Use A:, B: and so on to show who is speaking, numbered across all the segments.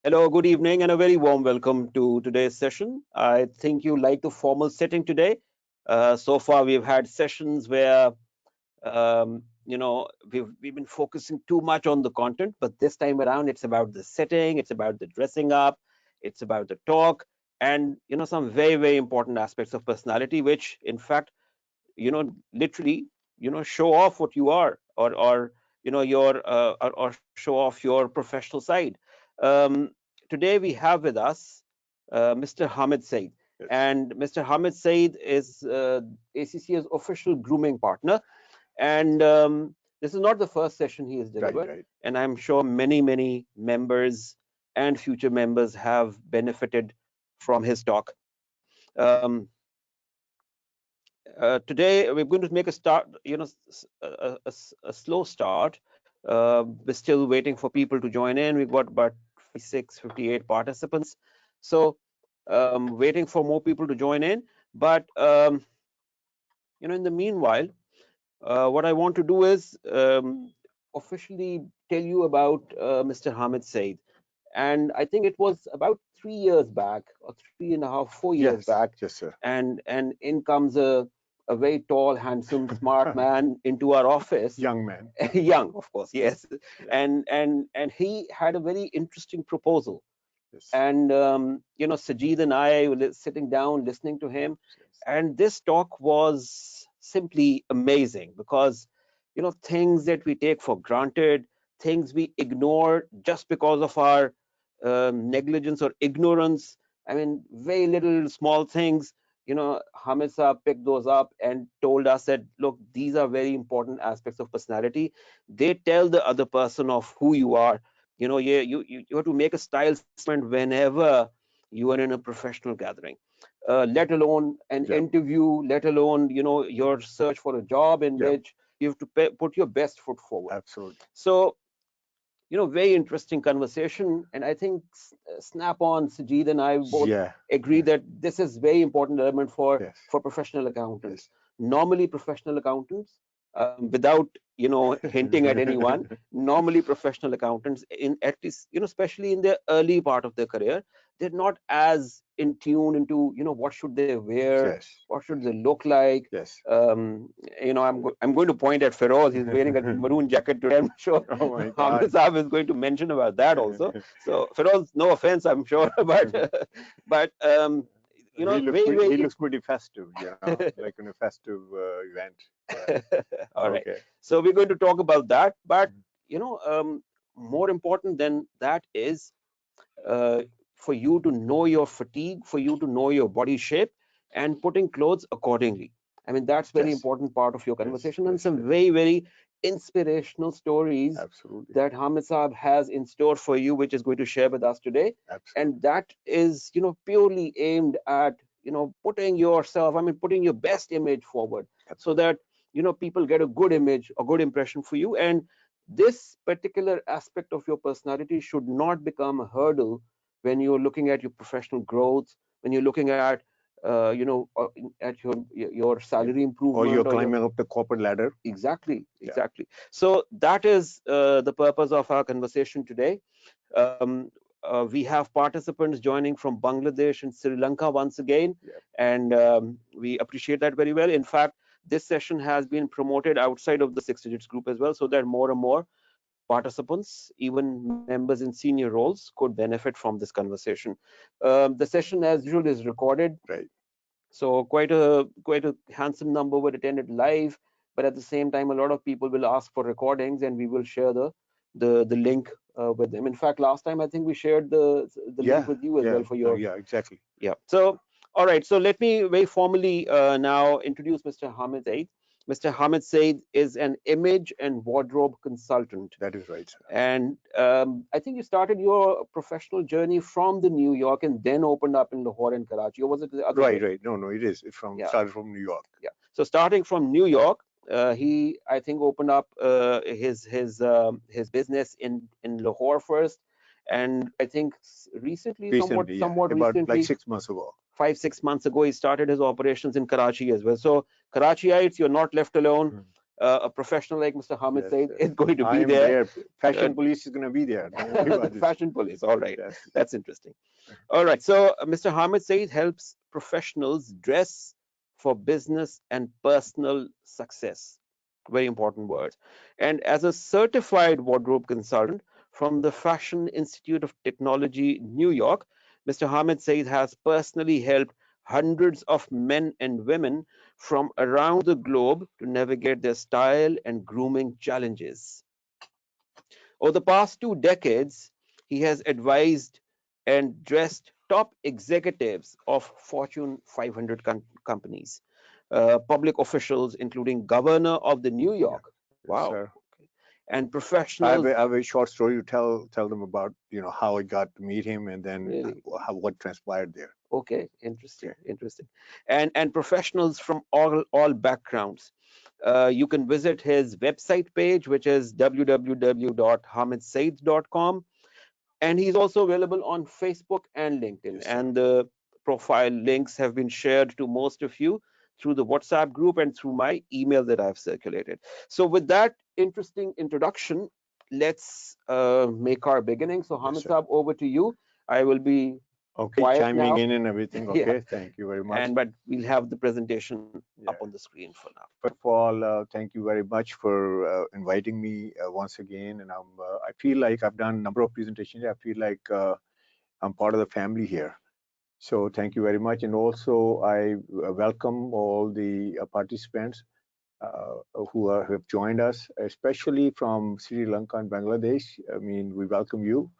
A: Hello, good evening, and a very warm welcome to today's session. I think you like the formal setting today. So far, we've had sessions where we've been focusing too much on the content, but this time around, it's about the setting, it's about the dressing up, it's about the talk, and some very important aspects of personality, which in fact literally show off what you are, or your or show off your professional side. um, Today we have with us Mr. Hamid Said,
B: Yes.
A: and Mr. Hamid Said is ACC's official grooming partner, and this is not the first session he has
B: Right,
A: delivered,
B: right.
A: and I'm sure many members and future members have benefited from his talk. um, Today we're going to make a start, a slow start. We're still waiting for people to join in. We've got about 56, 58 participants. So waiting for more people to join in. But in the meanwhile, what I want to do is officially tell you about Mr. Hamid Said. And I think it was about 3 years back, or 3.5, 4 years
B: Yes,
A: back,
B: yes, sir.
A: and in comes a very tall, handsome, smart man into our office.
B: Young man.
A: Young, of course, yes.
B: Yeah.
A: And he had a very interesting proposal.
B: Yes.
A: And Sajid and I were sitting down listening to him,
B: Yes.
A: and this talk was simply amazing, because things that we take for granted, things we ignore just because of our negligence or ignorance. I mean, very little small things. Hamid Saab picked those up and told us that, look, these are very important aspects of personality. They tell the other person of who you are. You have to make a style statement whenever you are in a professional gathering, let alone an
B: Yeah.
A: interview, let alone your search for a job in
B: Yeah.
A: which you have to put your best foot forward.
B: Absolutely.
A: So very interesting conversation, and I think Snap on, Sajid and I both
B: Yeah.
A: agree
B: Yeah.
A: that this is very important element for
B: Yes.
A: professional accountants.
B: Yes.
A: Normally, professional accountants, without hinting at anyone, normally professional accountants, in at least especially in the early part of their career, they're not as in tune into what should they wear,
B: Yes.
A: what should
B: Yes.
A: they look like.
B: Yes.
A: I'm going to point at Feroz. He's wearing a maroon jacket today. I'm sure
B: Oh my
A: Hamid
B: God.
A: Saab is going to mention about that also. So Feroz, no offense, I'm sure, but
B: He
A: very
B: looks pretty festive, like in a festive event. Yeah.
A: all right.
B: Okay.
A: So we're going to talk about that, but
B: Mhm.
A: more important than that is uh, for you to know your fatigue, for you to know your body shape, and putting clothes accordingly. I mean, that's very
B: Yes.
A: important part of your
B: Yes.
A: conversation, and
B: Yes.
A: some
B: Yes.
A: very inspirational stories
B: Absolutely.
A: that Hamid Saab has in store for you, which is going to share with us today.
B: Absolutely.
A: And that is, purely aimed at, putting yourself, I mean, putting your best image forward, so
B: Absolutely.
A: that, people get a good image, a good impression for you. And this particular aspect of your personality should not become a hurdle when you're looking at your professional growth, when you're looking at at your
B: Yeah.
A: salary
B: Or you're
A: improvement, or your
B: climbing up the corporate ladder. Yeah.
A: exactly. So that is the purpose of our conversation today. um, we have participants joining from Bangladesh and Sri Lanka once again,
B: Yeah.
A: and we appreciate that very well. In fact, this session has been promoted outside of the Six Digits group as well, so that more and more participants, even members in senior roles, could benefit from this conversation. The session, as usual, is recorded,
B: Right.
A: so quite a handsome number would attend it live, but at the same time, a lot of people will ask for recordings, and we will share the link with them. In fact, last time I think we shared the link
B: Yeah.
A: with you as
B: Yeah.
A: well for your
B: Yeah. Exactly.
A: yeah. So all right. So let me very formally now introduce Mr. Hamid Said. Mr. Hamid Said is an image and wardrobe consultant,
B: That is right, sir.
A: and I think you started your professional journey from the New York and then opened up in Lahore and Karachi, or was it the other
B: Right.
A: way?
B: Right. No. No. It is. It's from
A: Yeah,
B: started from New York.
A: yeah. So starting from New York, he I think opened up his business in Lahore first, and I think recently, somewhat
B: Recently, yeah,
A: somewhat
B: about like
A: recently,
B: 6 months ago.
A: 5 6 months ago, he started his operations in Karachi as well. So Karachiites, you're not left alone.
B: Mm.
A: a professional like Mr. Hamid
B: Yes,
A: Said
B: yes.
A: is going to
B: I
A: be
B: am
A: there.
B: there.
A: Uh,
B: Fashion police is going to be there. Don't worry about this.
A: Fashion police. All right.
B: Yes.
A: That's interesting. All right. So Mr. Hamid Said helps professionals dress for business and personal success. Very important words. And as a certified wardrobe consultant from the Fashion Institute of Technology, New York, Mr. Hamid Said has personally helped hundreds of men and women from around the globe to navigate their style and grooming challenges. Over the past 2 decades, he has advised and dressed top executives of Fortune 500 companies, public officials, including Governor of the New
B: Yeah.
A: York.
B: Yes,
A: Wow.
B: sir.
A: And
B: I
A: professionals.
B: have a short story to tell them about, how I got to meet him and then
A: Really?
B: what transpired there.
A: Okay, interesting,
B: Okay.
A: interesting. And professionals from all backgrounds. You can visit his website page, which is www.hamidsaid.com, and he's also available on Facebook and LinkedIn.
B: Yes, sir.
A: And the profile links have been shared to most of you through the WhatsApp group and through my email that I've circulated. So, with that interesting introduction, let's make our beginning. So,
B: Yes,
A: Hamid
B: sir.
A: Saab, over to you. I will be
B: Okay,
A: quiet
B: chiming
A: now.
B: in and everything.
A: Yeah,
B: Okay, thank you very much.
A: and but we'll have the presentation up
B: Yeah.
A: on the screen for now.
B: First of all, thank you very much for inviting me once again. And I feel like I've done a number of presentations. I feel like I'm part of the family here. So thank you very much. And also, I welcome all the participants who have joined us, especially from Sri Lanka and Bangladesh. I mean, we welcome you.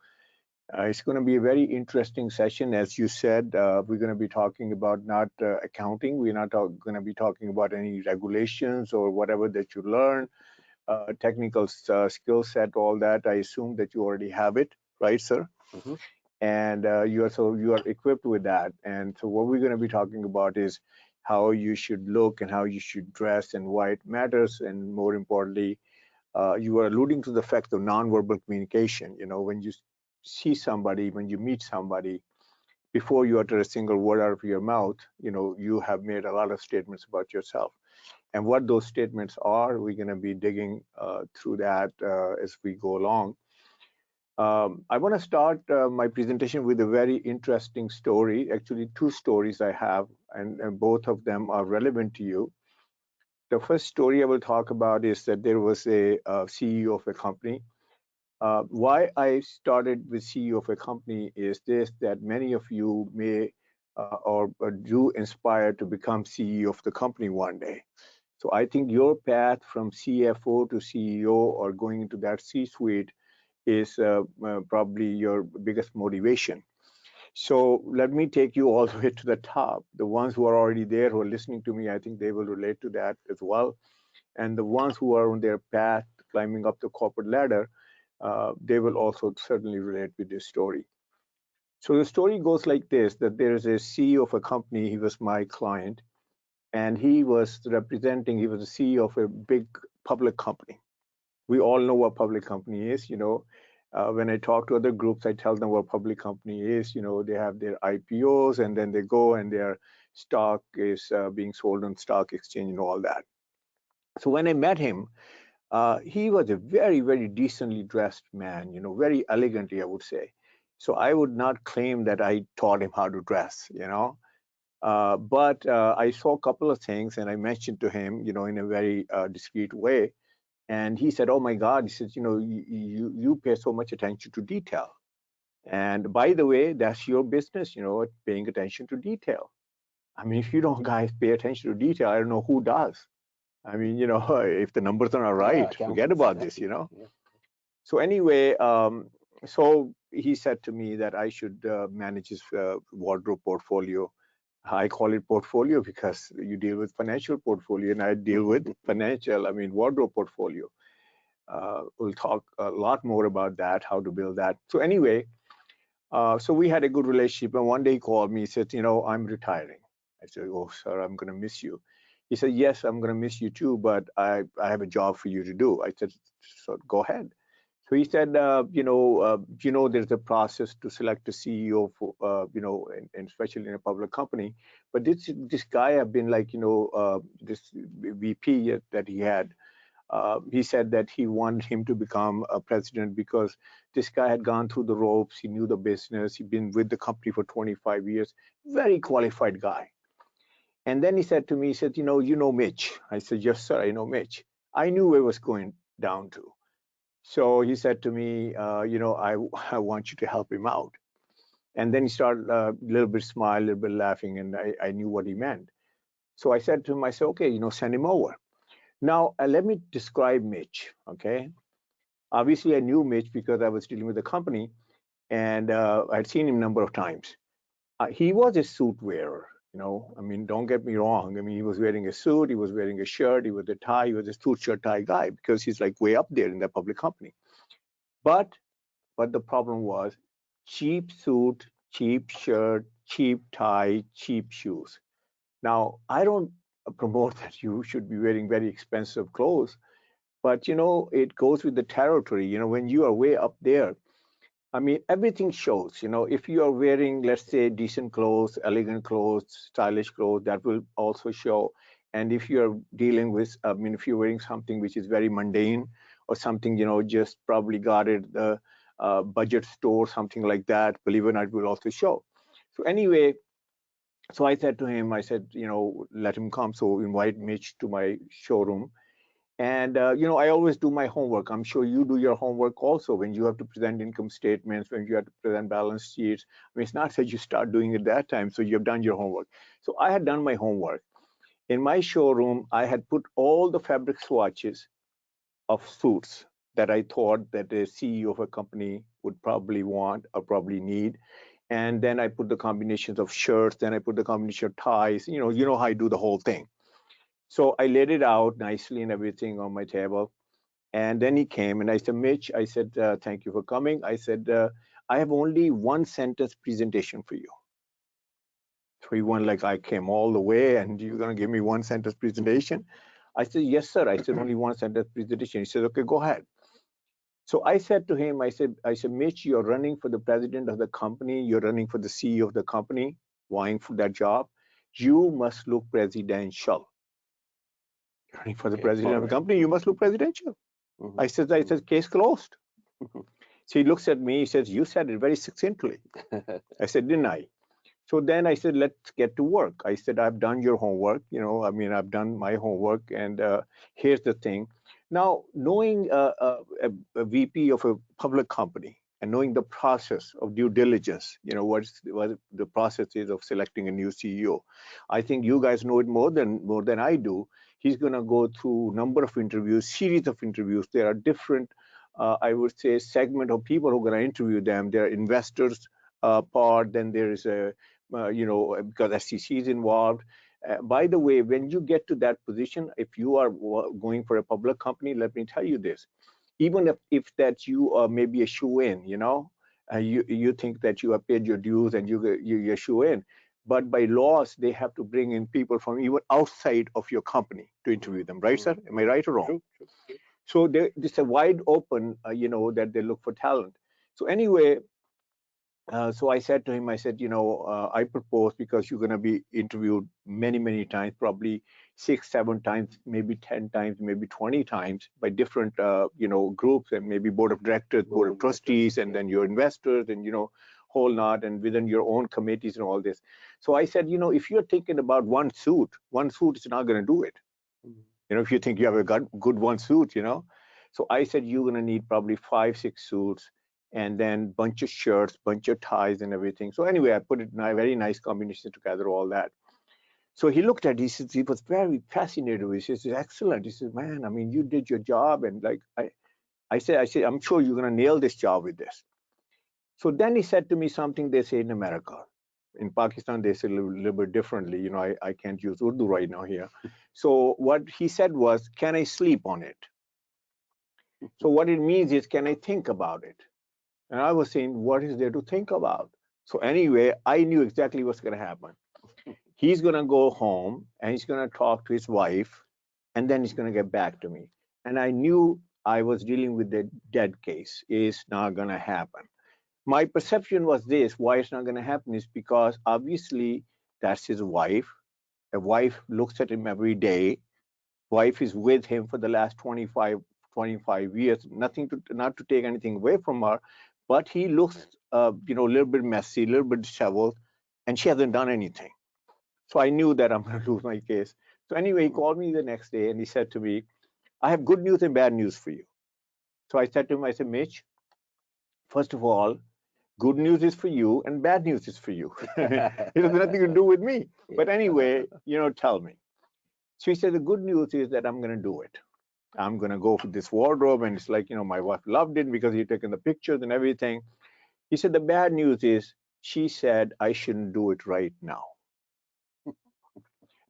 B: It's going to be a very interesting session. As you said, we're going to be talking about not accounting. We're not going to be talking about any regulations or whatever that you learn, technical skill set, all that. I assume that you already have it, right, sir?
A: Mhm.
B: And you are equipped with that. And so what we're going to be talking about is how you should look and how you should dress and why it matters, and more importantly, you were alluding to the fact of nonverbal communication. When you see somebody, when you meet somebody, before you utter a single word out of your mouth, you have made a lot of statements about yourself. And what those statements are, we're going to be digging through that as we go along. I want to start my presentation with a very interesting story. Actually, two stories I have, and both of them are relevant to you. The first story I will talk about is that there was a CEO of a company. Why I started with CEO of a company is this, that many of you may or do inspire to become CEO of the company one day. So I think your path from CFO to CEO or going into that C-suite is probably your biggest motivation. So let me take you all the way to the top. The ones who are already there, who are listening to me, I think they will relate to that as well. And the ones who are on their path climbing up the corporate ladder, they will also certainly relate with this story. So the story goes like this, that there is a CEO of a company. He was my client, and he was he was the CEO of a big public company. We all know what public company is. When I talk to other groups, I tell them what public company is. They have their IPOs, and then they go and their stock is being sold on stock exchange and all that. So when I met him, he was a very, very decently dressed man, very elegantly, I would say. So I would not claim that I taught him how to dress. But I saw a couple of things, and I mentioned to him, in a very discreet way. And he said, "Oh my God," he says, you pay so much attention to detail. And by the way, that's your business, paying attention to detail. I mean, if you don't guys pay attention to detail, I don't know who does. I mean, if the numbers are not
A: Yeah,
B: right, forget
A: accountants,
B: about this.
A: exactly. Yeah.
B: So anyway, so he said to me that I should manage his wardrobe portfolio. I call it portfolio because you deal with financial portfolio, and I deal with wardrobe portfolio. We'll talk a lot more about that, how to build that. So anyway, so we had a good relationship, and one day he called me. He said, "I'm retiring." I said, "Oh, sir, I'm going to miss you." He said, "Yes, I'm going to miss you too, but I have a job for you to do." I said, "So go ahead." So he said, there's a process to select a CEO for, and especially in a public company. But this guy have been like, this VP that he had. He said that he wanted him to become a president because this guy had gone through the ropes. He knew the business. He'd been with the company for 25 years. Very qualified guy. And then he said to me, he said, you know Mitch. I said, yes, sir, I know Mitch. I knew where it was going down to. So he said to me, I want you to help him out. And then he started a little bit smile, a little bit laughing, and I knew what he meant. So I said to him, I said, okay, send him over. Now, let me describe Mitch, okay? Obviously, I knew Mitch because I was dealing with the company, and I'd seen him a number of times. He was a suit wearer, I mean, don't get me wrong. I mean, he was wearing a suit, he was wearing a shirt, he was a tie, he was a suit shirt tie guy because he's like way up there in that public company. But the problem was cheap suit, cheap shirt, cheap tie, cheap shoes. Now, I don't promote that you should be wearing very expensive clothes, but it goes with the territory. When you are way up there, I mean, everything shows. If you are wearing, let's say, decent clothes, elegant clothes, stylish clothes, that will also show. And if you're dealing with, I mean, if you're wearing something which is very mundane or something, just probably got it the budget store, something like that, believe it or not, it will also show. So anyway, so I said to him, I said, let him come. So invite Mitch to my showroom. And I always do my homework. I'm sure you do your homework also when you have to present income statements, when you have to present balance sheets. I mean, it's not that you start doing it that time, so you've done your homework. So I had done my homework. In my showroom, I had put all the fabric swatches of suits that I thought that the CEO of a company would probably want or probably need. And then I put the combinations of shirts, then I put the combination of ties. You know how I do the whole thing. So I laid it out nicely and everything on my table. And then he came and I said, Mitch, I said, thank you for coming. I said, I have only one sentence presentation for you. So he went like, I came all the way and you're going to give me one sentence presentation? I said, yes, sir. I said, only one sentence presentation. He said, okay, go ahead. So I said to him, I said, Mitch, you're running for the president of the company. You're running for the CEO of the company, vying for that job. You must look presidential. You're running for the
A: Okay.
B: president
A: All
B: of the
A: right.
B: company. You must look presidential.
A: Mhm.
B: I said, case closed. So he looks at me, he says, you said it very succinctly. I said, didn't I? So then I said, let's get to work. I said, I've done your homework. I mean, I've done my homework. And here's the thing. Now, knowing a VP of a public company and knowing the process of due diligence, what the process is of selecting a new CEO, I think you guys know it more than I do. He's going to go through a number of interviews, series of interviews. There are different, I would say, segment of people who are going to interview them. There are investors part, then there is a because SEC is involved. By the way, when you get to that position, if you are going for a public company, let me tell you this: even if that you are maybe a shoe in, you think that you have paid your dues and you're shoe in, but by laws they have to bring in people from even outside of your company to interview them, right, sir? Am I right or wrong?
A: True. True.
B: So it's a wide open, that they look for talent. So anyway, so I said to him, I said, I propose because you're going to be interviewed many, many times, probably 6, 7 times, maybe 10 times, maybe 20 times by different, groups and maybe board of directors, board of trustees, and then your investors and, whole lot and within your own committees and all this. So I said, if you're thinking about one suit is not going to do it.
A: Mhm.
B: If you think you have a good one suit. So I said, you're going to need probably 5, 6 suits and then bunch of shirts, bunch of ties and everything. So anyway, I put it in a very nice combination together, all that. So he looked at it, he was very fascinated with it. He says, excellent. He says, man, I mean, you did your job. And like, I said, I'm sure you're going to nail this job with this. So then he said to me something they say in America. In Pakistan, they say a little bit differently. I can't use Urdu right now here. So what he said was, can I sleep on it? So what it means is, can I think about it? And I was saying, what is there to think about? So anyway, I knew exactly what's going to happen. He's going to go home and he's going to talk to his wife, and then he's going to get back to me. And I knew I was dealing with the dead case. It's not going to happen. My perception was this: why it's not going to happen is because obviously that's his wife. A wife looks at him every day. Wife is with him for the last 25 years. Nothing to, not to take anything away from her, but he looks, a little bit messy, a little bit disheveled, and she hasn't done anything. So I knew that I'm going to lose my case. So anyway, he called me the next day and he said to me, I have good news and bad news for you. So I said to him, I said, Mitch, first of all, good news is for you and bad news is for you. It has nothing to do with me. But anyway, tell me. So he said, the good news is that I'm going to do it. I'm going to go for this wardrobe. And it's like, my wife loved it because he'd taken the pictures and everything. He said, the bad news is she said I shouldn't do it right now.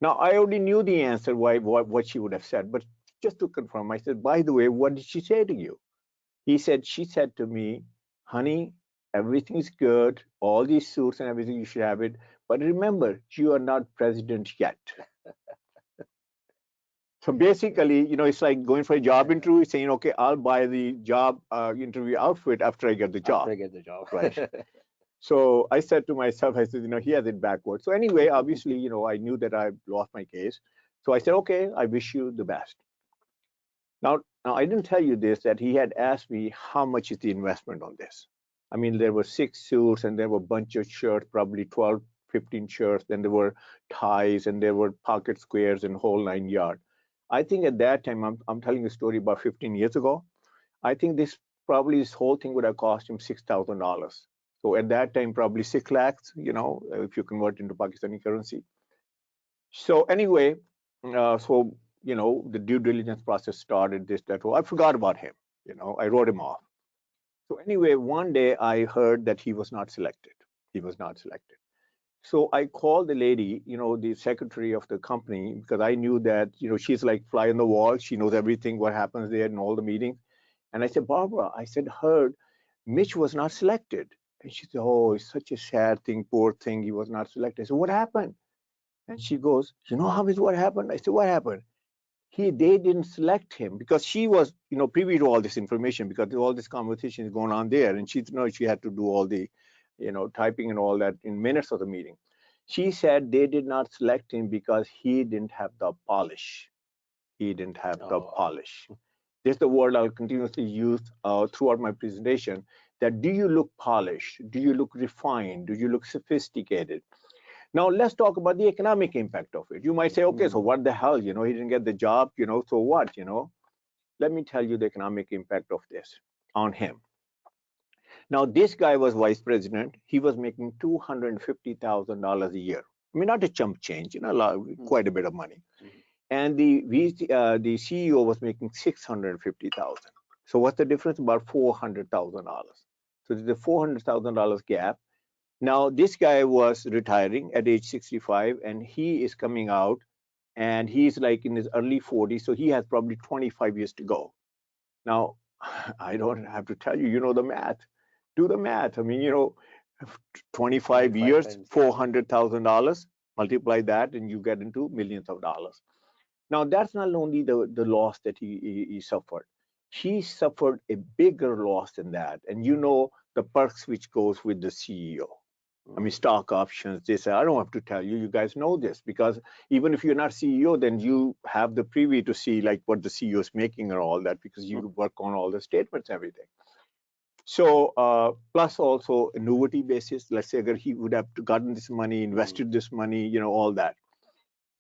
B: Now, I already knew the answer, what she would have said. But just to confirm, I said, by the way, what did she say to you? She said to me, honey, everything's good. All these suits and everything, you should have it. But remember, you are not president yet. So basically, it's like going for a job interview, saying, okay, I'll buy the job interview outfit after I get the job.
A: After I get the job.
B: Right. So I said to myself, I said, he has it backwards. So anyway, obviously, I knew that I lost my case. So I said, okay, I wish you the best. Now I didn't tell you this, that he had asked me how much is the investment on this. I mean, there were 6 suits and there were a bunch of shirts, probably 12, 15 shirts. Then there were ties and there were pocket squares and whole 9 yards. I think at that time, I'm telling a story about 15 years ago. I think this whole thing would have cost him $6,000. So at that time, probably 6 lakhs, if you convert into Pakistani currency. So anyway, the due diligence process started, this, that. I forgot about him. I wrote him off. So anyway, one day I heard that he was not selected. He was not selected. So I called the lady, the secretary of the company, because I knew that, she's like fly on the wall. She knows everything, what happens there in all the meetings. And I said, Barbara, I said, heard Mitch was not selected. And she said, oh, it's such a sad thing, poor thing. He was not selected. I said, what happened? And she goes, what happened? I said, what happened? They didn't select him because she was, privy to all this information because all this conversation is going on there. And she had to do all the, typing and all that in minutes of the meeting. She said they did not select him because he didn't have the polish. He didn't have the polish. This is the word I'll continuously use throughout my presentation, that do you look polished? Do you look refined? Do you look sophisticated? Now, let's talk about the economic impact of it. You might say, okay, so what the hell? He didn't get the job, so what? Let me tell you the economic impact of this on him. Now, this guy was vice president. He was making $250,000 a year. I mean, not a chump change, quite a bit of money. And the CEO was making $650,000. So what's the difference? About $400,000. So there's a $400,000 gap. Now, this guy was retiring at age 65, and he is coming out, and he's like in his early 40s, so he has probably 25 years to go. Now, I don't have to tell you, the math. Do the math. I mean, 25 years, $400,000, multiply that, and you get into millions of dollars. Now, that's not only the loss that he suffered. He suffered a bigger loss than that. And the perks which goes with the CEO. I mean, stock options, this, I don't have to tell you, you guys know this, because even if you're not CEO, then you have the privy to see like what the CEO is making and all that, because you work on all the statements, everything. So plus also annuity basis, let's say he would have gotten this money, invested this money, all that.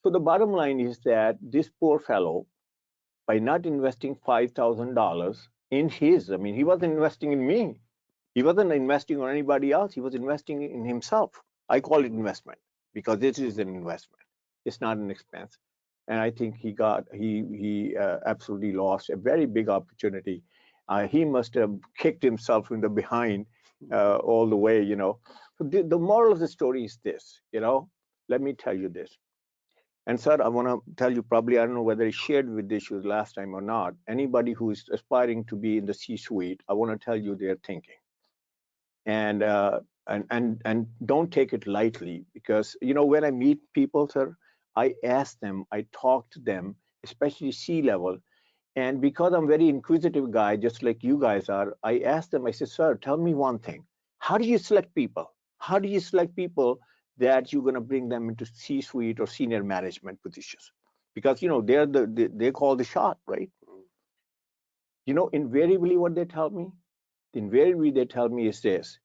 B: So the bottom line is that this poor fellow, by not investing $5,000 in his, I mean, he wasn't investing in me. He wasn't investing on anybody else. He was investing in himself. I call it investment because this is an investment. It's not an expense. And I think he absolutely lost a very big opportunity. He must have kicked himself in the behind all the way, So the moral of the story is this, let me tell you this. And sir, I want to tell you, probably, I don't know whether I shared with this issue last time or not. Anybody who is aspiring to be in the C-suite, I want to tell you their thinking. And don't take it lightly, because when I meet people, sir, I ask them, I talk to them, especially C-level, and because I'm a very inquisitive guy, just like you guys are, I ask them, I say, sir, tell me one thing. How do you select people? How do you select people that you're going to bring them into C-suite or senior management positions? because they call the shot, right? Invariably what they tell me, invariably they tell me is this,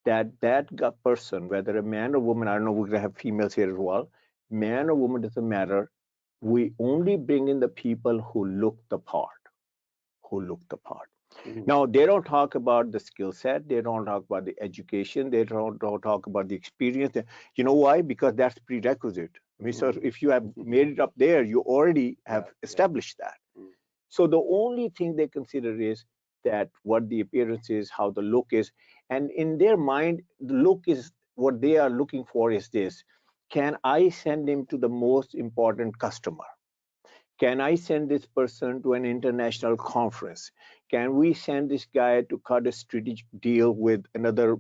B: that person, whether a man or woman, I don't know, we're gonna have females here as well, man or woman doesn't matter. We only bring in the people who look the part, who look the part.
A: Mhm.
B: Now, they don't talk about the skill set. They don't talk about the education. They don't talk about the experience. You know why? Because that's prerequisite. I mean, so
A: Mhm.
B: if you have made it up there, you already
A: Yeah,
B: have
A: yeah.
B: established that.
A: Mm.
B: So the only thing they consider is that what the appearance is, how the look is. And in their mind, the look is what they are looking for is this. Can I send him to the most important customer? Can I send this person to an international conference? Can we send this guy to cut a strategic deal with another,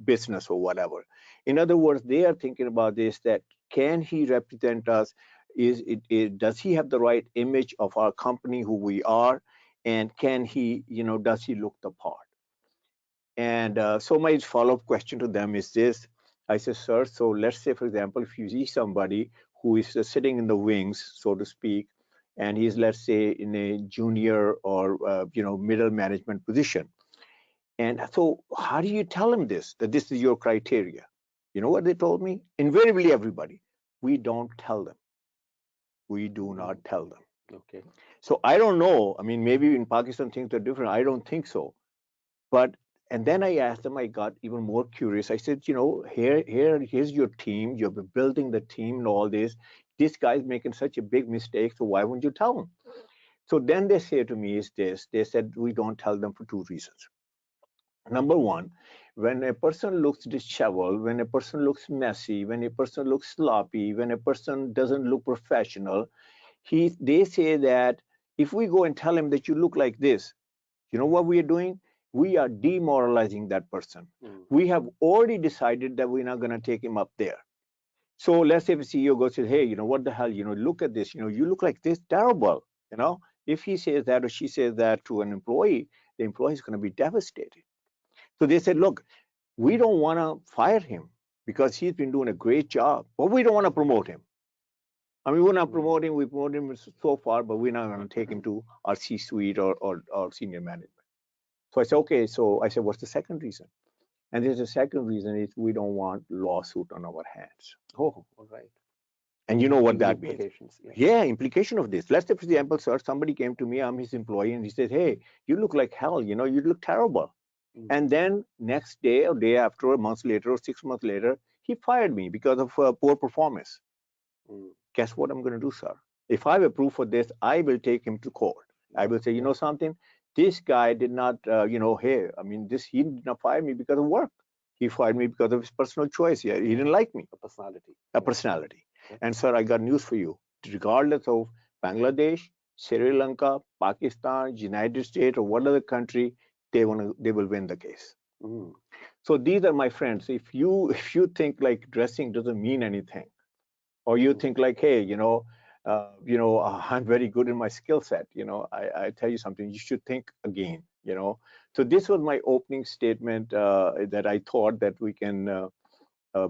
B: business or whatever? In other words, they are thinking about this, that can he represent us? Does he have the right image of our company, who we are? And can he, does he look the part? And so my follow-up question to them is this. I said, sir, so let's say, for example, if you see somebody who is sitting in the wings, so to speak, and he's, let's say, in a junior or, middle management position. And so how do you tell him this, that this is your criteria? You know what they told me? Invariably, everybody, we don't tell them. We do
A: Mm.
B: not tell them.
A: Okay.
B: So I don't know. I mean, maybe in Pakistan things are different. I don't think so. But and then I asked them, I got even more curious. I said, here's your team. You've been building the team and all this. This guy's making such a big mistake, so why wouldn't you tell him? So then they say to me is this. They said we don't tell them for two reasons. Number one, when a person looks disheveled, when a person looks messy, when a person looks sloppy, when a person doesn't look professional, they say that if we go and tell him that you look like this, you know what we are doing? We are demoralizing that person.
A: Mm.
B: We have already decided that we're not going to take him up there. So let's say if a CEO goes and says, hey, what the hell, look at this, you look like this, terrible. If he says that or she says that to an employee, the employee is going to be devastated. So they said, look, we don't want to fire him because he's been doing a great job, but we don't want to promote him. I mean, we're not
A: Mm.
B: promoting, we promote him so far, but we're not going to take him to our C-suite or senior management. So I said, okay. So I said, what's the second reason? And there's a second reason is we don't want lawsuit on our hands.
A: Oh, all right.
B: And you know what
A: Legal
B: that means?
A: implications. Yeah.
B: Yeah, implication of this. Let's say, for example, sir, somebody came to me, I'm his employee, and he said, hey, you look like hell, you look terrible.
A: Mm.
B: And then next day or day after, a month later or 6 months later, he fired me because of poor performance.
A: Mm.
B: Guess what I'm going to do, sir? If I have a proof for this, I will take him to court. I
A: Yeah.
B: will say, you
A: Yeah.
B: know something? This guy did not, hey, I mean, he did not fire me because of work. He fired me because of his personal choice. Yeah, he
A: Yeah.
B: didn't like me,
A: A personality.
B: a
A: Yeah.
B: personality.
A: Yeah.
B: And sir, I got news for you. Regardless of Bangladesh, Sri Lanka, Pakistan, United States, or what other country, they will win the case.
A: Mm.
B: So these are my friends. If you think like dressing doesn't mean anything, or you
A: Mm.
B: think like, hey, I'm very good in my skill set, I tell you something, you should think again. So this was my opening statement, that I thought that we can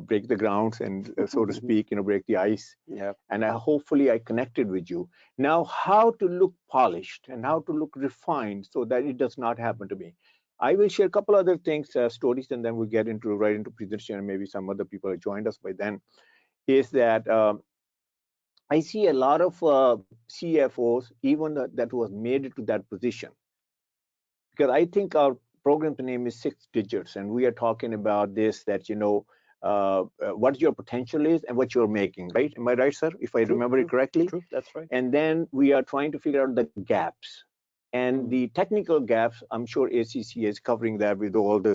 B: break the grounds and, so to speak, break the ice.
A: Yeah.
B: And hopefully I connected with you. Now, how to look polished and how to look refined so that it does not happen to me. I will share a couple other things, stories, and then we'll get into right into presentation, and maybe some other people have joined us by then. Is that I see a lot of CFOs, even that was made it to that position, because I think our program's name is 6 digits, and we are talking about this, that what your potential is and what you're making, right? Am I right, sir? If I
A: True.
B: remember it
A: True.
B: correctly.
A: True. That's right.
B: And then we are trying to figure out the gaps. And
A: Mm.
B: the technical gaps, I'm sure ACC is covering that with all the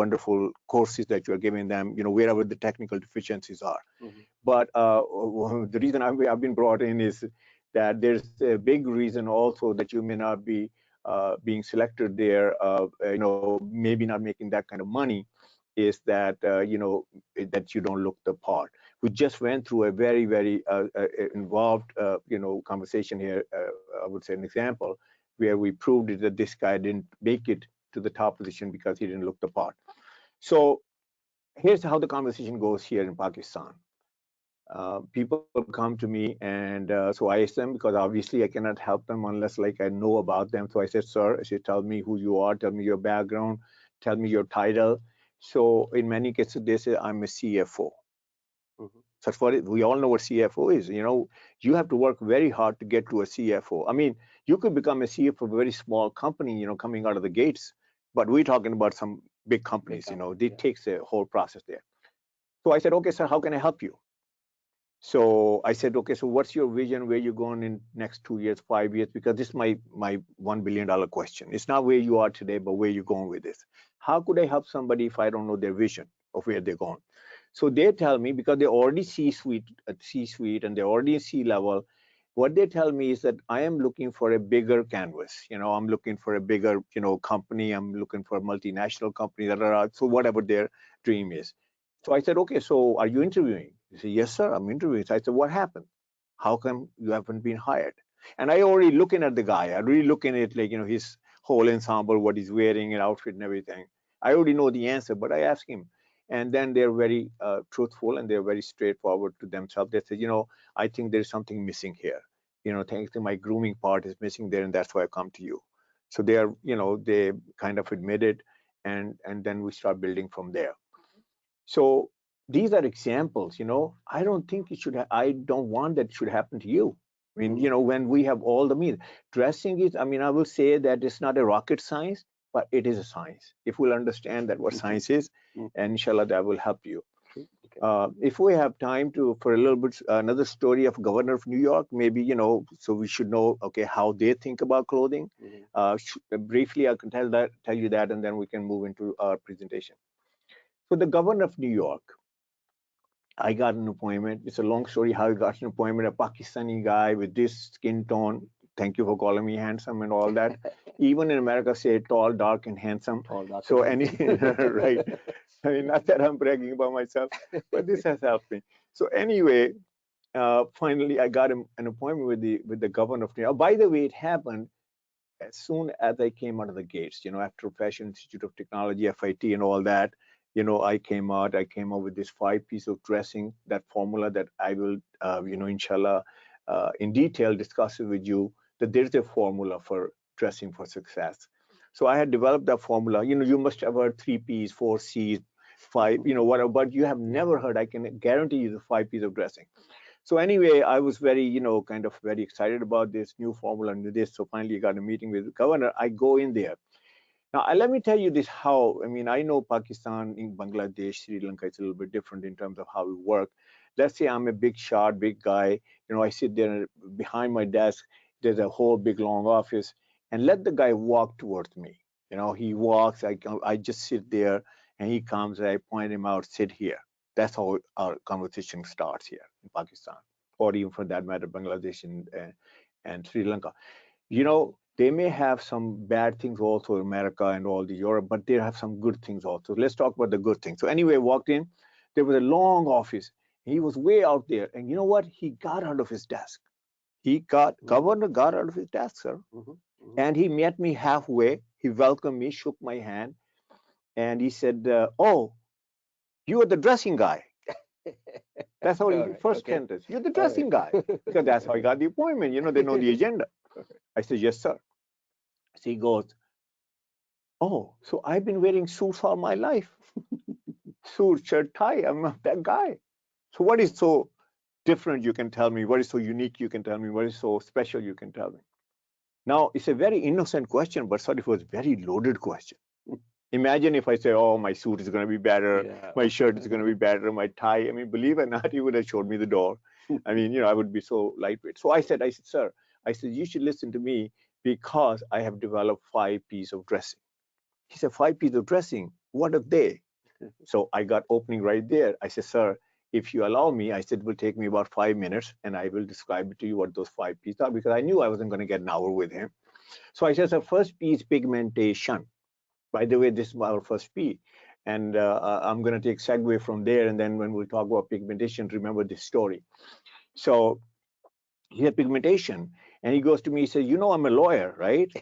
B: wonderful courses that you're giving them, wherever the technical deficiencies are.
A: Mm-hmm.
B: But the reason I've been brought in is that there's a big reason also that you may not be being selected there, maybe not making that kind of money, is that, that you don't look the part. We just went through a very, very involved, conversation here. I would say an example where we proved it that this guy didn't make it to the top position because he didn't look the part. So here's how the conversation goes here in Pakistan. People come to me, and so I ask them, because obviously I cannot help them unless like I know about them. So I said, sir, I said, tell me who you are, tell me your background, tell me your title. So in many cases they say I'm a CFO.
A: Mhm.
B: So for it, we all know what CFO is. You have to work very hard to get to a CFO. I mean, you could become a CFO of a very small company, coming out of the gates, but we're talking about some big
A: Big
B: companies.
A: company.
B: It
A: Yeah.
B: takes a whole process there. So I said, okay, sir, how can I help you? So I said, okay, so what's your vision? Where you going in next 2 years, 5 years? Because this is my $1 billion question. It's not where you are today, but where you're going with this. How could I help somebody if I don't know their vision of where they're going? So they tell me, because they already C-suite, and they're already in C-level. What they tell me is that I am looking for a bigger canvas. I'm looking for a bigger, company. I'm looking for a multinational company. So whatever their dream is. So I said, okay, so are you interviewing? He said, yes, sir, I'm interviewing. So I said, what happened? How come you haven't been hired? And I already looking at the guy. I really looking at, like, his whole ensemble, what he's wearing and outfit and everything. I already know the answer, but I ask him. And then they're very truthful, and they're very straightforward to themselves. They say, I think there's something missing here. Thanks to my grooming part is missing there, and that's why I come to you. So they kind of admit it, and then we start building from there. So these are examples. I don't think it should. I don't want that should happen to you. I mean,
A: Mhm.
B: when we have all the means, dressing is. I mean, I will say that it's not a rocket science, but it is a science. If we'll understand that what
A: Mhm.
B: science is,
A: Mhm.
B: and inshallah, that will help you.
A: Okay.
B: If we have time to for a little bit another story of Governor of New York, maybe so we should know, okay, how they think about clothing.
A: Mhm.
B: Briefly, I can tell you that, and then we can move into our presentation. So the Governor of New York, I got an appointment. It's a long story how I got an appointment. A Pakistani guy with this skin tone. Thank you for calling me handsome and all that. Even in America, say tall, dark, and handsome.
A: Tall, dark, and
B: So any
A: handsome.
B: right. I mean, not that I'm bragging about myself, but this has helped me. So anyway, finally, I got an appointment with the governor of New York. By the way, it happened as soon as I came out of the gates, after Fashion Institute of Technology, FIT, and all that, I came out with this 5 piece of dressing, that formula that I will, inshallah, in detail discuss it with you, that there's a formula for dressing for success. So I had developed that formula. You must have heard 3 Ps, 4 Cs, five, whatever, but you have never heard, I can guarantee you, the 5 Ps of dressing. So anyway, I was very, kind of very excited about this new formula and this. So finally, I got a meeting with the governor. I go in there. Now, let me tell you this how, I mean, I know Pakistan, in Bangladesh, Sri Lanka, it's a little bit different in terms of how we work. Let's say I'm a big shot, big guy. I sit there behind my desk. There's a whole big long office, and let the guy walk towards me. He walks. I just sit there, and he comes. I point him out. Sit here. That's how our conversation starts here in Pakistan, or even for that matter, Bangladesh and Sri Lanka. They may have some bad things also in America and all the Europe, but they have some good things also. Let's talk about the good things. So anyway, walked in, there was a long office. He was way out there. And you know what? He got out of his desk.
A: Mhm.
B: Governor got out of his desk, sir.
A: Mhm. Mhm.
B: And he met me halfway. He welcomed me, shook my hand, and he said, oh, you are the dressing guy. That's how
A: All
B: he
A: right.
B: first
A: Okay.
B: sentence. You're the
A: All right.
B: dressing guy. Because that's how I got the appointment. They know the agenda. I said, yes, sir. So he goes, oh, so I've been wearing suits all my life. Suit, shirt, tie. I'm not that guy. So what is so different you can tell me? What is so unique you can tell me? What is so special you can tell me? Now, it's a very innocent question, but sorry, it was a very loaded question. Imagine if I say, oh, my suit is going to be better,
A: Yeah.
B: my shirt is going to be better, my tie. I mean, believe it or not, he would have showed me the door. I mean, I would be so lightweight. So I said, sir, I said, you should listen to me because I have developed 5 Ps of dressing. He said, 5 Ps of dressing? What are they? So I got opening right there. I said, sir, if you allow me, I said, it will take me about 5 minutes and I will describe it to you what those 5 Ps are because I knew I wasn't going to get an hour with him. So I said, the first P is pigmentation. By the way, this is our first P. And I'm going to take segue from there. And then when we talk about pigmentation, remember this story. So he had pigmentation. And he goes to me, he says, I'm a lawyer, right?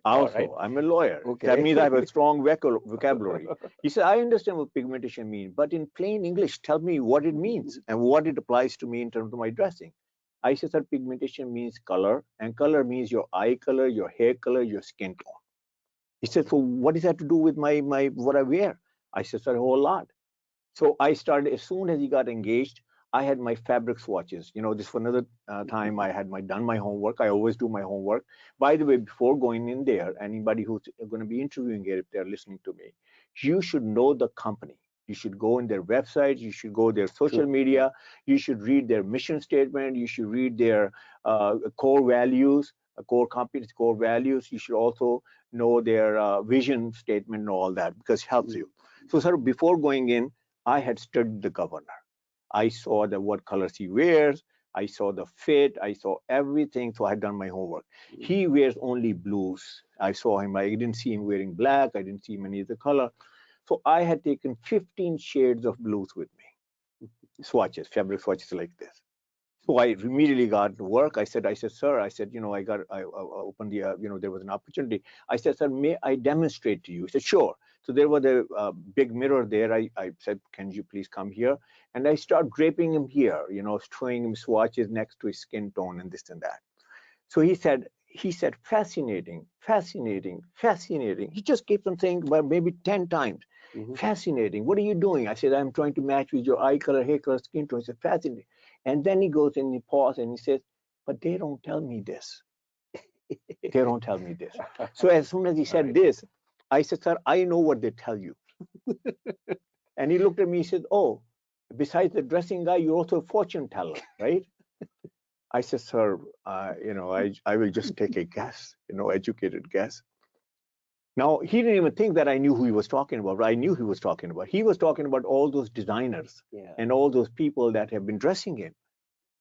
A: All right.
B: Also, I'm a lawyer. That
A: Okay.
B: means I have a strong vocabulary. He said, I understand what pigmentation means, but in plain English, tell me what it means and what it applies to me in terms of my dressing. I said, sir, pigmentation means color, and color means your eye color, your hair color, your skin tone. He said, so what does that to do with my what I wear? I said, sir, a whole lot. So I started as soon as he got engaged. I had my fabric swatches. This for another time. I had done my homework. I always do my homework. By the way, before going in there, anybody who's going to be interviewing here, if they're listening to me, you should know the company. You should go in their website. You should go their social
A: True.
B: media. You should read their mission statement. You should read their core values, core company's core values. You should also know their vision statement and all that because it helps you. So, sir, before going in, I had studied the governor. I saw what colors he wears. I saw the fit. I saw everything. So I had done my homework. He wears only blues. I saw him. I didn't see him wearing black. I didn't see many other color. So I had taken 15 shades of blues with me, swatches, fabric swatches like this. So I immediately got to work. I said, sir, I opened the, there was an opportunity. I said, sir, may I demonstrate to you? He said, sure. So there was a big mirror there. I said, can you please come here? And I start draping him here, showing him swatches next to his skin tone and this and that. So he said, fascinating, fascinating, fascinating. He just keeps on saying about maybe 10 times.
A: Mhm.
B: Fascinating. What are you doing? I said, I'm trying to match with your eye color, hair color, skin tone. He said, fascinating. And then he goes and he pauses and he says, but they don't tell me this. They don't tell me this. So as soon as he
A: All
B: said
A: right.
B: this, I said, sir, I know what they tell you. And he looked at me, he said, oh, besides the dressing guy, you're also a fortune teller, right? I said, sir, I will just take a guess, educated guess. Now, he didn't even think that I knew who he was talking about, but I knew he was talking about. He was talking about all those designers
A: Yeah.
B: and all those people that have been dressing him.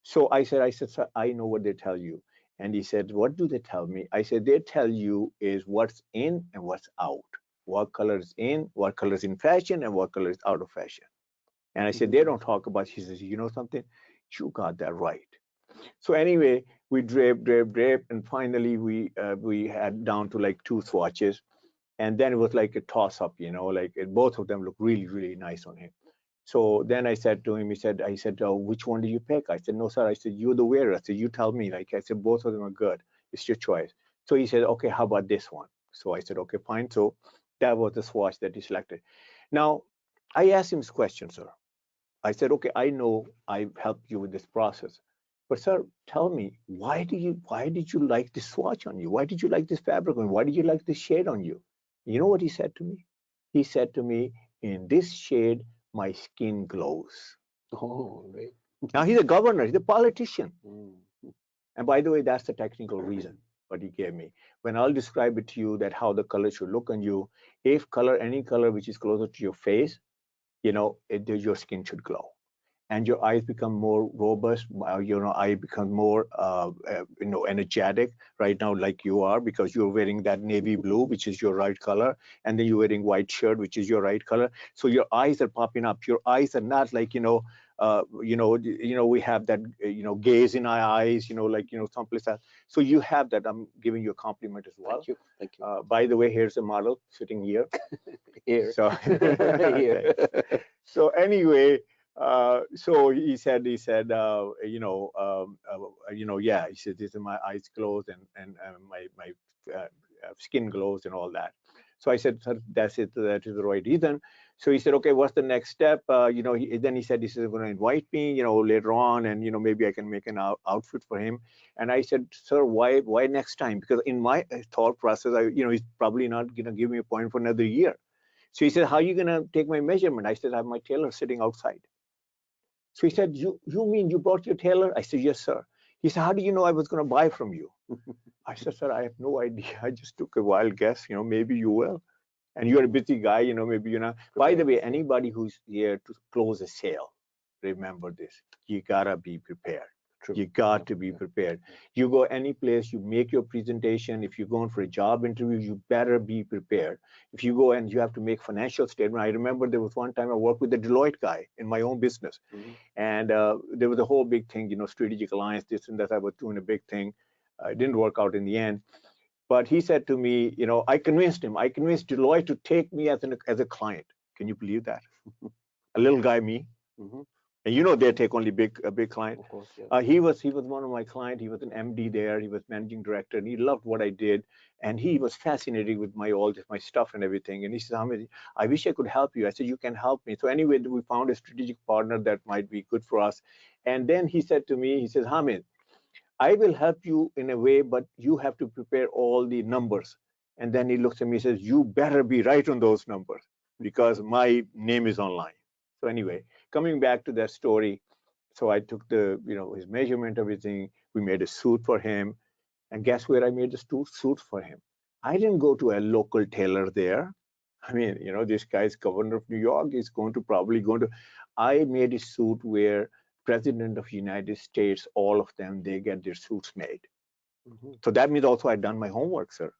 B: So I said, sir, I know what they tell you. And he said, what do they tell me? I said, they tell you is what's in and what's out. What color is in, what color is in fashion, and what color is out of fashion. And I said,
A: Mhm.
B: they don't talk about, he says, you know something? You got that right. So anyway, we drape, and finally we had down to like two swatches, and then it was like a toss up, like both of them looked really really nice on him. So then I said to him, I said, which one do you pick? I said, no sir. I said, you're the wearer. I said, you tell me. Like I said, both of them are good. It's your choice. So he said, okay, how about this one? So I said, okay, fine. So that was the swatch that he selected. Now I asked him this question, sir. I said, okay, I know I've helped you with this process, but sir, tell me, why did you like this swatch on you? Why did you like this fabric on you? Why did you like this shade on you? You know what he said to me? He said to me, in this shade, my skin glows.
A: Oh, right.
B: Now he's a governor, he's a politician.
A: Mm.
B: And by the way, that's the technical reason what he gave me. When I'll describe it to you that how the color should look on you, if color, any color which is closer to your face, your skin should glow and your eyes become more robust. Eye become more, energetic right now, like you are, because you're wearing that navy blue, which is your right color, and then you're wearing white shirt, which is your right color. So your eyes are popping up. Your eyes are not like, we have that, gaze in our eyes, like, someplace else. So you have that. I'm giving you a compliment as well.
A: Thank you. Thank you.
B: By the way, here's a model sitting here.
A: Here.
B: So
A: Here.
B: thanks. So anyway, so he said, yeah, he said, this is my eyes closed and my uh, skin glows and all that. So I said, sir, that's it. That is the right reason. So he said, okay, what's the next step? Then he said, this is going to invite me, later on, and maybe I can make an outfit for him. And I said, sir, why next time? Because in my thought process, he's probably not going to give me a point for another year. So he said, how are you going to take my measurement? I said, I have my tailor sitting outside. So he said, you mean you brought your tailor? I said, yes, sir. He said, how do you know I was going to buy from you? I said, sir, I have no idea. I just took a wild guess. Maybe you will. And you're a busy guy, maybe you're not. By the
A: Prepared.
B: way, anybody who's here to close a sale, remember this. You gotta be prepared.
A: True.
B: You got
A: Yep.
B: to be
A: Yep.
B: prepared.
A: Yep.
B: You go any place, you make your presentation. If you're going for a job interview, you better be prepared. If you go and you have to make financial statement, I remember there was one time I worked with a Deloitte guy in my own business,
A: Mhm.
B: and there was a whole big thing, strategic alliance, this and that. I was doing a big thing. It didn't work out in the end. But he said to me, I convinced him. I convinced Deloitte to take me as a client. Can you believe that? A little guy, me.
A: Hmm.
B: And they take only a big client.
A: Of course, yes.
B: He was one of my clients. He was an MD there. He was managing director, and he loved what I did. And he was fascinated with my stuff and everything. And he said, Hamid, I wish I could help you. I said, you can help me. So anyway, we found a strategic partner that might be good for us. And then he said to me, he says, Hamid, I will help you in a way, but you have to prepare all the numbers. And then he looks at me and says, you better be right on those numbers because my name is online. So anyway, coming back to that story, so I took his measurement, everything. We made a suit for him. And guess where I made the suit for him? I didn't go to a local tailor there. I mean, this guy's governor of New York is probably going to. I made a suit where President of the United States, all of them, they get their suits made.
A: Hmm.
B: So that means also I've done my homework, sir.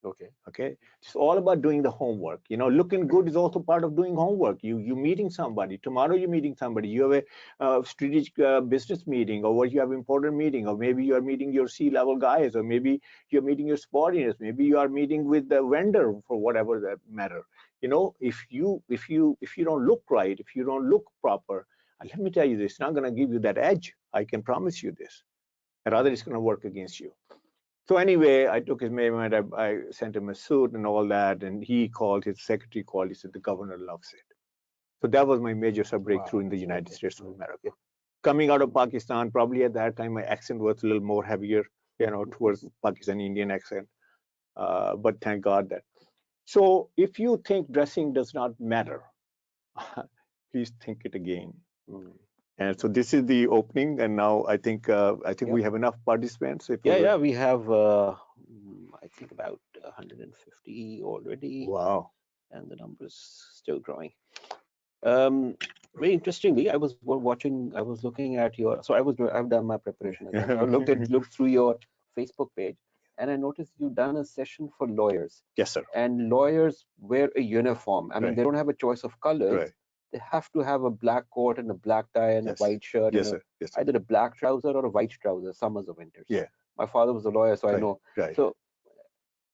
A: Okay.
B: Okay, it's all about doing the homework. Looking good is also part of doing homework. You meeting somebody tomorrow. You're meeting somebody. You have a strategic business meeting, or what you have important meeting, or maybe you are meeting your C-level guys, or maybe you're meeting your subordinates. Maybe you are meeting with the vendor for whatever that matter. If you don't look right, if you don't look proper, let me tell you this: it's not going to give you that edge. I can promise you this. Rather, it's going to work against you. So anyway, I took his measurement. I sent him a suit and all that, and his secretary called. He said the governor loves it. So that was my major breakthrough
A: Wow.
B: in the United
A: Okay.
B: States of
A: Okay.
B: America. Coming out of Pakistan, probably at that time my accent was a little more heavier, towards Pakistani Indian accent. But thank God that. So if you think dressing does not matter, please think it again.
A: Mm.
B: And so this is the opening, and now I think
A: Yep.
B: we have enough participants. If
A: Yeah,
B: we
A: yeah, we have, I think about 150 already,
B: Wow.
A: and the number's still growing. Um, Very interestingly, I was looking at your, so I've done my preparation again. So I looked through your Facebook page, and I noticed you've done a session for lawyers,
B: Yes, sir.
A: and lawyers wear a uniform. I mean,
B: Right.
A: they don't have a choice of colors.
B: Right.
A: They have to have a black coat and a black tie and a
B: Yes.
A: white shirt and
B: Yes,
A: a
B: sir. Yes, sir.
A: either a black trouser or a white trouser, summers or winters.
B: Yeah.
A: My father was a lawyer, so I
B: Right.
A: know.
B: Right.
A: So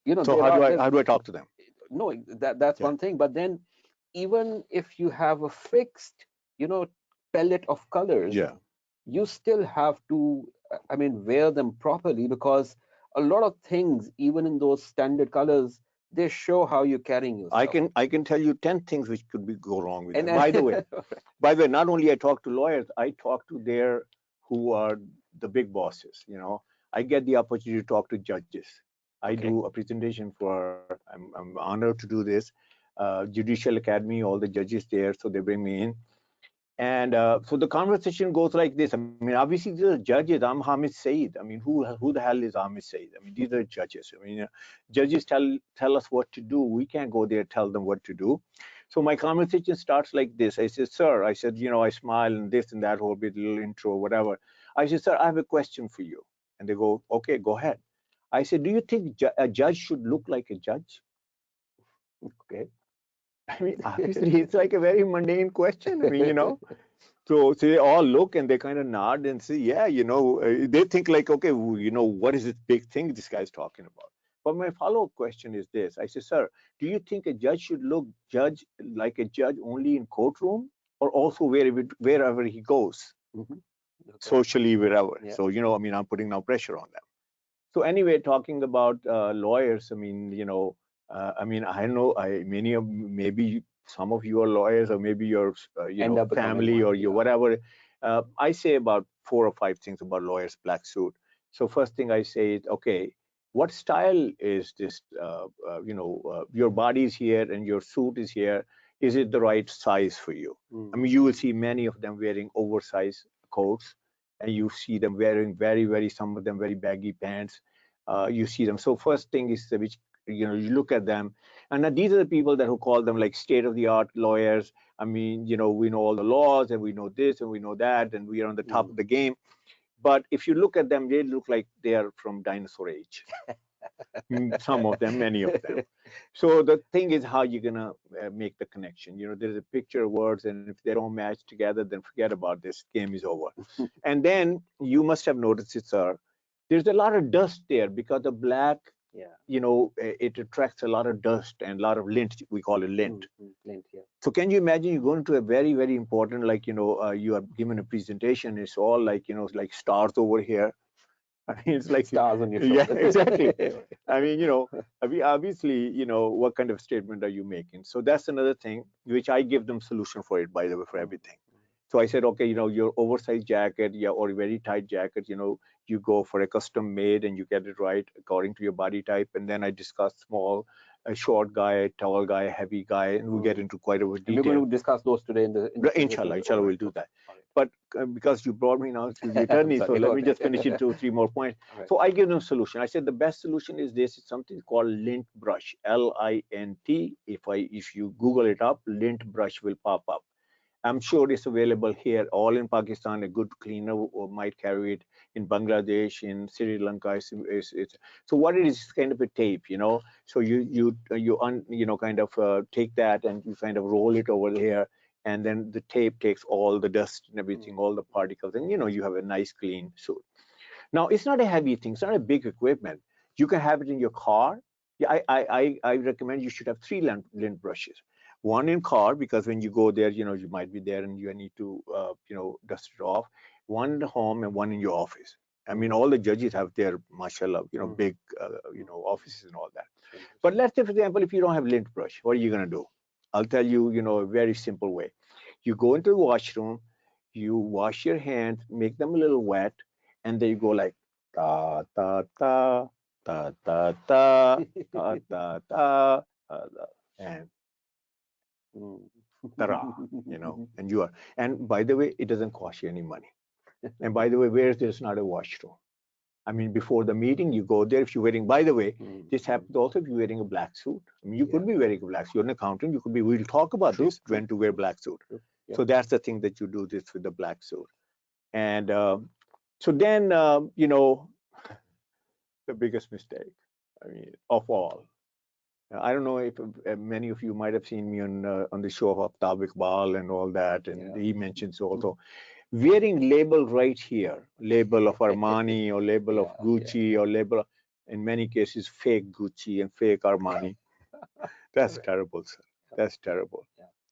B: So
A: there are
B: how do I talk to them?
A: no, that's
B: Yeah.
A: one thing, but then even if you have a fixed you know palette of colors,
B: Yeah.
A: you still have to, I mean, wear them properly, because a lot of things, even in those standard colors, they show how you're carrying
B: I
A: yourself.
B: can I can tell you 10 things which could be go wrong with
A: And,
B: them. By the way, not only I talk to lawyers, I talk to their who are the big bosses. I get the opportunity to talk to judges. I
A: okay.
B: do a presentation for. I'm honored to do this. Judicial Academy, all the judges there, so they bring me in. And so the conversation goes like this. I mean, obviously these are judges. I'm Hamid Saeed. I mean, who the hell is Hamid Saeed? I mean, these are judges. I mean, judges tell us what to do. We can't go there tell them what to do. So my conversation starts like this. I said, sir, I said, I smile and this and that whole bit, little intro, whatever. I said, sir, I have a question for you. And they go, okay, go ahead. I said, do you think a judge should look like a judge?
A: Okay.
B: I mean, obviously, it's like a very mundane question. I mean, So they all look and they kind of nod and say, yeah, they think like, okay, what is this big thing this guy's talking about? But my follow-up question is this. I say, sir, do you think a judge should look judge like a judge only in courtroom or also wherever he goes,
A: Hmm. Okay.
B: socially, wherever?
A: Yeah.
B: So, I mean, I'm putting now pressure on them. So anyway, talking about lawyers, I mean, I know many of maybe some of you are lawyers, or maybe your
A: End up becoming
B: family
A: one.
B: or your
A: Yeah.
B: whatever. I say about 4 or 5 things about lawyers black suit. So first thing I say is, okay, what style is this? Your body is here and your suit is here. Is it the right size for you? I
A: Mm.
B: mean, you will see many of them wearing oversized coats, and you see them wearing very, some of them very baggy pants. You see them. So first thing is which you look at them, and now these are the people that who call them like state of the art lawyers. I mean, we know all the laws and we know this and we know that and we are on the top
A: Mm.
B: of the game. But if you look at them, they look like they are from dinosaur age. Some of them, many of them. So the thing is how you're gonna make the connection. There's a picture of words, and if they don't match together, then forget about this. Game is over. And then you must have noticed it, sir. There's a lot of dust there because the black
A: Yeah.
B: it attracts a lot of dust and a lot of lint. We call it lint.
A: Lint, yeah.
B: So can you imagine you go into a very, very important, like, you are given a presentation. It's all like, like stars over here. I mean, it's like,
A: Stars on your
B: yeah,
A: shoulder.
B: exactly. I mean, obviously, what kind of statement are you making? So that's another thing, which I give them solution for it, by the way, for everything. So I said, okay, your oversized jacket, yeah, or very tight jacket, you go for a custom made and you get it right according to your body type. And then I discuss small, a short guy, tall guy, heavy guy, and we get into quite a bit of
A: And we're going
B: detail.
A: to discuss those today in the
B: Inshallah,
A: All right.
B: we'll do
A: Okay.
B: that.
A: All right.
B: But because you brought me now to the
A: I'm
B: attorney, so
A: sorry.
B: let
A: Go
B: me just finish it
A: ahead.
B: 2 3 more points.
A: All right.
B: So I give them solution. I said the best solution is this. It's something called lint brush, Lint. If you Google it up, lint brush will pop up. I'm sure it's available here, all in Pakistan. A good cleaner might carry it in Bangladesh, in Sri Lanka. So what it is kind of a tape, So kind of take that and you kind of roll it over here, and then the tape takes all the dust and everything, all the particles, and you have a nice clean suit. Now, it's not a heavy thing. It's not a big equipment. You can have it in your car. Yeah, I recommend you should have 3 lint brushes. One in car, because when you go there, you might be there and you need to, dust it off. One at home and one in your office. I mean, all the judges have their, mashallah, big, offices and all that. But let's say, for example, if you don't have lint brush, what are you going to do? I'll tell you, a very simple way. You go into the washroom, you wash your hands, make them a little wet, and then you go like ta ta ta ta ta ta ta ta ta, and tara, and you are. And by the way, it doesn't cost you any money. And by the way, where there's not a washroom? I mean, before the meeting, you go there. If you're wearing, by the way, this happens also if you're wearing a black suit. I mean, you could be wearing a black suit. You're an accountant. You could be. We'll talk about this when to wear black suit. So that's the thing that you do this with the black suit. And so then, the biggest mistake, I mean, of all. I don't know if many of you might have seen me on the show of Aftab Iqbal and all that, and he mentions also wearing label right here, label of Armani or label of Gucci or label, in many cases, fake Gucci and fake Armani. That's terrible, sir. That's terrible.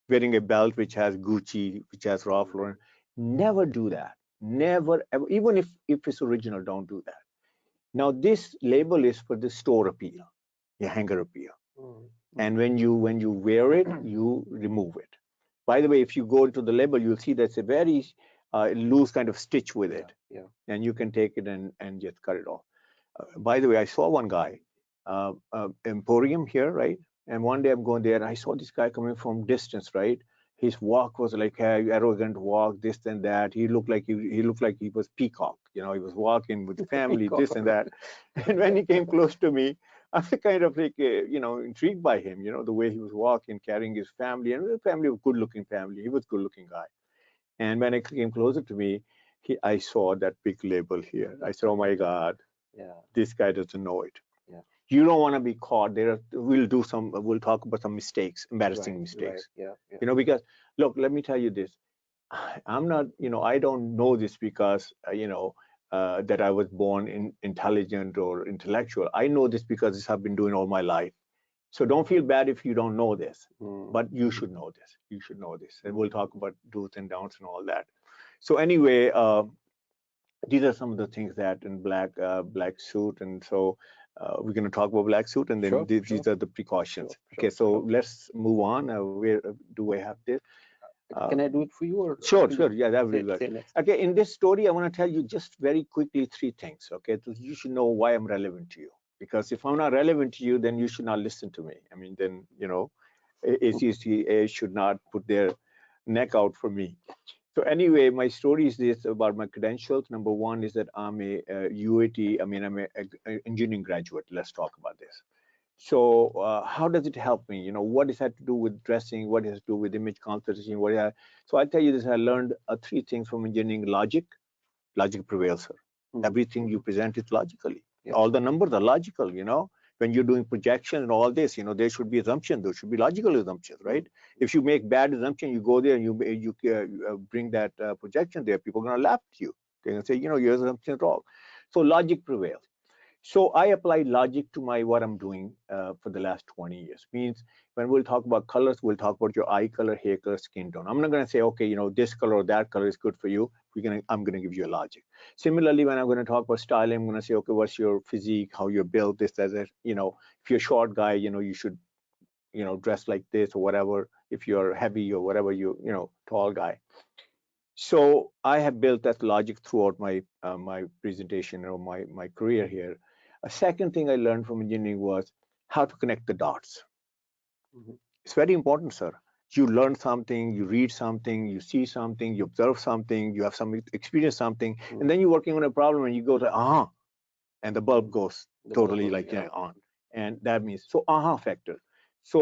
B: Wearing a belt which has Gucci, which has Ralph Lauren, never do that. Never, ever, even if it's original, don't do that. Now, this label is for the store appeal, your hanger appeal. And when you wear it, you remove it. By the way, if you go into the label, you'll see that's a very loose kind of stitch with it. And you can take it and just cut it off. By the way, I saw one guy, Emporium here, right? And one day I'm going there and I saw this guy coming from distance, right? His walk was like a arrogant walk, this and that. He looked like he was peacock. He was walking with the family, this and that. And when he came close to me, I was kind of like, intrigued by him, the way he was walking, carrying his family, and the family was good-looking family. He was a good-looking guy. And when it came closer to me, I saw that big label here. I said, "Oh my God, this guy doesn't know it." You don't want to be caught. We'll talk about some mistakes, embarrassing mistakes. Because look, let me tell you this. I'm not, I don't know this because, that I was born intelligent or intellectual. I know this because this I've been doing all my life. So don't feel bad if you don't know this, but you should know this. You should know this. And we'll talk about do's and don'ts and all that. So anyway, these are some of the things that in black suit. And so we're going to talk about black suit, and then these are the precautions. Okay, so let's move on. Where do I have this?
A: Can I do it for you? Or
B: sure. Yeah, that will be good. Okay, in this story, I want to tell you just very quickly 3 things. Okay, so you should know why I'm relevant to you. Because if I'm not relevant to you, then you should not listen to me. I mean, then, ACCA should not put their neck out for me. So anyway, my story is this about my credentials. Number one is that I'm a UAT. I mean, I'm a engineering graduate. Let's talk about this. So how does it help me? What does that to do with dressing? What does it do with image consultation? So I'll tell you this. I learned 3 things from engineering: logic. Logic prevails, sir. Everything you present is logically. All the numbers are logical. When you're doing projection and all this, there should be assumptions. There should be logical assumptions, right? If you make bad assumption, you go there and you bring that projection there, people are going to laugh at you. They're going to say, your assumption is wrong. So logic prevails. So I apply logic to my what I'm doing for the last 20 years. Means when we'll talk about colors, we'll talk about your eye color, hair color, skin tone. I'm not going to say, okay, this color or that color is good for you. I'm going to give you a logic. Similarly, when I'm going to talk about styling, I'm going to say, okay, what's your physique, how you're built, this, that. If you're a short guy, you should, dress like this or whatever. If you're heavy or whatever, tall guy. So I have built that logic throughout my presentation or my career here. A second thing I learned from engineering was how to connect the dots.
A: Mhm.
B: It's very important, sir. You learn something, you read something, you see something, you observe something, you have some experience something, and
A: Mhm.
B: then you're working on a problem and you go to and the bulb
A: Mhm.
B: goes
A: The bulb
B: totally
A: goes,
B: like
A: yeah.
B: on, and that means so factor. So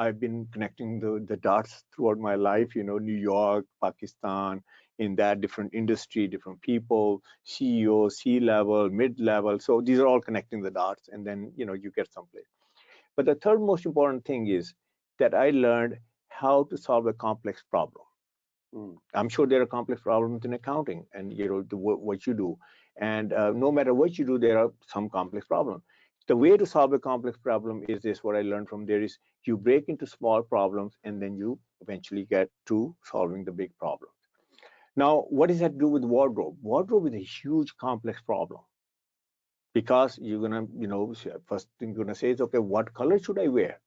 B: I've been connecting the dots throughout my life. New York, Pakistan, in that different industry, different people, CEO, C level, mid level. So these are all connecting the dots, and then you get someplace. But the third most important thing is that I learned how to solve a complex problem.
A: Mm.
B: I'm sure there are complex problems in accounting and what you do. And no matter what you do, there are some complex problems. The way to solve a complex problem is this, what I learned from there is you break into small problems and then you eventually get to solving the big problem. Now, what does that do with wardrobe? Wardrobe is a huge complex problem because you're gonna, first thing you're gonna say is, okay, what color should I wear?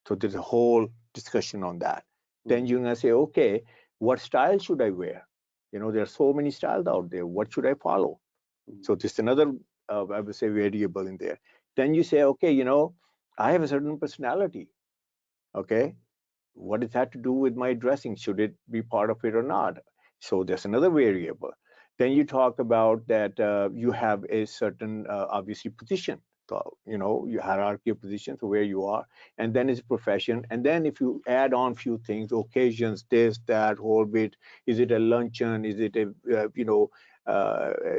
B: So there's a whole discussion on that. Then
A: Mm.
B: you're gonna say, okay, what style should I wear? There are so many styles out there. What should I follow?
A: Mm.
B: So this is another, I would say, variable in there. Then you say, okay, I have a certain personality. Okay, what does that to do with my dressing? Should it be part of it or not? So there's another variable. Then you talk about that you have a certain, obviously, position. So, your hierarchy of positions where you are, and then it's profession. And then if you add on few things, occasions, this, that, whole bit, is it a luncheon? Is it a,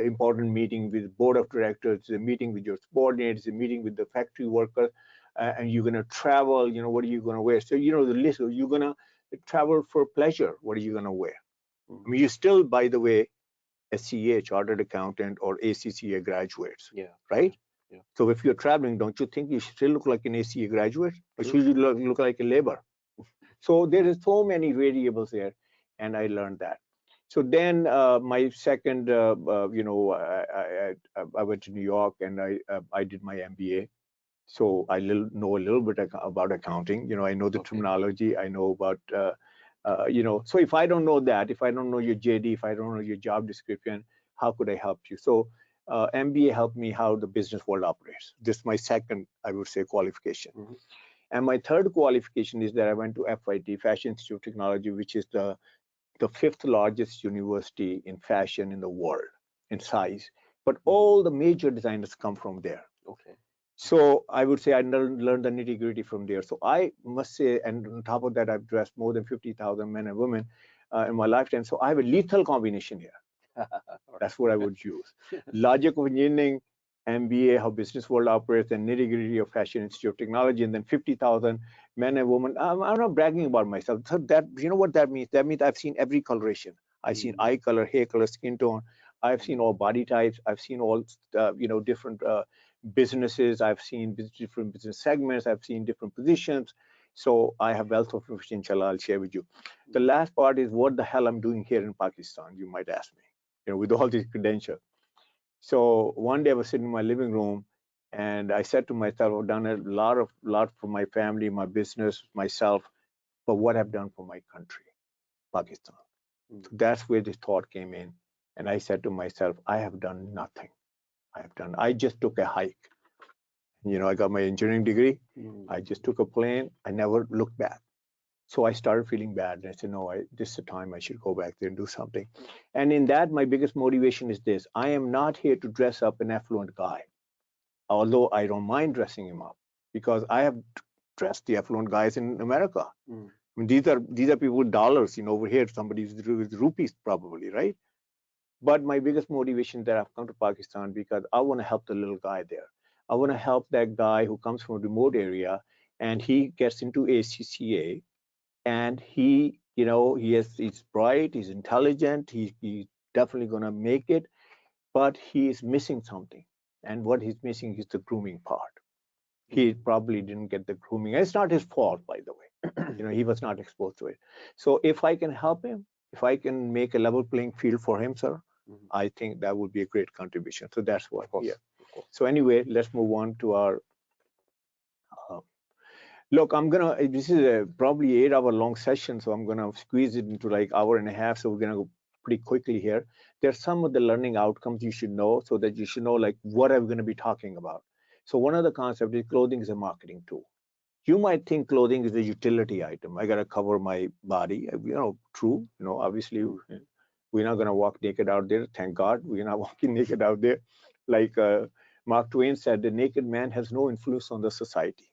B: important meeting with board of directors, a meeting with your subordinates, a meeting with the factory workers, and you're going to travel, what are you going to wear? So, the list, you're going to travel for pleasure. What are you going to wear? I
A: Mm.
B: mean, you still, by the way, a CA, chartered accountant, or ACCA graduates,
A: Yeah, yeah,
B: right?
A: yeah.
B: So if you're traveling, don't you think you still look like an ACA graduate? Or
A: True.
B: should you look like a labor? So there is so many variables there, and I learned that. So then my second, I went to New York and I did my MBA. So I know a little bit about accounting. I know the
A: Okay.
B: terminology. I know about, so if I don't know that, if I don't know your JD, if I don't know your job description, how could I help you? So MBA helped me how the business world operates. This is my second, I would say, qualification.
A: Mhm.
B: And my third qualification is that I went to FIT, Fashion Institute of Technology, which is the fifth largest university in fashion in the world in size. But
A: Mm.
B: all the major designers come from there.
A: Okay.
B: So I would say I learned the nitty gritty from there. So I must say, and on top of that, I've dressed more than 50,000 men and women in my lifetime. So I have a lethal combination here.
A: All
B: That's what I
A: right.
B: would use. Logic of engineering, MBA, how business world operates, and nitty gritty of Fashion Institute of Technology, and then 50,000 men and women. I'm not bragging about myself. So that, what that means? That means I've seen every coloration. I've seen
A: Mm.
B: eye color, hair color, skin tone. I've seen
A: Mm.
B: all body types. I've seen all, different businesses. I've seen different business segments. I've seen different positions. So I have wealth of information, inshallah, I'll share with you. The
A: Mm.
B: last part is what the hell I'm doing here in Pakistan, you might ask me, with all these credentials. So one day I was sitting in my living room and I said to myself, I've done a lot for my family, my business, myself, but what I've done for my country, Pakistan.
A: Mm.
B: So that's where this thought came in. And I said to myself, I have done nothing. I just took a hike. I got my engineering degree.
A: Mm.
B: I just took a plane. I never looked back. So I started feeling bad. And I said, no, this is the time I should go back there and do something. And in that, my biggest motivation is this. I am not here to dress up an affluent guy, although I don't mind dressing him up because I have dressed the affluent guys in America.
A: Mm.
B: I mean, these are people with dollars, over here, somebody's with rupees probably, right? But my biggest motivation that I've come to Pakistan because I want to help the little guy there. I want to help that guy who comes from a remote area and he gets into ACCA and he's bright, he's intelligent, he's definitely going to make it, but he is missing something. and what he's missing is the grooming part. He probably didn't get the grooming. It's not his fault, by the way. He was not exposed to it. So if I can help him, if I can make a level playing field for him, sir, I think that would be a great contribution. So that's what. Yeah. So anyway, let's move on to our. Uh, Look, this is a probably 8 hour long session, so I'm gonna squeeze it into like hour and a half. So we're gonna go pretty quickly here. There's some of the learning outcomes you should know, so that you should know like what I'm gonna be talking about. So one of the concepts is clothing is a marketing tool. You might think clothing is a utility item. I gotta cover my body. True. Obviously, we're not gonna walk naked out there. Thank God, we're not walking naked out there. Like Mark Twain said, the naked man has no influence on the society.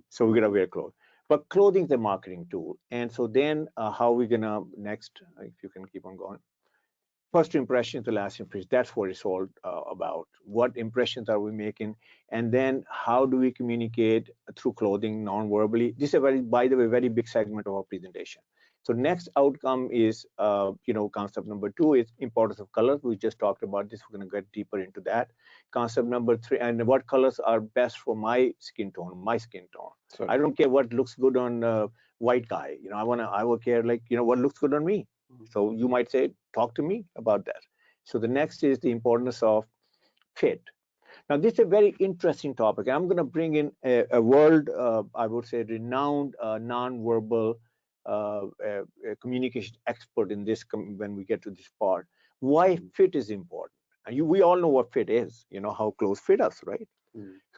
B: So we're gonna wear clothes. But clothing is a marketing tool. And so then how we gonna next, if you can keep on going. First impression to last impression, that's what it's all about. What impressions are we making? And then how do we communicate through clothing non-verbally? This is a by the way, very big segment of our presentation. So next outcome is, concept number 2 is importance of colors. We just talked about this. We're going to get deeper into that. Concept number 3, and what colors are best for my skin tone, Sorry. I don't care what looks good on a white guy. I will care like, what looks good on me. So you might say, talk to me about that. So the next is the importance of fit. Now, this is a very interesting topic. I'm going to bring in a world, I would say, renowned non-verbal communication expert in this when we get to this part. Why fit is important. And we all know what fit is, how clothes fit us, right?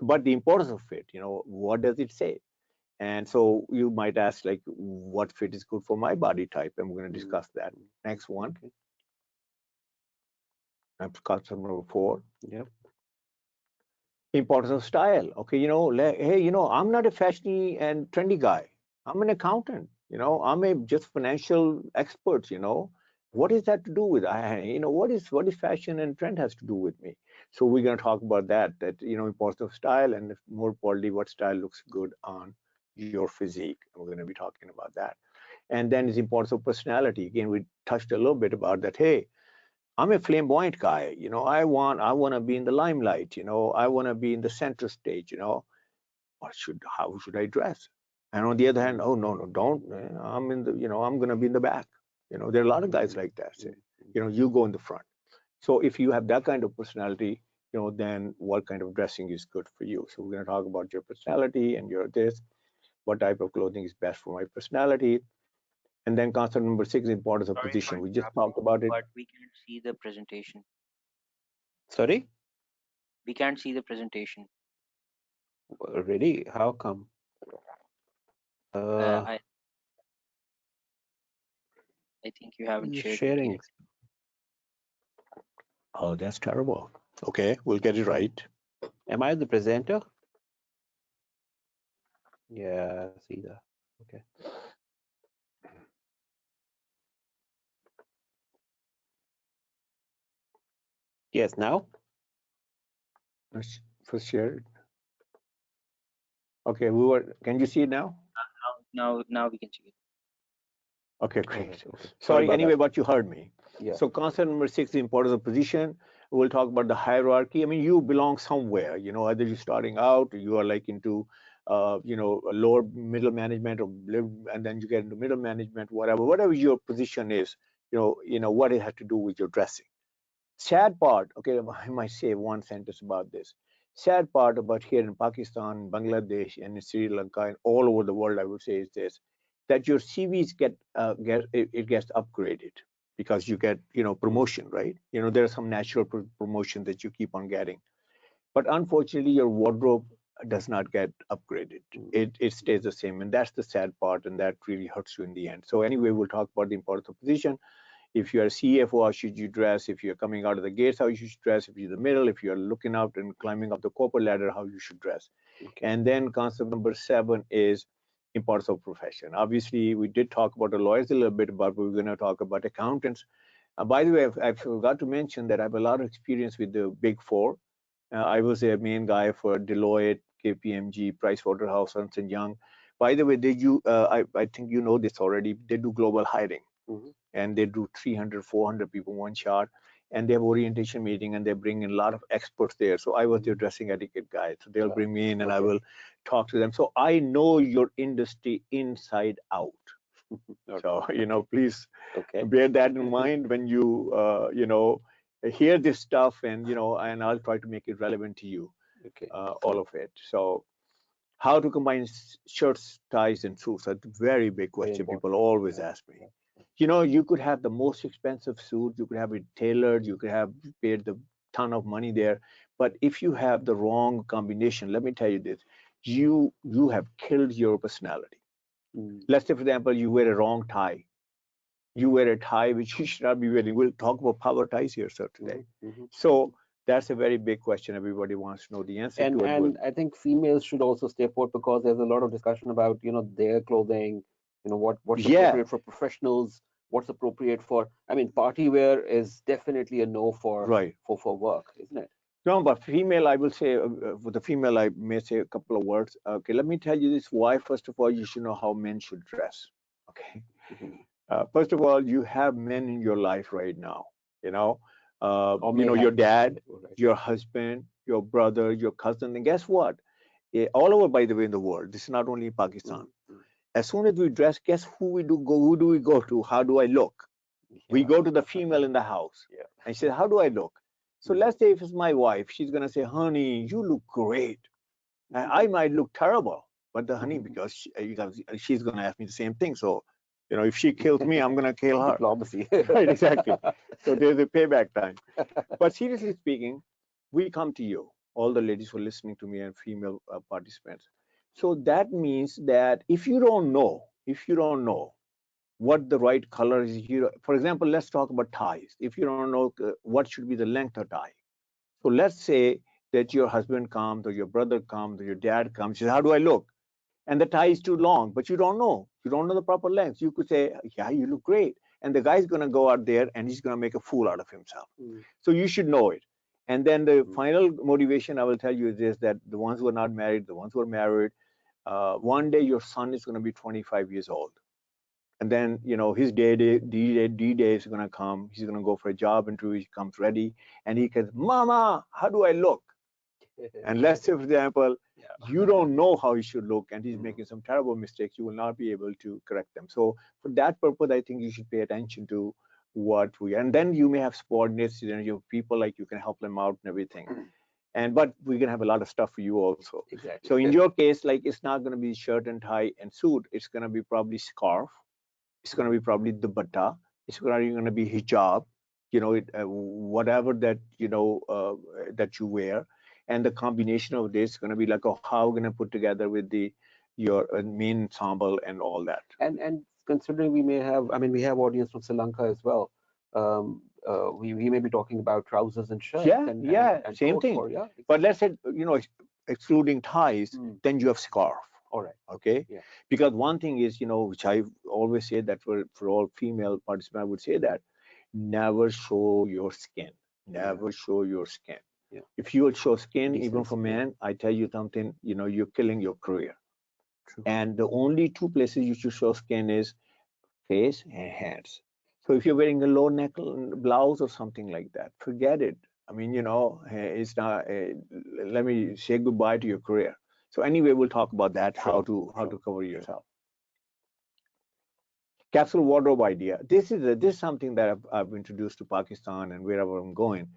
B: But the importance of fit, what does it say? And so you might ask, like, what fit is good for my body type? And we're going to discuss that. Next one. That's concept number 4. Yep. Importance of style. Okay, hey, I'm not a fashiony and trendy guy. I'm an accountant. I'm a just financial expert. What is that to do with? What is fashion and trend has to do with me? So we're going to talk about that. Importance of style, and more importantly, what style looks good on your physique. We're going to be talking about that. And then is importance of personality. Again, we touched a little bit about that. Hey, I'm a flamboyant guy. I want to be in the limelight. I want to be in the center stage. How should I dress? And on the other hand, oh no, don't. I'm in the, I'm going to be in the back. There are a lot of guys like that. Say, you go in the front. So if you have that kind of personality, then what kind of dressing is good for you? So we're going to talk about your personality and your this. What type of clothing is best for my personality? And then concept number 6 is importance of position. We just talked about it.
C: But we can't see the presentation.
A: Sorry?
C: We can't see the presentation.
A: Really? How come?
C: I think you haven't shared the
A: Sharing.
C: PDF.
B: Oh, that's terrible. Okay, we'll get it right.
A: Am I the presenter? Yeah, see that. Okay. Yes, now?
B: Let's first share it. Okay, can you see it now?
C: Now we can see it.
B: Okay, great.
A: Okay.
B: Sorry, anyway, but you heard me.
A: Yeah.
B: So concept number 6, the importance of position. We'll talk about the hierarchy. I mean, you belong somewhere, either you're starting out, or you are like into, a lower middle management, and then you get into middle management, whatever your position is, what it has to do with your dressing. Sad part, okay, I might say one sentence about this. Sad part about here in Pakistan, Bangladesh, and in Sri Lanka, and all over the world, I would say, is this: that your CVs it gets upgraded because you get promotion, right? There are some natural promotion that you keep on getting, but unfortunately, your wardrobe does not get upgraded. It stays the same, and that's the sad part, and that really hurts you in the end. So anyway, we'll talk about the importance of position. If you're a CFO, how should you dress? If you're coming out of the gates, how you should dress? If you're the middle, if you're looking out and climbing up the corporate ladder, how you should dress. Okay. And then concept number 7 is importance of profession. Obviously, we did talk about the lawyers a little bit, but we're going to talk about accountants. By the way, I forgot to mention that I have a lot of experience with the Big Four. I was a main guy for Deloitte, KPMG, Pricewaterhouse, Ernst & Young. By the way, I think you know this already. They do global hiring. And they do 300, 400 people one shot. and they have orientation meeting, and they bring in a lot of experts there. So I was their dressing etiquette guy. So they'll bring me in, and I will talk to them. So I know your industry inside out. So please bear that in mind when you hear this stuff, and and I'll try to make it relevant to you, all of it. So how to combine shirts, ties, and suits? A very big question people always ask me. You could have the most expensive suit, you could have it tailored, you could have paid the ton of money there, but if you have the wrong combination, let me tell you this, you have killed your personality. Let's say, for example, you wear a wrong tie. You wear a tie which you should not be wearing. We'll talk about power ties here, sir, today. So that's a very big question. Everybody wants to know the answer to it.
A: And I think females should also stay put, because there's a lot of discussion about their clothing, what's appropriate for professionals, what's appropriate for. I mean, party wear is definitely a no for for work, isn't it?
B: No, but female, I will say, for the female, I may say a couple of words. Okay, let me tell you this. Why? First of all, you should know how men should dress. Okay. First of all, you have men in your life right now. Your dad, your husband, your brother, your cousin, and guess what? All over, by the way, in the world. This is not only in Pakistan. As soon as we dress, guess who do we go to? How do I look? We go to the female in the house, and she says, "How do I look?" So let's say if it's my wife, she's gonna say, "Honey, you look great." And I might look terrible, but the honey, because she's gonna ask me the same thing. So, if she kills me, I'm gonna kill her.
A: Diplomacy.
B: Right, exactly. So there's a payback time. But seriously speaking, we come to you, all the ladies who are listening to me and female participants. So that means that if you don't know what the right color is, for example, let's talk about ties. If you don't know what should be the length of tie. So let's say that your husband comes, or your brother comes, or your dad comes, says, "How do I look?" And the tie is too long, but you don't know. You don't know the proper length. You could say, "Yeah, you look great." And the guy's going to go out there and he's going to make a fool out of himself. So you should know it. And then the final motivation I will tell you is this, that the ones who are not married, the ones who are married, one day your son is going to be 25 years old. And then, his D-Day is going to come. He's going to go for a job interview. He comes ready and he says, "Mama, how do I look?" And let's say, for example, you don't know how he should look and he's making some terrible mistakes. You will not be able to correct them. So for that purpose, I think you should pay attention to and then you may have subordinates, you have people like you can help them out and everything. But we're gonna have a lot of stuff for you also.
A: Exactly.
B: So in your case, like, it's not gonna be shirt and tie and suit. It's gonna be probably scarf. It's gonna be probably dupatta. It's gonna be hijab. Whatever that that you wear, and the combination of this is gonna be like, oh, how we're gonna put together with your main ensemble and all that.
A: And considering we have audience from Sri Lanka as well. We may be talking about trousers and shirts. And
B: same thing.
A: Exactly.
B: But let's say, excluding ties, then you have scarf.
A: All right.
B: Okay.
A: Yeah.
B: Because one thing is, which I always say that for all female participants, I would say that never show your skin. Never show your skin.
A: Yeah.
B: If you will show skin, even for men, I tell you something, you're killing your career.
A: True.
B: And the only two places you should show skin is face and hands. So if you're wearing a low neck blouse or something like that, forget it. I mean, it's not. Let me say goodbye to your career. So anyway, we'll talk about that. How to cover yourself. Capsule wardrobe idea. This is something that I've introduced to Pakistan and wherever I'm going.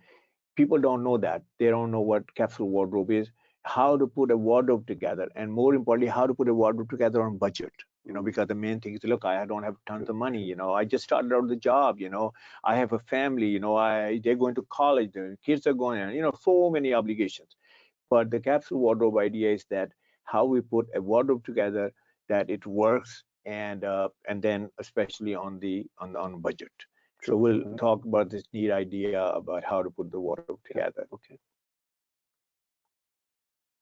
B: People don't know that. They don't know what capsule wardrobe is, how to put a wardrobe together, and more importantly, how to put a wardrobe together on budget. Because the main thing is, look, I don't have tons of money. I just started out the job. I have a family. They're going to college. The kids are going, so many obligations. But the capsule wardrobe idea is that how we put a wardrobe together that it works, and then especially on budget. So we'll talk about this neat idea about how to put the wardrobe together.
A: Okay.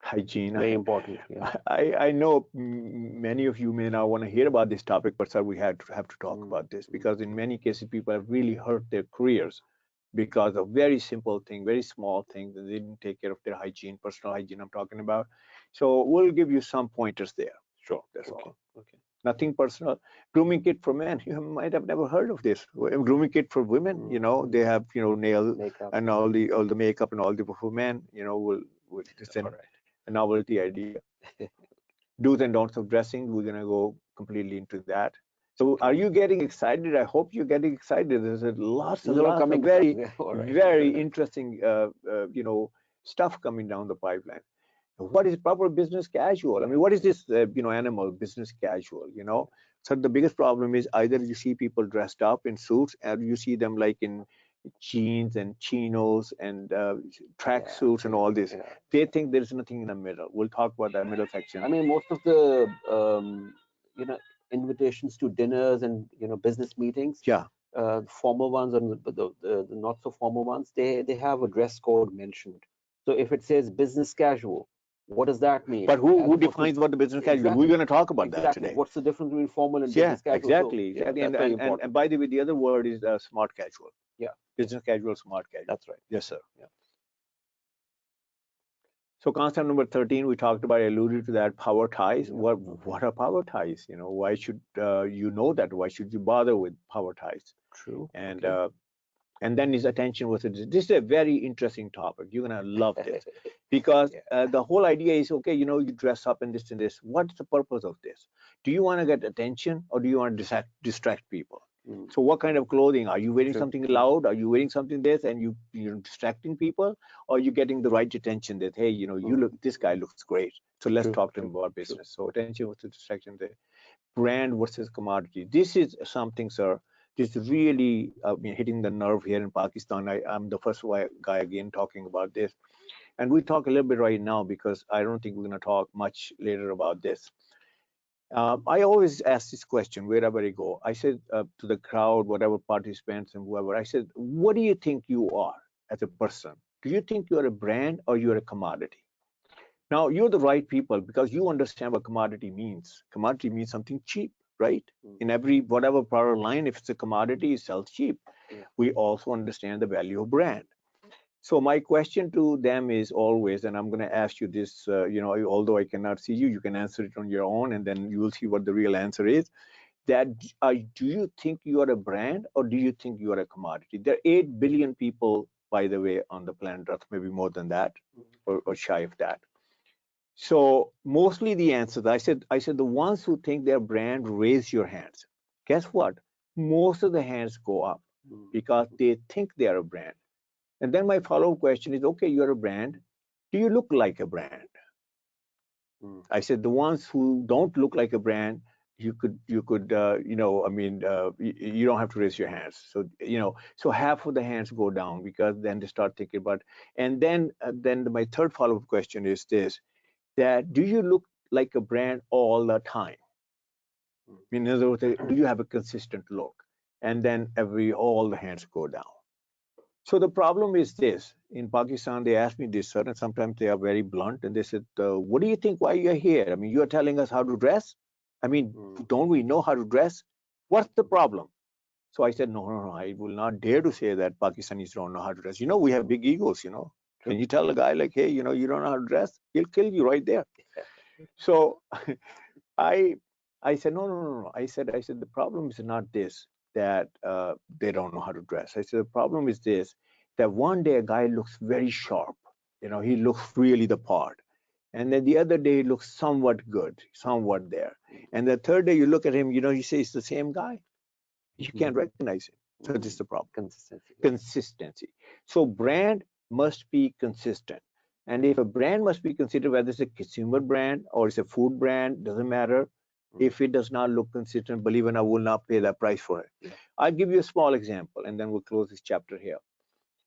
B: Hygiene.
A: Very important. Yeah.
B: I know many of you may not want to hear about this topic, but sir, we have to talk about this, because in many cases people have really hurt their careers because of very simple thing, very small things, and they didn't take care of their hygiene, personal hygiene I'm talking about. So we'll give you some pointers there.
A: Sure.
B: That's all.
A: Okay.
B: Nothing personal. Grooming kit for men. You might have never heard of this. Grooming kit for women. They have nail
A: Makeup.
B: and all the makeup and all the for men. Will it's a novelty idea. Do's and don'ts of dressing. We're gonna go completely into that. So, are you getting excited? I hope you're getting excited. There's lots and lots of very, very interesting, stuff coming down the pipeline. What is proper business casual? I mean, what is this, animal business casual? So the biggest problem is either you see people dressed up in suits, and you see them like in jeans and chinos and track suits and all this. They think there's nothing in the middle. We'll talk about that middle section.
A: I mean, most of the invitations to dinners and business meetings, formal ones and the not so formal ones, they have a dress code mentioned. So if it says business casual, what does that mean?
B: But who defines what the business casual? Exactly. We're going to talk about that today.
A: What's the difference between formal and business casual?
B: Exactly. So, and by the way, the other word is smart casual.
A: Yeah.
B: Business casual, smart casual.
A: That's right.
B: Yes, sir.
A: Yeah.
B: So concept number 13, we talked about, alluded to that, power ties. Yeah. What are power ties? Why should you know that? Why should you bother with power ties?
A: True.
B: And then his attention was, this is a very interesting topic. You're going to love this because the whole idea is, okay, you dress up in this and this. What's the purpose of this? Do you want to get attention or do you want to distract people? So what kind of clothing? Are you wearing something loud? Are you wearing something this and you're distracting people? Or are you getting the right attention that, hey, you look, this guy looks great. So let's talk to him about business. So attention was the distraction there. Brand versus commodity. This is something, sir, this is really hitting the nerve here in Pakistan. I'm the first guy again talking about this. And we talk a little bit right now because I don't think we're going to talk much later about this. I always ask this question wherever I go. I said to the crowd, whatever participants and whoever, I said, what do you think you are as a person? Do you think you're a brand or you're a commodity? Now, you're the right people because you understand what commodity means. Commodity means something cheap, right? In every, whatever product line, if it's a commodity, it sells cheap. We also understand the value of brand. So my question to them is always, and I'm going to ask you this, although I cannot see you, you can answer it on your own, and then you will see what the real answer is. That do you think you are a brand or do you think you are a commodity? There are 8 billion people, by the way, on the planet Earth, maybe more than that, or shy of that. So mostly the answer, I said the ones who think they're brand, raise your hands. Guess what? Most of the hands go up because they think they are a brand. And then my follow-up question is, okay, you're a brand. Do you look like a brand? I said the ones who don't look like a brand, you don't have to raise your hands. So, so half of the hands go down because then they start thinking about, and then my third follow-up question is this, that do you look like a brand all the time? In other words, do you have a consistent look? And then all the hands go down. So the problem is this, in Pakistan, they ask me this, sir, and sometimes they are very blunt, and they said, what do you think, why you're here? I mean, you're telling us how to dress? I mean, don't we know how to dress? What's the problem? So I said, no, I will not dare to say that Pakistanis don't know how to dress. We have big egos, Can you tell a guy like, hey, you don't know how to dress? He'll kill you right there. So I said, no. I said, the problem is not this, that they don't know how to dress. I said, the problem is this, that one day a guy looks very sharp. He looks really the part. And then the other day he looks somewhat good, somewhat there. And the third day you look at him, you say it's the same guy. You can't recognize him. So this is the problem. Consistency. So brand must be consistent. And if a brand must be considered, whether it's a consumer brand or it's a food brand, doesn't matter. If it does not look consistent, believe it, I will not pay that price for it. I'll give you a small example, and then we'll close this chapter here.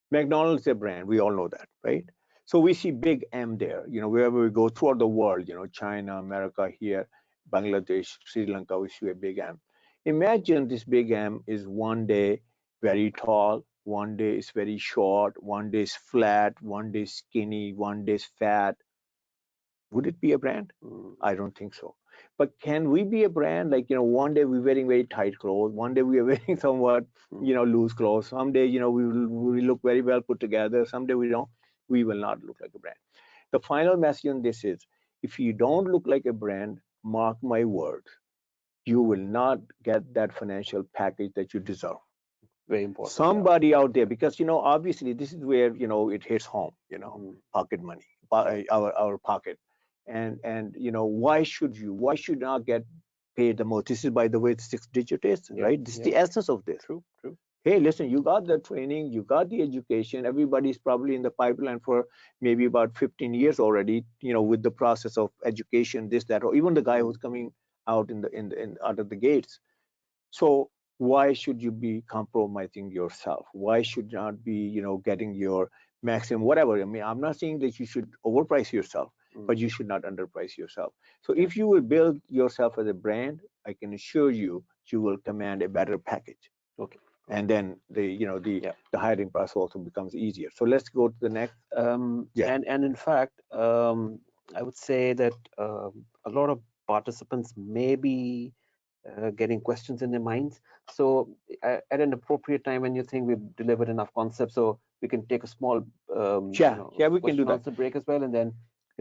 B: McDonald's is a brand. We all know that, right? So we see big M there, wherever we go throughout the world, China, America, here, Bangladesh, Sri Lanka, we see a big M. Imagine this big M is one day very tall, one day is very short, one day is flat, one day is skinny, one day is fat. Would it be a brand? I don't think so. But can we be a brand? Like, one day we're wearing very tight clothes, one day we are wearing somewhat, loose clothes. Someday, we look very well put together. Someday we don't. We will not look like a brand. The final message on this is, if you don't look like a brand, mark my words, you will not get that financial package that you deserve.
A: Very important.
B: Somebody out there, because obviously this is where it hits home. Pocket money, our pocket, and why should not get paid the most? This is, by the way, the 6-digit is, right? This is the essence of this.
A: True.
B: Hey, listen, you got the training, you got the education. Everybody's probably in the pipeline for maybe about 15 years already, with the process of education, this, that, or even the guy who's coming out out of the gates. So why should you be compromising yourself? Why should not be, getting your maximum, whatever? I mean, I'm not saying that you should overprice yourself, but you should not underprice yourself. So if you will build yourself as a brand, I can assure you, you will command a better package.
A: Okay.
B: And then the hiring process also becomes easier. So let's go to the next.
A: And in fact, I would say that a lot of participants may be getting questions in their minds. So at an appropriate time when you think we've delivered enough concepts, so we can take a small
B: we can do that.
A: Answer break as well, and then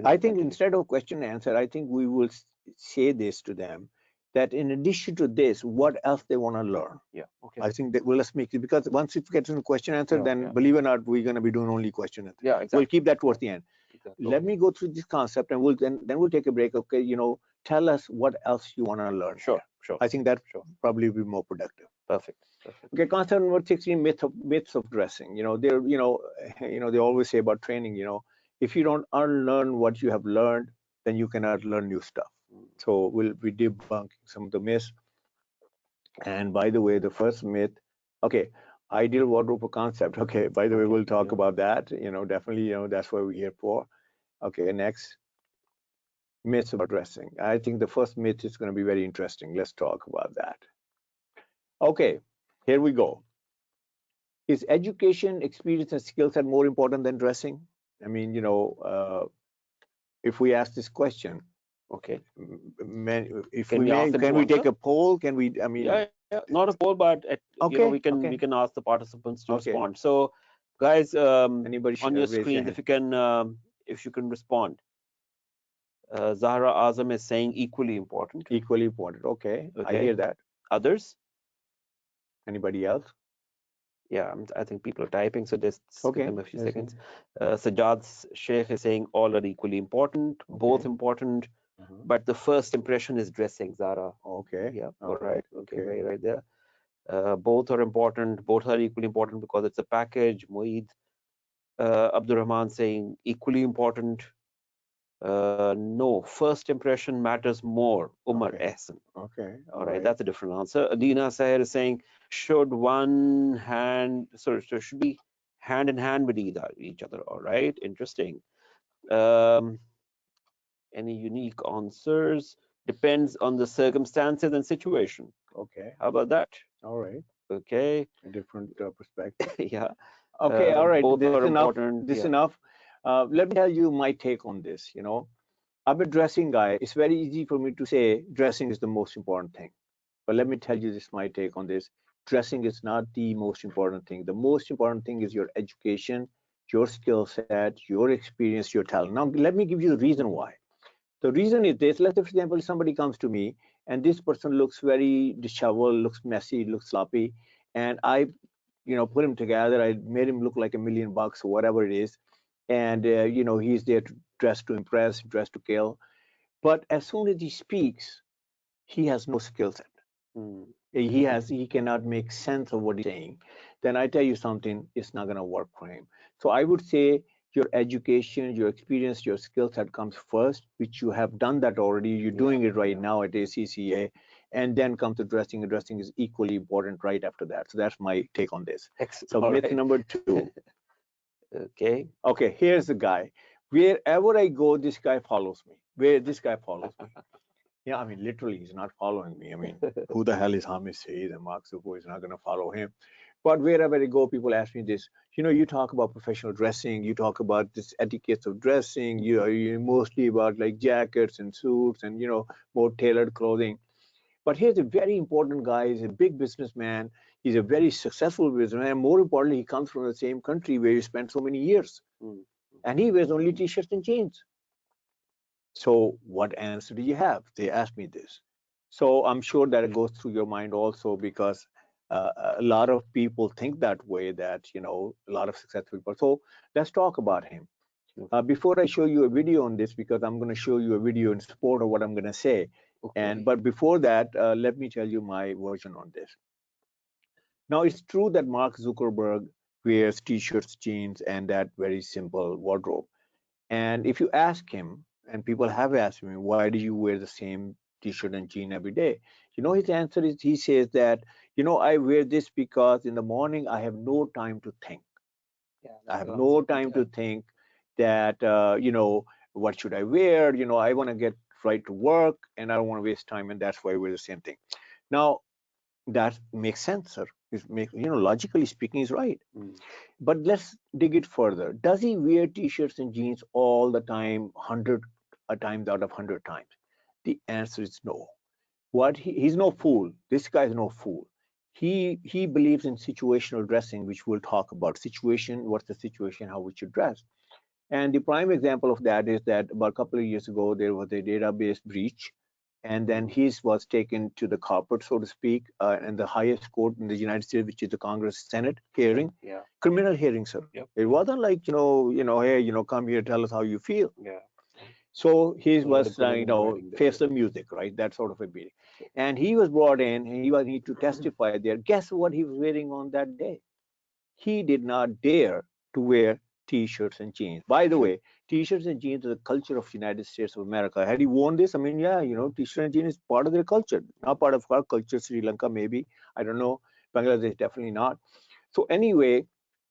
B: I think instead of question and answer, I think we will say this to them, that in addition to this, what else they want to learn.
A: Yeah. Okay.
B: I think that let's make it, because once it gets into question answer, then believe it or not, we're going to be doing only question answer.
A: Yeah, exactly.
B: We'll keep that towards the end.
A: Exactly.
B: Let me go through this concept, and then we'll take a break. Okay, tell us what else you want to learn.
A: Sure.
B: I think that probably will be more productive.
A: Perfect.
B: Okay, concept number 16, myths of dressing. They always say about training, if you don't unlearn what you have learned, then you cannot learn new stuff. So we'll be debunking some of the myths. And by the way, the first myth, okay, ideal wardrobe concept. Okay, by the way, we'll talk about that. Definitely, that's what we're here for. Okay, next. Myths about dressing. I think the first myth is going to be very interesting. Let's talk about that. Okay, here we go. Is education, experience, and skill set more important than dressing? I mean, if we ask this question,
A: okay,
B: can we take a poll? Can we? I mean,
A: not a poll, but we can ask the participants to respond. So, guys, anybody on your screen, if you can respond. Zahra Azam is saying equally important.
B: Equally important. Okay. I hear that.
A: Others?
B: Anybody else?
A: Yeah, I think people are typing, so just give them a few seconds. Sajjad Sheikh is saying all are equally important, both important, but the first impression is dressing, Zara.
B: Okay.
A: Yeah, all right. Okay, very right there. Both are important, both are equally important because it's a package. Moeed Abdurrahman saying equally important. No, first impression matters more. Umar Ehsan.
B: Okay.
A: All right, that's a different answer. Adina Saher is saying, should be hand in hand with each other. All right, interesting. Any unique answers? Depends on the circumstances and situation.
B: Okay.
A: How about that?
B: All right.
A: Okay.
B: A different perspective.
A: Yeah.
B: Okay. All right.
A: Both
B: this
A: are
B: is enough.
A: important.
B: This is enough. Let me tell you my take on this. I'm a dressing guy. It's very easy for me to say dressing is the most important thing. But let me tell you this, my take on this. Dressing is not the most important thing. The most important thing is your education, your skill set, your experience, your talent. Now, let me give you the reason why. The reason is this. Let's say, for example, somebody comes to me and this person looks very disheveled, looks messy, looks sloppy, and I, put him together. I made him look like $1,000,000 or whatever it is, and he's there to dress to impress, dress to kill. But as soon as he speaks, he has no skill set. He cannot make sense of what he's saying. Then I tell you something, it's not going to work for him. So I would say your education, your experience, your skill set comes first, which you have done that already. You're doing it right now at ACCA, and then comes to dressing. And dressing is equally important right after that. So that's my take on this.
A: Excellent.
B: So myth number 2.
A: Okay.
B: Here's the guy. Wherever I go, this guy follows me. This guy follows me. Yeah, I mean, literally, he's not following me. I mean, who the hell is Hamid Saeed, and Mark Zuckerberg is not going to follow him. But wherever I go, people ask me this. You talk about professional dressing. You talk about this etiquette of dressing. You mostly about like jackets and suits and more tailored clothing. But here's a very important guy. He's a big businessman. He's a very successful businessman. And more importantly, he comes from the same country where he spent so many years. And he wears only t-shirts and jeans. So what answer do you have? They asked me this. So I'm sure that it goes through your mind also, because a lot of people think that way, that, a lot of successful people. So let's talk about him. Before I show you a video on this, because I'm going to show you a video in support of what I'm going to say. But before that, let me tell you my version on this. Now, it's true that Mark Zuckerberg wears t-shirts, jeans, and that very simple wardrobe. And if you ask him, and people have asked me, why do you wear the same t-shirt and jean every day? His answer is, he says that, I wear this because in the morning I have no time to think. I have no time to think that, what should I wear? I want to get right to work and I don't want to waste time. And that's why I wear the same thing. Now, that makes sense, sir. Logically speaking, he's right. But let's dig it further. Does he wear t-shirts and jeans all the time, 100 times out of 100 times? The answer is no. He's no fool. This guy is no fool. He believes in situational dressing, which we'll talk about. Situation, what's the situation, how we should dress. And the prime example of that is that about a couple of years ago, there was a database breach, and then his was taken to the carpet, so to speak, and the highest court in the United States, which is the Congress Senate hearing, criminal hearing, sir. It wasn't like, hey, come here, tell us how you feel. So his was, face the music, right? That sort of a meeting. And he was brought in, and he was need to testify there. Guess what he was wearing on that day? He did not dare to wear t-shirts and jeans. By the way, t-shirts and jeans are the culture of United States of America. Had he worn this, I mean, yeah, t-shirt and jeans is part of their culture, not part of our culture. Sri Lanka, maybe, I don't know. Bangladesh, definitely not. So anyway,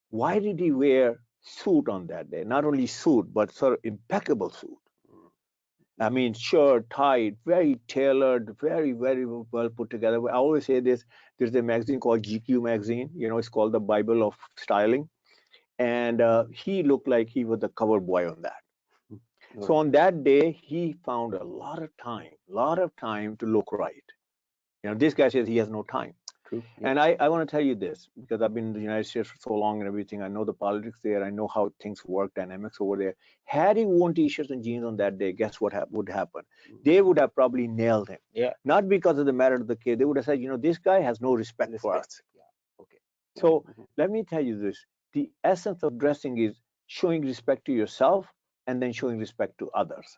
B: why did he wear suit on that day? Not only suit, but sort of impeccable suit. I mean, shirt, tie, very tailored, very, very well put together. I always say this, there's a magazine called GQ magazine, it's called the Bible of styling. And he looked like he was the cover boy on that. So on that day, he found a lot of time to look right. This guy says he has no time.
A: True.
B: And I want to tell you this, because I've been in the United States for so long and everything. I know the politics there. I know how things work, dynamics over there. Had he worn t-shirts and jeans on that day, guess what would happen? They would have probably nailed him.
A: Yeah.
B: Not because of the matter of the case. They would have said, this guy has no respect for us.
A: Yeah. Okay.
B: So let me tell you this. The essence of dressing is showing respect to yourself and then showing respect to others.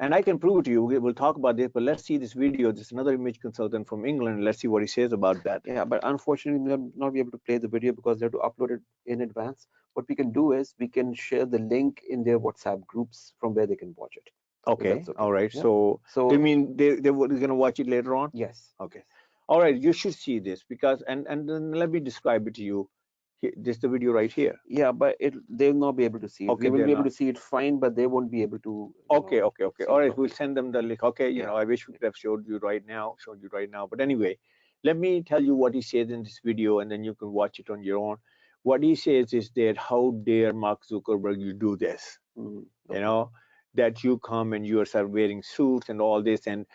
B: And I can prove it to you. We'll talk about this, but let's see this video. This is another image consultant from England. Let's see what he says about that.
A: Yeah, but unfortunately, we'll not be able to play the video because they have to upload it in advance. What we can do is we can share the link in their WhatsApp groups from where they can watch it.
B: Okay. All right. Yeah. So you mean they're going to watch it later on?
A: Yes.
B: Okay. All right. You should see this, because, and then let me describe it to you. This is the video right here.
A: Yeah, but they'll not be able to see it.
B: Okay,
A: we will be able to see it fine, but they won't be able to.
B: Okay. All right, we'll send them the link. Okay, I wish we could have showed you right now. But anyway, let me tell you what he says in this video, and then you can watch it on your own. What he says is that, how dare Mark Zuckerberg you do this? That you come and you are wearing suits and all this, and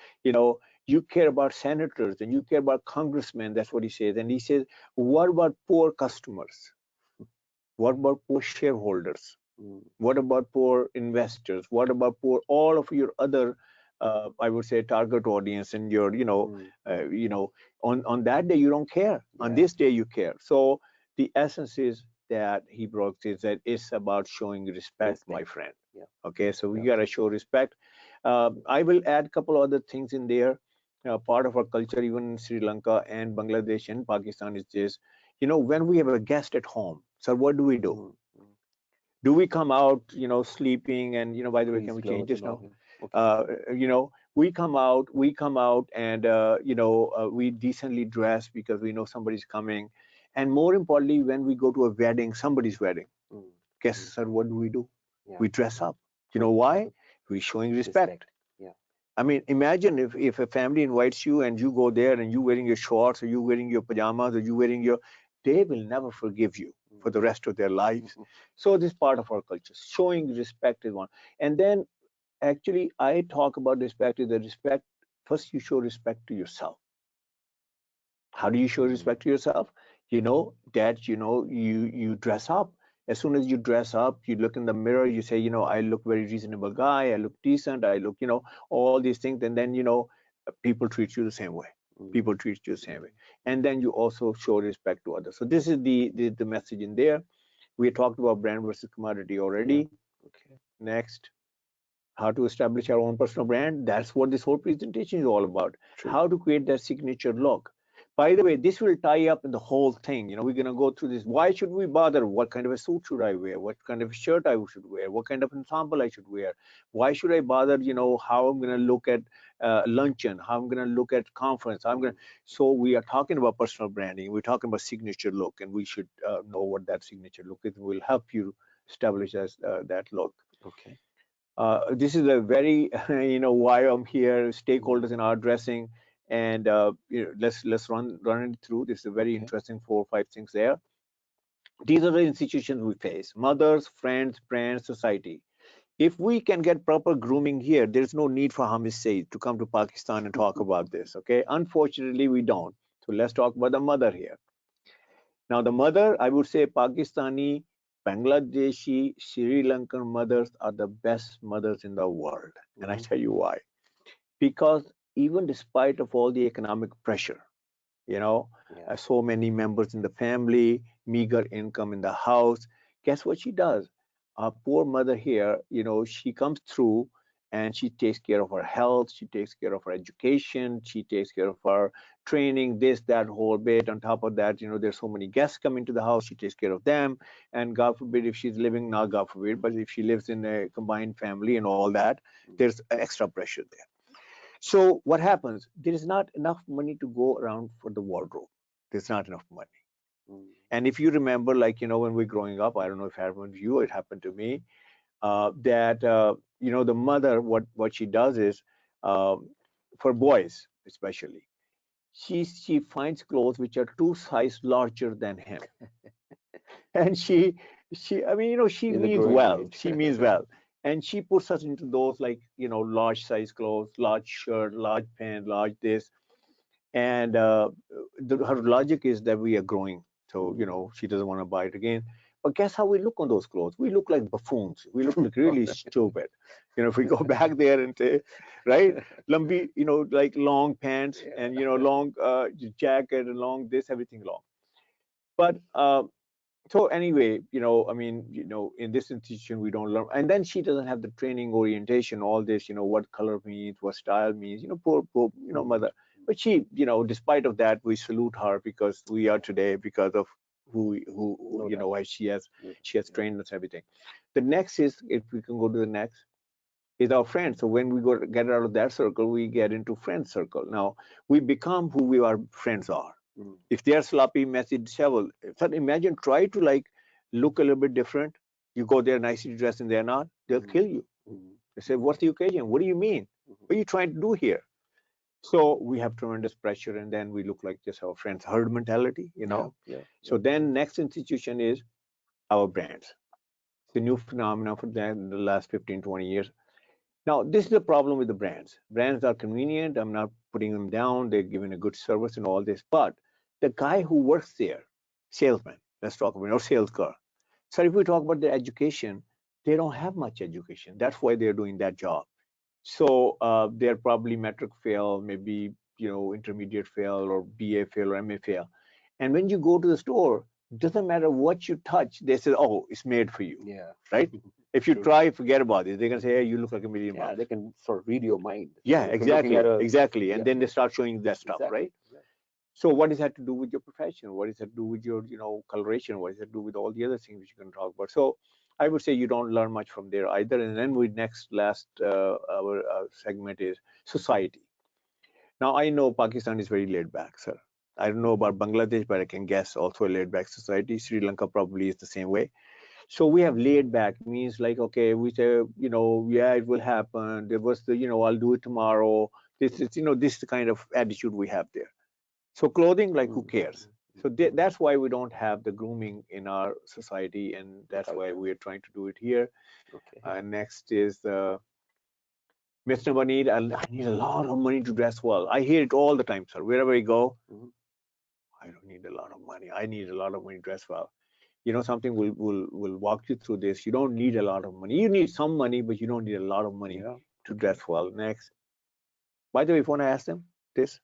B: you care about senators and you care about congressmen. That's what he says. And he says, what about poor customers? What about poor shareholders? What about poor investors? What about poor all of your other, I would say, target audience, and your, on that day you don't care. Yeah. On this day you care. So the essence is that he brought is that it's about showing respect, my friend.
A: Yeah.
B: Okay, so we gotta show respect. I will add a couple other things in there. Part of our culture, even in Sri Lanka and Bangladesh and Pakistan, is this. When we have a guest at home, so what do we do? Do we come out, sleeping? And by the way, can we change this now? Okay. We come out, and we decently dress because we know somebody's coming. And more importantly, when we go to a wedding, somebody's wedding, guess, sir, what do? Yeah. We dress up. You know why? We're showing respect.
A: Yeah.
B: I mean, imagine if a family invites you and you go there and you wearing your shorts, or you wearing your pajamas, or you wearing your, they will never forgive you for the rest of their lives. So this part of our culture, showing respect is one. And then actually I talk about respect is the respect. First, you show respect to yourself. How do you show respect to yourself? That you dress up. As soon as you dress up, you look in the mirror, you say, I look very reasonable guy, I look decent, I look, all these things. And then, people treat you the same way. People treat you the same way. And then you also show respect to others. So this is the message in there. We talked about brand versus commodity already. Okay. Next, how to establish our own personal brand. That's what this whole presentation is all about. True. How to create that signature look. By the way, this will tie up in the whole thing. You know, we're going to go through this. Why should we bother? What kind of a suit should I wear? What kind of shirt I should wear? What kind of ensemble I should wear? Why should I bother? You know, how I'm going to look at luncheon, how I'm going to look at conference. So we are talking about personal branding. We're talking about signature look, and we should know what that signature look is. We'll help you establish that look. Okay. This is a very, why I'm here, stakeholders in our dressing, and let's run it through. This is a very interesting 4 or 5 things there. These are the institutions we face: mothers, friends, brands, society. If we can get proper grooming here, there's no need for Hamis Saeed to come to Pakistan and talk about this. Okay, unfortunately, we don't. So let's talk about the mother here. Now, the mother, I would say Pakistani, Bangladeshi, Sri Lankan mothers are the best mothers in the world. And I tell you why. Because even despite of all the economic pressure, so many members in the family, meager income in the house, guess what she does? Our poor mother here, she comes through and she takes care of her health, she takes care of her education, she takes care of her training, this, that whole bit. On top of that, there's so many guests coming to the house, she takes care of them. And God forbid, if she's living, not God forbid, but if she lives in a combined family and all that, there's extra pressure there. So what happens? There is not enough money to go around for the wardrobe. There's not enough money. And if you remember, like, when we're growing up, I don't know if it happened to you, it happened to me, that, the mother, what she does is, for boys especially, she finds clothes which are 2 sizes larger than him. And she means well. She means well. And she puts us into those, like, large size clothes, large shirt, large pant, large this. And her logic is that we are growing. So, she doesn't want to buy it again. But guess how we look on those clothes? We look like buffoons. We look like really stupid. If we go back there and say, right, Lambi, like long pants and, long jacket and long this, everything long. But so anyway, in this institution, we don't learn. And then she doesn't have the training, orientation, all this, what color means, what style means, poor, mother. But she, despite of that, we salute her because we are today because of why she has trained us, everything. The next is, if we can go to the next, is our friends. So when we get out of that circle, we get into friend circle. Now we become who our friends are. If they are sloppy, messy, disheveled, so imagine, try to like look a little bit different. You go there nicely dressed and they're not, they'll kill you. They say, what's the occasion? What do you mean? What are you trying to do here? So we have tremendous pressure, and then we look like just our friends. Herd mentality, So then next institution is our brands. It's a new phenomenon for them in the last 15, 20 years. Now, this is the problem with the brands. Brands are convenient. I'm not putting them down. They're giving a good service and all this. But the guy who works there, salesman, let's talk about, or sales girl. So if we talk about their education, they don't have much education. That's why they're doing that job. So they're probably metric fail, maybe, intermediate fail or BA fail or MA fail. And when you go to the store, it doesn't matter what you touch. They say, oh, it's made for you. Yeah. Right? If you try, forget about it. They're going to say, hey, you look like $1 million. Yeah, they can sort of read your mind. Yeah, exactly. Exactly. And then they start showing that stuff, right? Exactly. So what does that to do with your profession? What does that to do with your, coloration? What does that to do with all the other things which you can talk about? So I would say you don't learn much from there either. And then last our segment is society. Now, I know Pakistan is very laid back, sir. I don't know about Bangladesh, but I can guess also a laid back society. Sri Lanka probably is the same way. So we have laid back, means like, okay, we say, yeah, it will happen. There was the, I'll do it tomorrow. This is, this is the kind of attitude we have there. So clothing, like, who cares? So that's why we don't have the grooming in our society, and that's why we're trying to do it here. Okay. Next is Mr. Manid, I need a lot of money to dress well. I hear it all the time, sir. Wherever I go, I don't need a lot of money. I need a lot of money to dress well. Something will walk you through this. You don't need a lot of money. You need some money, but you don't need a lot of money to dress well. Next. By the way, if you want to ask them this,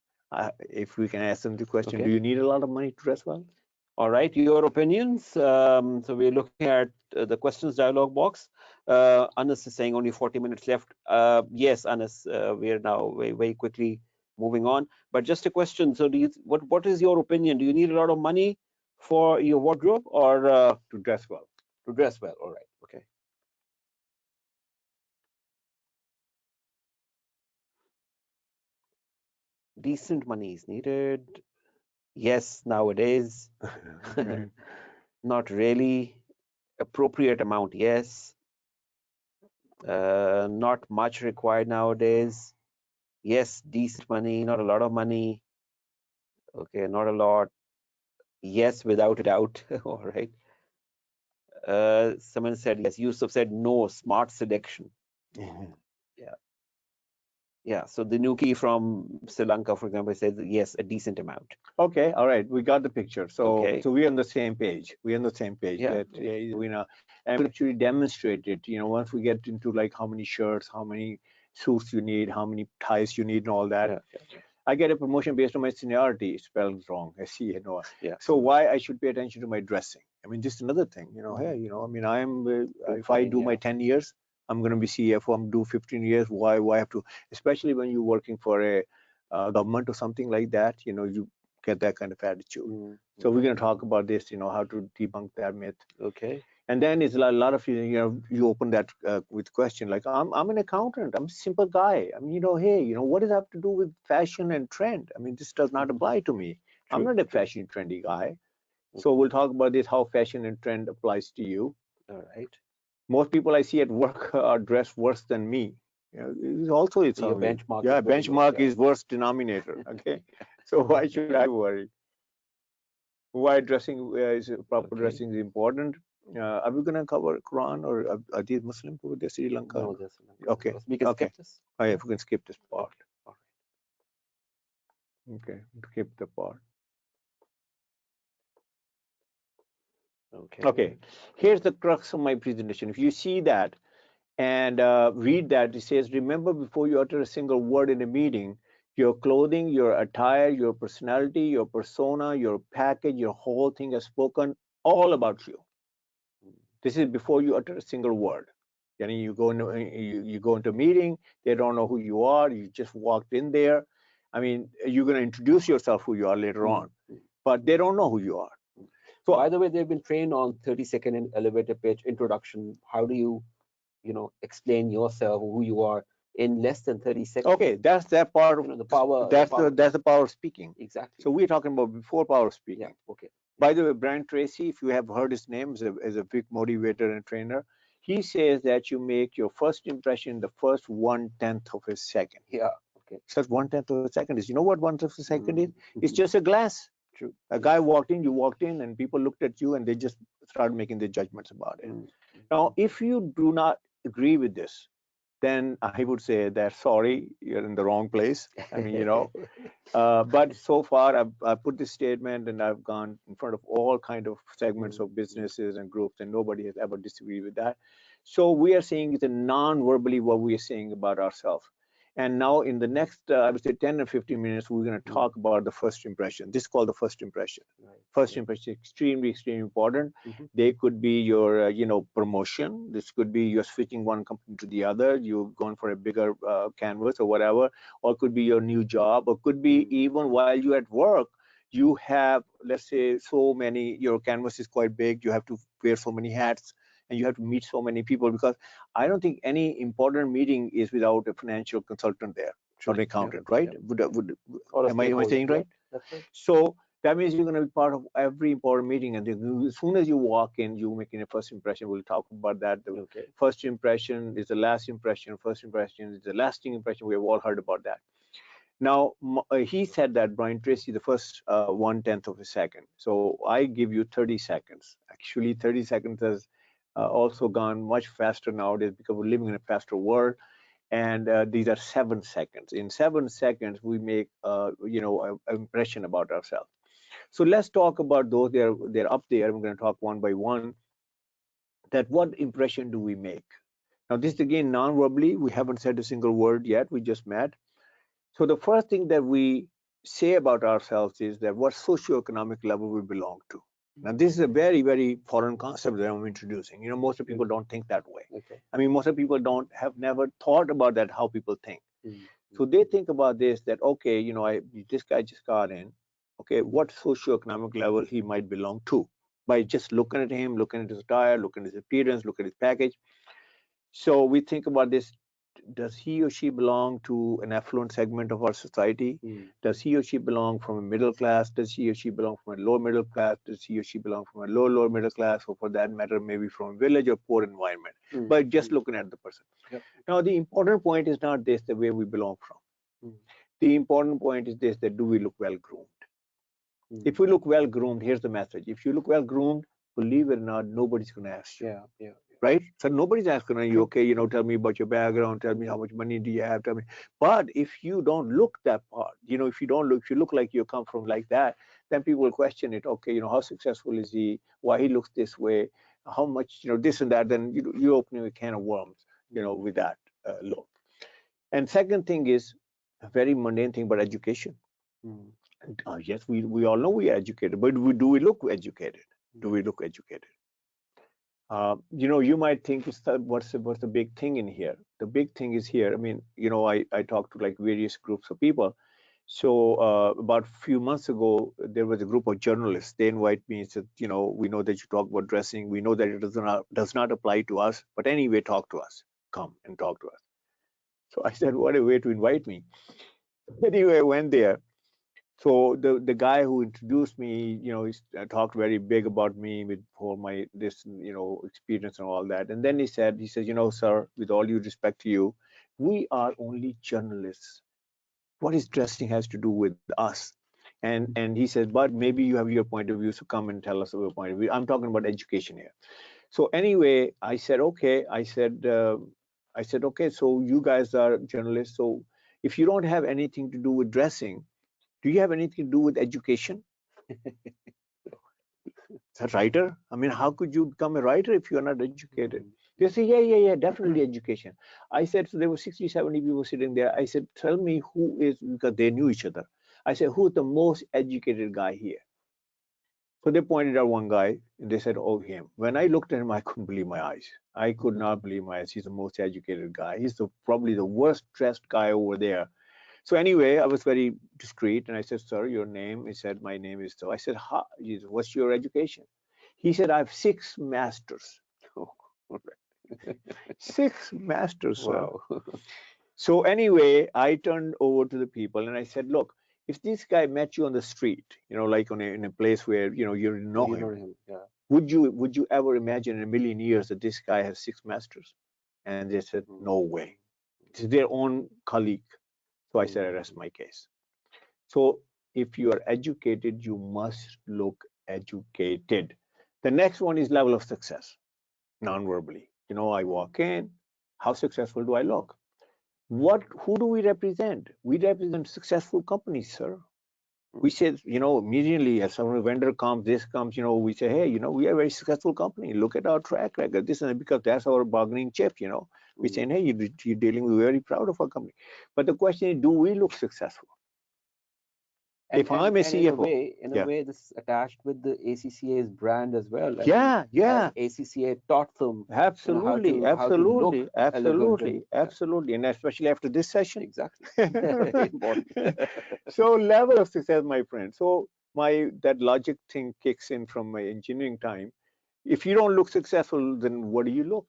B: if we can ask them the question, do you need a lot of money to dress well?
A: All right, your opinions. So we're looking at the questions dialog box. Anas is saying only 40 minutes left. Yes, Anas, we are now very quickly moving on. But just a question. So, what is your opinion? Do you need a lot of money for your wardrobe or
B: To dress well?
A: to dress well? All right. Okay. Decent money is needed. Yes, nowadays. Not really. Appropriate amount, yes. Not much required nowadays. Yes, decent money, not a lot of money. Okay, not a lot. Yes, without a doubt. All right. Someone said yes. Yusuf said no. Smart selection. Yeah. Yeah. So the Nuki from Sri Lanka, for example, says yes, a decent amount.
B: Okay, all right, we got the picture. So,
A: Okay.
B: so we're on the same page. We're on the same page.
A: Yeah.
B: That we know, and we actually demonstrate it. Once we get into like how many shirts, how many suits you need, how many ties you need, and all that.
A: Yeah.
B: I get a promotion based on my seniority. Spelled wrong. I see.
A: Yeah.
B: So why I should pay attention to my dressing? I mean, just another thing. Hey, I mean, if I do my 10 years, I'm going to be CFO. I'm do 15 years. Why have to? Especially when you're working for a government or something like that. You get that kind of attitude. So we're going to talk about this. How to debunk that myth.
A: Okay.
B: And then it's a lot of you open that with question like I'm an accountant, I'm a simple guy. I mean, hey, what does that have to do with fashion and trend? I mean, this does not apply to me. I'm not a fashion trendy guy. So we'll talk about this, how fashion and trend applies to you.
A: All right.
B: Most people I see at work are dressed worse than me. It's
A: Your
B: always
A: benchmark
B: yeah,
A: is very low.
B: benchmark is worst denominator. Okay, so why should I worry? Why dressing is proper dressing is important. Are we going to cover Quran or are these Muslim over there, Sri Lanka?
A: No, this.
B: Okay.
A: We can skip this.
B: Oh, yeah, we can skip this part.
A: All
B: Okay, skip the part.
A: right.
B: Okay, here's the crux of my presentation. If you see that and read that, it says, remember before you utter a single word in a meeting, your clothing, your attire, your personality, your persona, your package, your whole thing has spoken all about you. This is before you utter a single word. You go into a meeting, they don't know who you are, you just walked in there. I mean, you're going to introduce yourself who you are later on, but they don't know who you are.
A: So, by the way, they've been trained on 30-second elevator pitch introduction. How do you, explain yourself, who you are, in less than 30 seconds?
B: Okay, that's that part of
A: the power.
B: That's the power of speaking.
A: Exactly.
B: So we're talking about before power of speaking.
A: Yeah. Okay.
B: By the way, Brian Tracy, if you have heard his name as a big motivator and trainer, he says that you make your first impression the first 1/10 of a second.
A: Yeah. Okay.
B: Says 1/10 of a second is, you know what 1/10 of a second is? It's just a glass.
A: True.
B: A guy walked in, you walked in, and people looked at you and they just started making their judgments about it. Now, if you do not agree with this, then I would say that sorry, you're in the wrong place. I mean, but so far I've put this statement and I've gone in front of all kind of segments of businesses and groups, and nobody has ever disagreed with that. So we are saying it's a non-verbally what we are saying about ourselves. And now in the next, I would say 10 or 15 minutes, we're going to talk about the first impression. This is called the first impression. Right. First impression is extremely, extremely important. They could be your, promotion. This could be you're switching one company to the other. You're going for a bigger canvas or whatever, or could be your new job, or could be even while you're at work, you have, let's say, so many, your canvas is quite big. You have to wear so many hats and you have to meet so many people, because I don't think any important meeting is without a financial consultant there or an accountant, right? Am I saying right?
A: That's right.
B: So that means you're going to be part of every important meeting, and as soon as you walk in, you're making a first impression. We'll talk about that. The first impression is the last impression. First impression is the lasting impression. We have all heard about that. Now, he said that, Brian Tracy, the first 1/10 of a second. So I give you 30 seconds. Actually, 30 seconds has also gone much faster nowadays because we're living in a faster world. And these are 7 seconds. In 7 seconds, we make an impression about ourselves. So let's talk about those. They're up there. I'm going to talk one by one. That what impression do we make? Now, this is again non-verbally. We haven't said a single word yet. We just met. So the first thing that we say about ourselves is that what socioeconomic level we belong to. Now, this is a very, very foreign concept that I'm introducing. Most of people don't think that way.
A: Okay.
B: I mean, most of people have never thought about that, how people think. So they think about this, that, okay, this guy just got in. Okay, what socioeconomic level he might belong to by just looking at him, looking at his attire, looking at his appearance, looking at his package. So we think about this. Does he or she belong to an affluent segment of our society? Does he or she belong from a middle class? Does he or she belong from a low middle class? Does he or she belong from a lower middle class? Or for that matter, maybe from a village or poor environment, but just looking at the person.
A: Yep.
B: Now, the important point is not this, the way we belong from. The important point is this, that do we look well groomed? If we look well groomed, here's the message. If you look well groomed, believe it or not, nobody's going to ask you.
A: Yeah.
B: Right? So nobody's asking you, okay, tell me about your background, tell me how much money do you have, tell me. But if you don't look that part, if you look like you come from like that, then people will question it. Okay, how successful is he? Why he looks this way? How much, this and that? Then you're opening a can of worms, with that look. And second thing is a very mundane thing, but education. Yes, we all know we are educated, but do we look educated? Do we look educated? You might think, what's the big thing in here? The big thing is here. I mean, I talked to like various groups of people. So about a few months ago, there was a group of journalists. They invite me and said, we know that you talk about dressing. We know that it does not apply to us, but anyway, talk to us. Come and talk to us. So I said, what a way to invite me. Anyway, I went there. So the guy who introduced me, he talked very big about me with all my this experience and all that. And then he says, sir, with all due respect to you, we are only journalists. What is dressing has to do with us? And he says, but maybe you have your point of view, so come and tell us your point of view. I'm talking about education here. So anyway, I said, okay. I said, okay. So you guys are journalists. So if you don't have anything to do with dressing, do you have anything to do with education? A writer? I mean, how could you become a writer if you're not educated? They say, yeah, definitely education. I said, so there were 60, 70 people sitting there. I said, tell me who is, because they knew each other. I said, who's the most educated guy here? So they pointed out one guy and they said, oh, him. When I looked at him, I couldn't believe my eyes. I could not believe my eyes. He's the most educated guy. He's probably the worst dressed guy over there. So anyway, I was very discreet and I said, sir, your name? He said, my name is so. I said, what's your education? He said, I have 6 masters. Oh, okay. 6 masters, sir. Wow. So anyway, I turned over to the people and I said, look, if this guy met you on the street, like in a place where, you know him, yeah. Would you ever imagine in a million years that this guy has 6 masters? And they said, no way. It's their own colleague. So I said, I rest my case. So if you are educated, you must look educated. The next one is level of success, non-verbally. I walk in, how successful do I look? Who do we represent? We represent successful companies, sir. We say, immediately as some vendor comes, this comes, we say, hey, we are a very successful company. Look at our track record. This and because that's our bargaining chip, We say, hey, you're dealing with very proud of our company. But the question is, do we look successful? If I'm a CFO,
A: in a way, this is attached with the ACCA's brand as well. Like,
B: yeah.
A: ACCA taught them
B: absolutely,
A: how to look
B: absolutely. And especially after this session.
A: Exactly. Important.
B: So level of success, my friend. So that logic thing kicks in from my engineering time. If you don't look successful, then what do you look?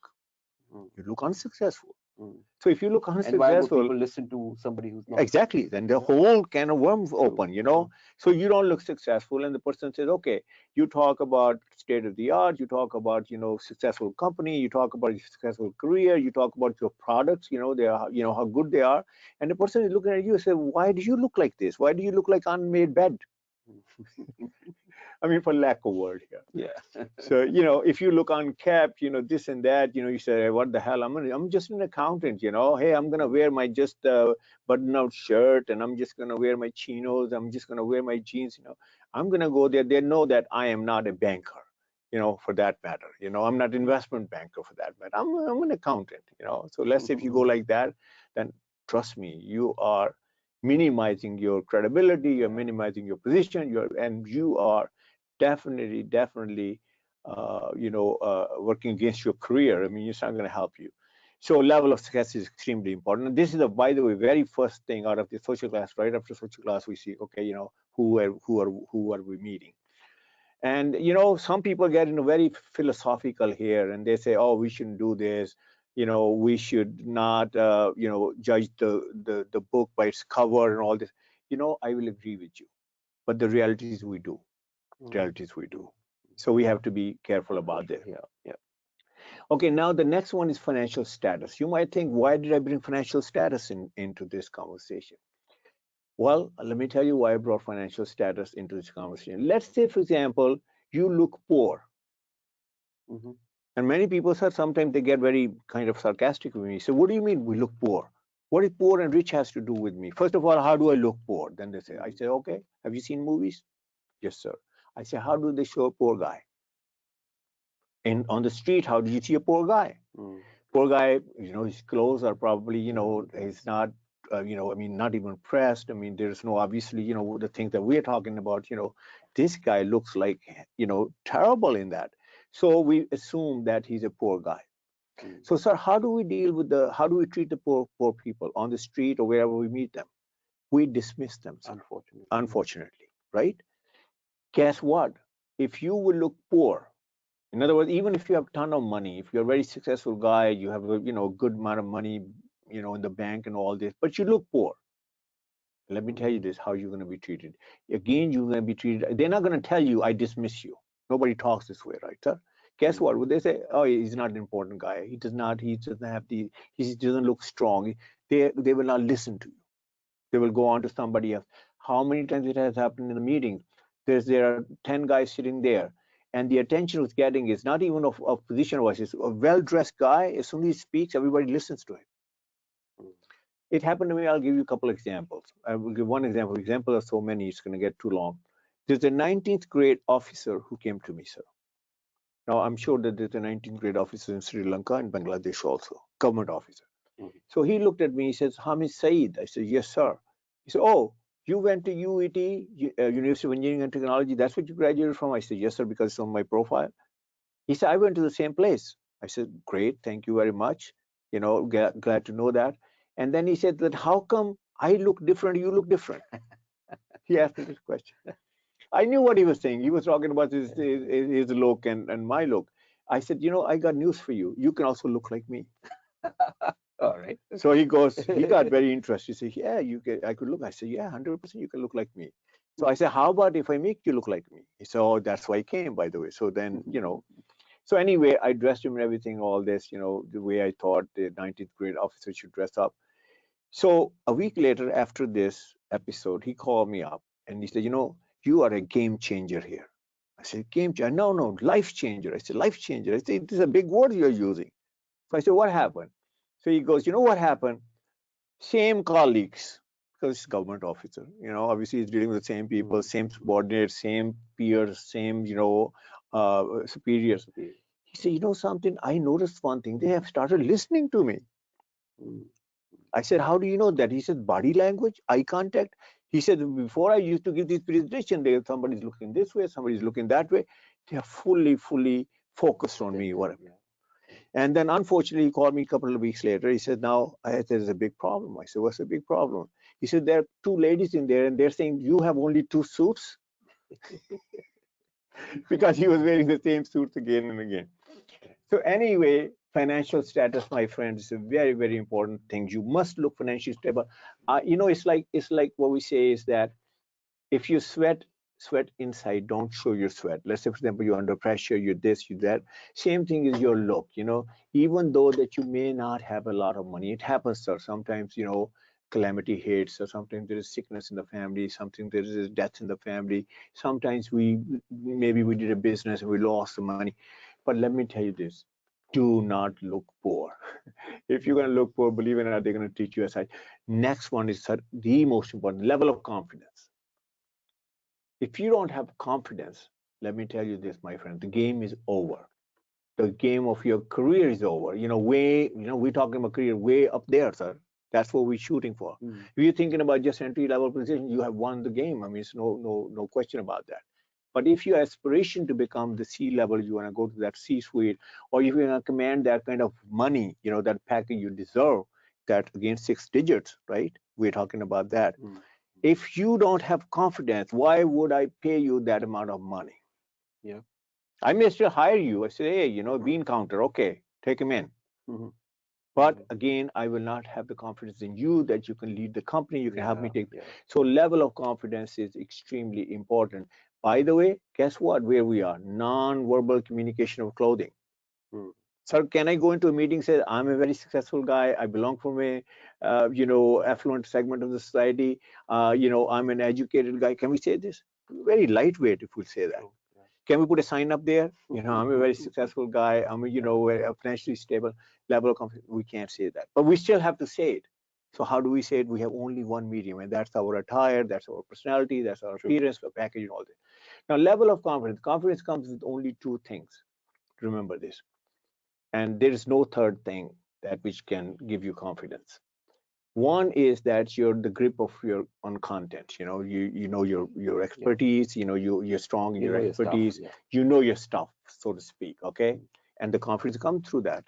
B: You look unsuccessful. So if you look unsuccessful,
A: and why would people listen to somebody who's not?
B: Exactly. Then the whole can of worms open, So you don't look successful, and the person says, okay, you talk about state of the art, you talk about, successful company, you talk about your successful career, you talk about your products, they are, how good they are. And the person is looking at you and say, why do you look like this? Why do you look like unmade bed? I mean, for lack of word here.
A: Yeah.
B: So, if you look unkept, this and that, you say, what the hell? I'm just an accountant, Hey, I'm gonna wear my just button-out shirt, and I'm just gonna wear my chinos. I'm just gonna wear my jeans, I'm gonna go there. They know that I am not a banker, for that matter. I'm not an investment banker for that matter. I'm an accountant, So let's say if you go like that, then trust me, you are minimizing your credibility, you're minimizing your position, and you are definitely, working against your career. I mean, it's not going to help you. So level of success is extremely important. And this is, by the way, very first thing out of the social class. Right after social class, we see, okay, who are we meeting? And some people get very philosophical here, and they say, oh, we shouldn't do this. We should not, judge the book by its cover and all this. I will agree with you, but the reality is we do. Realities we do. So we have to be careful about this. Yeah, yeah. Okay, now the next one is financial status. You might think, why did I bring financial status into this conversation? Well, let me tell you why I brought financial status into this conversation. Let's say, for example, you look poor. And many people, sir, sometimes they get very kind of sarcastic with me. So, what do you mean we look poor? What is poor and rich has to do with me? First of all, how do I look poor? Then they say, I say, okay, have you seen movies? Yes, sir. I say, how do they show a poor guy? And on the street, how do you see a poor guy? Poor guy, his clothes are probably, he's not, I mean, not even pressed. I mean, there's no, obviously, the things that we're talking about, this guy looks like, terrible in that. So we assume that he's a poor guy. So, sir, how do we deal with how do we treat the poor people on the street or wherever we meet them? We dismiss them, sir. Unfortunately, right? Guess what? If you will look poor, in other words, even if you have a ton of money, if you're a very successful guy, you have a good amount of money, in the bank and all this, but you look poor. Let me tell you this: how you're going to be treated. Again, you're going to be treated. They're not going to tell you, "I dismiss you." Nobody talks this way, right, sir? Guess what? Would they say, "Oh, he's not an important guy. He does not. He doesn't have the. He doesn't look strong." They will not listen to you. They will go on to somebody else. How many times it has happened in the meetings? There are 10 guys sitting there, and the attention was getting is not even of position wise. It's a well-dressed guy. As soon as he speaks, everybody listens to him. It happened to me. I'll give you a couple examples. I will give one example. Example of so many, it's going to get too long. There's a 19th grade officer who came to me, sir. Now, I'm sure that there's a 19th grade officer in Sri Lanka and Bangladesh also, government officer. So he looked at me, he says, Hamid Saeed. I said, yes, sir. He said, oh, you went to UET, University of Engineering and Technology. That's what you graduated from? I said, yes, sir, because it's on my profile. He said, I went to the same place. I said, great, thank you very much. Glad to know that. And then he said that, how come I look different, you look different? He asked me this question. I knew what he was saying. He was talking about his look and my look. I said, I got news for you. You can also look like me. All right. So he got very interested. He said, yeah, I could look. I said, yeah, 100% you can look like me. So I said, how about if I make you look like me? He said, oh, that's why I came, by the way. So then, so anyway, I dressed him and everything, all this, the way I thought the 19th grade officer should dress up. So a week later, after this episode, he called me up and he said, you are a game changer here. I said, game changer? No, life changer. I said, life changer. I said, this is a big word you're using. So I said, what happened? So he goes, you know what happened? Same colleagues, because it's government officer, obviously he's dealing with the same people, same subordinates, same peers, same, superiors. He said, something, I noticed one thing, they have started listening to me. I said, how do you know that? He said, body language, eye contact. He said, before I used to give this presentation, somebody's looking this way, somebody's looking that way. They are fully focused on me, whatever. And then unfortunately, he called me a couple of weeks later. He said, now there's a big problem. I said, what's the big problem? He said, there are two ladies in there and they're saying, you have only two suits? Because he was wearing the same suits again and again. So anyway, financial status, my friend, is a very, very important thing. You must look financially stable. It's like what we say is that if you sweat inside, don't show your sweat. Let's say, for example, you're under pressure, you're this, you're that. Same thing is your look, even though that you may not have a lot of money, it happens, sir. Sometimes, calamity hits, or sometimes there is sickness in the family, something there is death in the family. Sometimes maybe we did a business and we lost the money. But let me tell you this, do not look poor. If you're going to look poor, believe it or not, they're going to treat you aside. Next one is, sir, the most important, level of confidence. If you don't have confidence, let me tell you this, my friend, the game is over. The game of your career is over. We're talking about career way up there, sir. That's what we're shooting for. If you're thinking about just entry level position, you have won the game. I mean, it's no question about that. But if your aspiration to become the C level, you want to go to that C suite, or if you want to command that kind of money, that package you deserve, that again 6 digits, right? We're talking about that. If you don't have confidence, why would I pay you that amount of money?
A: Yeah.
B: I may still hire you. I say, hey, bean counter, okay, take him in. But again, I will not have the confidence in you that you can lead the company, you can help me take. So level of confidence is extremely important. By the way, guess what? Where we are, non-verbal communication of clothing. Sir, can I go into a meeting, say, I'm a very successful guy, I belong from a, affluent segment of the society, I'm an educated guy. Can we say this? Very lightweight if we say that. Can we put a sign up there? I'm a very successful guy. I'm a financially stable level of confidence. We can't say that, but we still have to say it. So how do we say it? We have only one medium, and that's our attire, that's our personality, that's our appearance, our package, and all this. Now, level of confidence. Confidence comes with only two things. Remember this, and there is no third thing that which can give you confidence. One is that you're the grip of your on content. You know your expertise. You're strong in your expertise. You know your stuff, so to speak. Okay, and the confidence comes through that.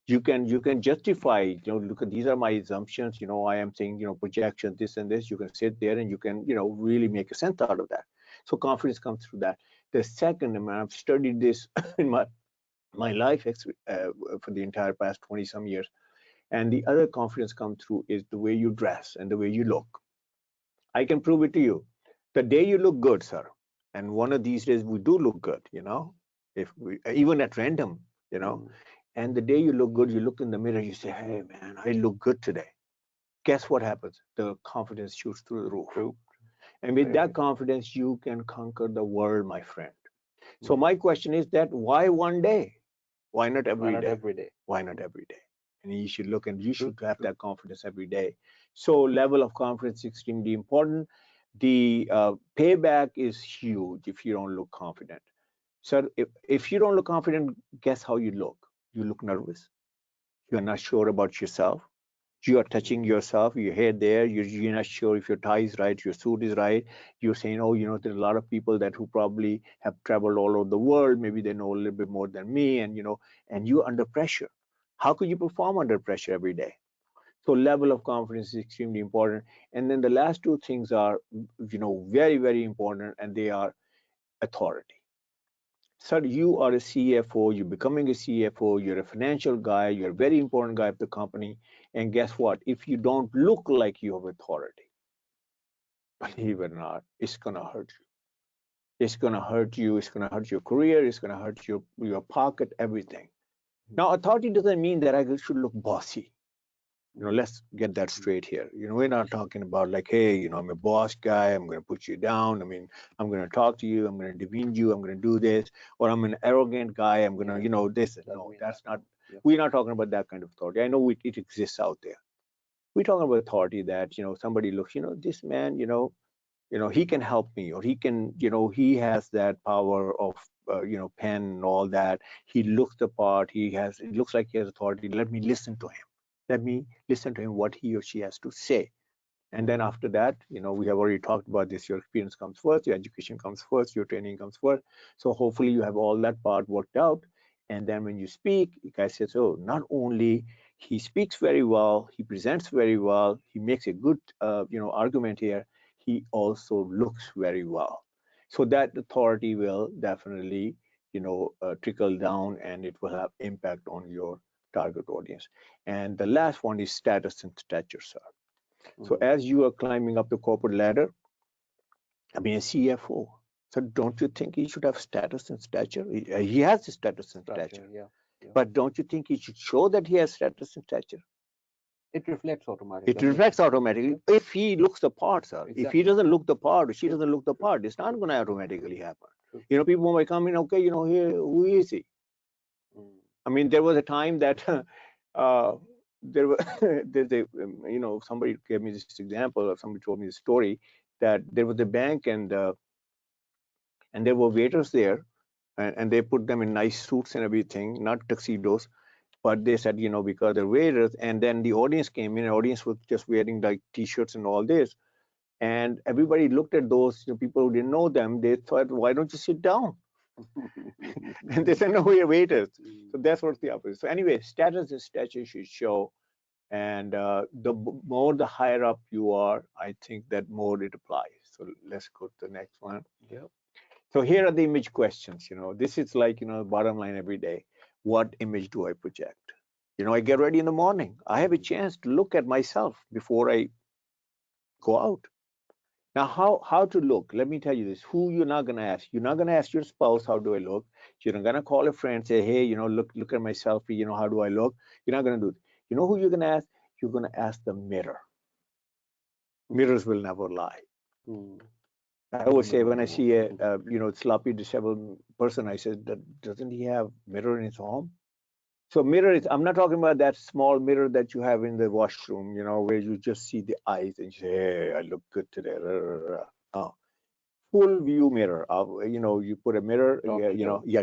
B: You can justify. Look at these are my assumptions. I am saying projection this and this. You can sit there and you can really make a sense out of that. So confidence comes through that. The second, I mean, I've studied this in my life for the entire past 20 some years. And the other confidence come through is the way you dress and the way you look. I can prove it to you. The day you look good, sir, and one of these days we do look good, if we even at random, and the day you look good, you look in the mirror, you say, hey man, I look good today. Guess what happens? The confidence shoots through the roof. True. And with that confidence, you can conquer the world, my friend. So my question is that why one day? Why not every day? Why not every day? And you should look and you should have that confidence every day. So level of confidence is extremely important. The payback is huge if you don't look confident. So if you don't look confident, guess how you look? You look nervous. You're not sure about yourself. You are touching yourself, your hair there, you're not sure if your tie is right, your suit is right. You're saying, oh, there's a lot of people that who probably have traveled all over the world. Maybe they know a little bit more than me, and you're under pressure. How could you perform under pressure every day? So level of confidence is extremely important. And then the last two things are, very, very important, and they are authority. Sir, you are a CFO, you're becoming a CFO, you're a financial guy, you're a very important guy of the company. And guess what? If you don't look like you have authority, believe it or not, it's going to hurt you. It's going to hurt you. It's going to hurt your career. It's going to hurt your pocket, everything. Now, authority doesn't mean that I should look bossy. Let's get that straight here. We're not talking about like, hey, I'm a boss guy. I'm going to put you down. I mean, I'm going to talk to you. I'm going to demean you. I'm going to do this. Or I'm an arrogant guy. I'm going to, this. No, that's not. We're not talking about that kind of authority. I know it exists out there. We're talking about authority that, somebody looks, this man, he can help me, or he can, he has that power of, pen and all that. He looks the part. It looks like he has authority. Let me listen to him. Let me listen to him, what he or she has to say. And then after that, we have already talked about this. Your experience comes first, your education comes first, your training comes first. So hopefully you have all that part worked out. And then when you speak, you guys say, so not only he speaks very well, he presents very well, he makes a good, argument here, he also looks very well. So that authority will definitely, trickle down, and it will have impact on your target audience. And the last one is status and stature, sir. So as you are climbing up the corporate ladder, I mean, a CFO, so don't you think he should have status and stature? He has the status and stature. Yeah. But don't you think he should show that he has status and stature?
A: It reflects automatically.
B: It reflects automatically. If he looks the part, sir. Exactly. If he doesn't look the part, or she doesn't look the part, it's not going to automatically happen. People might come in, okay, here, who is he? I mean, there was a time that there were there's a somebody gave me this example, or somebody told me the story that there was a bank, and there were waiters there, and they put them in nice suits and everything, not tuxedos, but they said, because they're waiters. And then the audience came in, the audience was just wearing like t-shirts and all this. And everybody looked at those people who didn't know them. They thought, why don't you sit down? And they said, no, we're waiters. So that's what's the opposite. So anyway, status and stature should show. And the more the higher up you are, I think that more it applies. So let's go to the next one.
A: Yeah.
B: So here are the image questions. This is like, bottom line every day. What image do I project? I get ready in the morning. I have a chance to look at myself before I go out. Now, how to look? Let me tell you this. Who you're not going to ask? You're not going to ask your spouse, how do I look? You're not going to call a friend, say, hey, look at my selfie. How do I look? You're not going to do it. You know who you're going to ask? You're going to ask the mirror. Mirrors will never lie. I always say when I see a sloppy, disheveled person, I said, doesn't he have mirror in his home? So mirror is, I'm not talking about that small mirror that you have in the washroom, where you just see the eyes and you say, hey, I look good today. Oh, full view mirror. You put a mirror,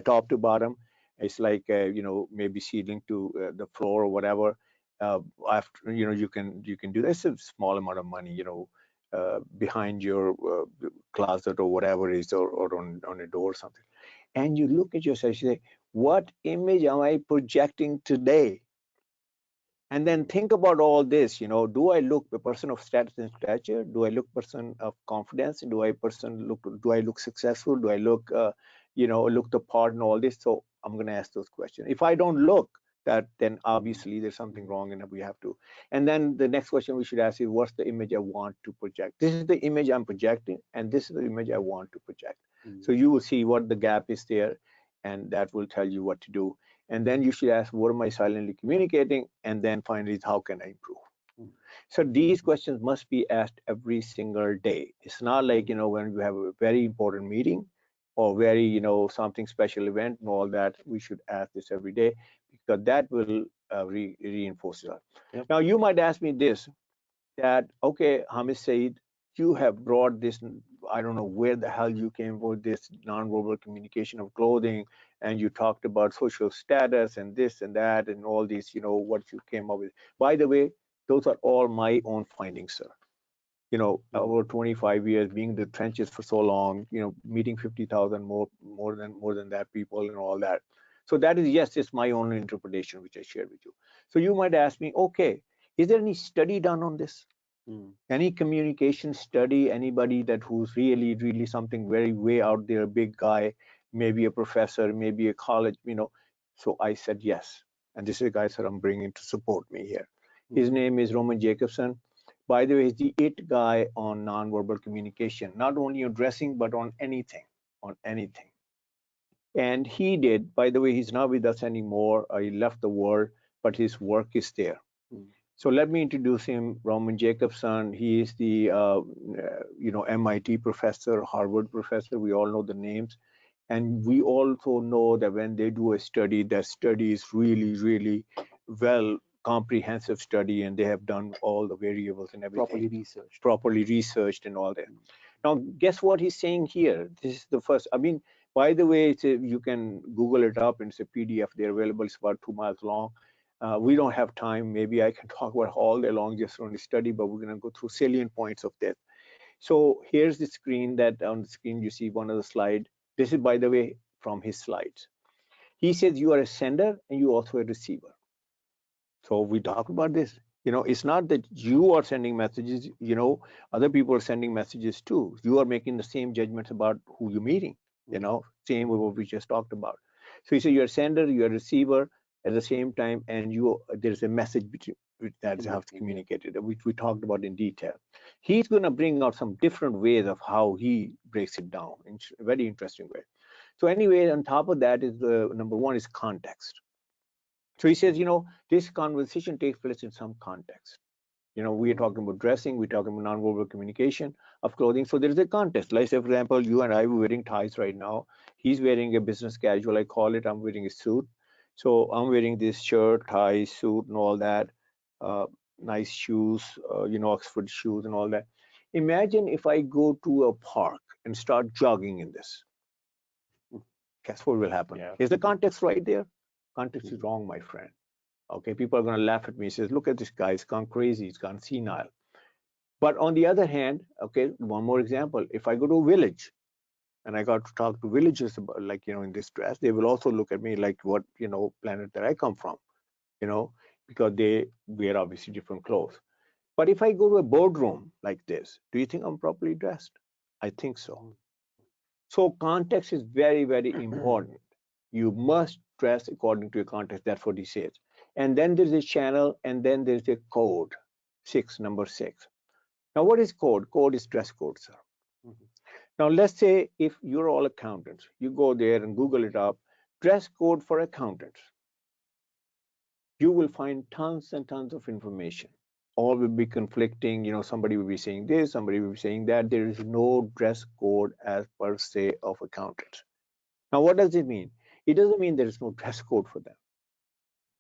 B: top to bottom. It's like, maybe ceiling to the floor or whatever. After, you can do this. It's a small amount of money, behind your closet or whatever it is, or on a door or something. And you look at yourself, you say, what image am I projecting today? And then think about all this. Do I look a person of status and stature? Do I look person of confidence? Do I look successful? Do I look look the part and all this? So I'm going to ask those questions. If I don't look that, then obviously there's something wrong and we have to. And then the next question we should ask is, what's the image I want to project? This is the image I'm projecting, and this is the image I want to project. So you will see what the gap is there, and that will tell you what to do. And then you should ask, what am I silently communicating? And then finally, how can I improve? So these questions must be asked every single day. It's not like, when you have a very important meeting or very, something special event and all that, we should ask this every day, because that will reinforce it. Yep. Now, you might ask me this, that, okay, Hamid Saeed, you have brought this, I don't know where the hell you came with this nonverbal communication of clothing, and you talked about social status and this and that and all these, what you came up with. By the way, those are all my own findings, sir. Over 25 years, being in the trenches for so long, meeting 50,000 more than that people and all that. So that is, yes, it's my own interpretation, which I shared with you. So you might ask me, okay, is there any study done on this? Any communication study, anybody that who's really something very way out there, a big guy, maybe a professor, maybe a college, So I said yes. And this is a guy that I'm bringing to support me here. His name is Roman Jacobson. By the way, he's the it guy on nonverbal communication, not only on dressing, but on anything. And he did, by the way, he's not with us anymore. He left the world, but his work is there. So let me introduce him, Roman Jacobson. He is the MIT professor, Harvard professor. We all know the names. And we also know that when they do a study, that study is really well comprehensive study, and they have done all the variables and everything. Properly researched and all that. Now, guess what he's saying here? This is the first. I mean, by the way, you can Google it up, and it's a PDF. They're available. It's about 2 miles long. We don't have time. Maybe I can talk about all day long just on the study, but we're going to go through salient points of this. So here's the screen. That on the screen you see one of the slides. This is, by the way, from his slides. He says you are a sender and you also a receiver. So we talked about this. It's not that you are sending messages. Other people are sending messages too. You are making the same judgments about who you're meeting. Same with what we just talked about. So he said you're a sender, you're a receiver at the same time, and there's a message between that is how to communicate it, which we talked about in detail. He's going to bring out some different ways of how he breaks it down in a very interesting way. So anyway, on top of that is the number one is context. So he says, this conversation takes place in some context. We are talking about dressing, we're talking about nonverbal communication of clothing. So there is a context. Like, say, for example, you and I were wearing ties right now. He's wearing a business casual, I call it. I'm wearing a suit. So I'm wearing this shirt, tie, suit, and all that. Nice shoes, Oxford shoes and all that. Imagine if I go to a park and start jogging in this. Guess what will happen? Is the context right there? Context is wrong, my friend. Okay, people are going to laugh at me. Says, look at this guy, he's gone crazy, he's gone senile. But on the other hand, okay, one more example. If I go to a village and I got to talk to villagers about, like, in this dress, they will also look at me like what, planet that I come from, you know, because they wear obviously different clothes. But if I go to a boardroom like this, do you think I'm properly dressed? I think so. So context is very, very important. You must dress according to your context. That's what he says. And then there's a channel, and then there's a code, number 6. Now, what is code? Code is dress code, sir. Now, let's say if you're all accountants, you go there and Google it up, dress code for accountants. You will find tons and tons of information. All will be conflicting. Somebody will be saying this, somebody will be saying that. There is no dress code as per se of accountants. Now, what does it mean? It doesn't mean there is no dress code for them.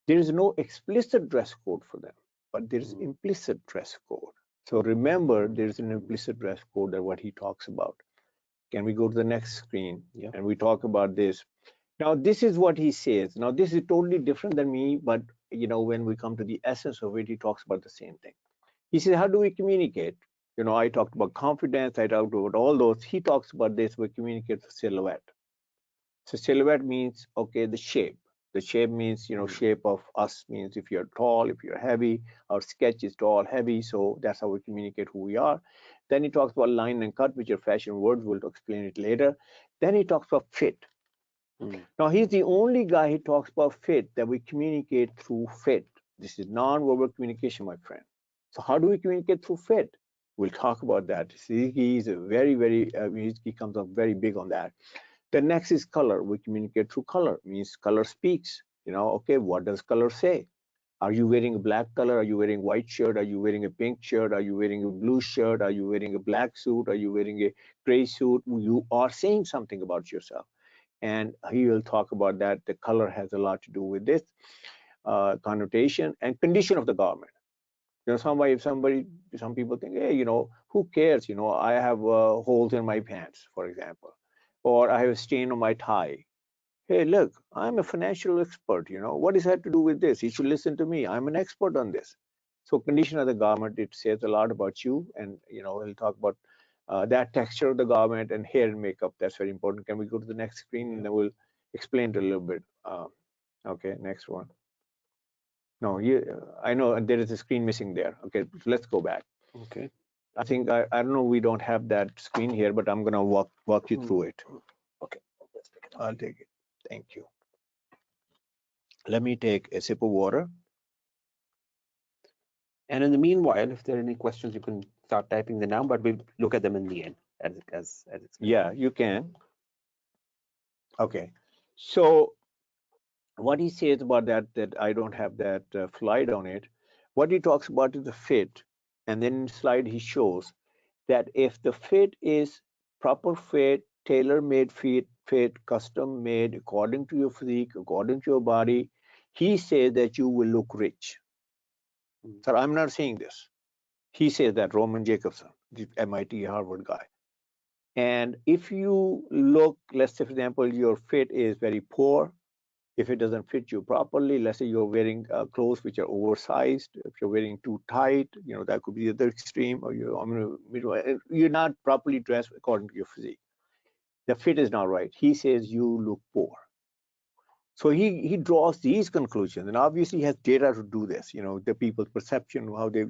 B: There is no explicit dress code for them, but there is implicit dress code. So remember, there is an implicit dress code that what he talks about. Can we go to the next screen? Yeah. And we talk about this. Now, this is what he says. Now, this is totally different than me, but when we come to the essence of it, he talks about the same thing. He says, how do we communicate? I talked about confidence, I talked about all those. He talks about this, we communicate the silhouette. So silhouette means, okay, the shape. The shape means, shape of us means if you're tall, if you're heavy. Our sketch is tall, heavy, so that's how we communicate who we are. Then he talks about line and cut, which are fashion words. We'll explain it later. Then he talks about fit. Now, he's the only guy who talks about fit, that we communicate through fit. This is non-verbal communication, my friend. So how do we communicate through fit? We'll talk about that. See, he's a very, very, he comes up very big on that. The next is color. We communicate through color, means color speaks. Okay, what does color say? Are you wearing a black color? Are you wearing white shirt? Are you wearing a pink shirt? Are you wearing a blue shirt? Are you wearing a black suit? Are you wearing a gray suit? You are saying something about yourself. And he will talk about that. The color has a lot to do with this connotation and condition of the garment. Some people think, hey, who cares? I have holes in my pants, for example, or I have a stain on my tie. Hey, look, I'm a financial expert. What does that to do with this? You should listen to me. I'm an expert on this. So condition of the garment, it says a lot about you. And, we'll talk about that texture of the garment and hair and makeup. That's very important. Can we go to the next screen? And then we'll explain it a little bit. Okay, next one. No, I know there is a screen missing there. Okay, so let's go back. Okay. I think, I don't know, we don't have that screen here, but I'm going to walk you through it. Okay, I'll take it. Thank you. Let me take a sip of water.
A: And in the meanwhile, if there are any questions, you can start typing them down, but we'll look at them in the end as it's
B: yeah, you can. Okay, so what he says about that I don't have that slide on it. What he talks about is the fit, and then in the slide he shows that if the fit is proper fit, tailor-made fit, custom made according to your physique, according to your body, he says that you will look rich. Sir, I'm not saying this. He says that, Roman Jacobson, the MIT Harvard guy. And if you look, let's say, for example, your fit is very poor. If it doesn't fit you properly, let's say you're wearing clothes which are oversized. If you're wearing too tight, that could be the other extreme, or you're not properly dressed according to your physique. The fit is not right. He says you look poor. So he draws these conclusions, and obviously he has data to do this. The people's perception, how they,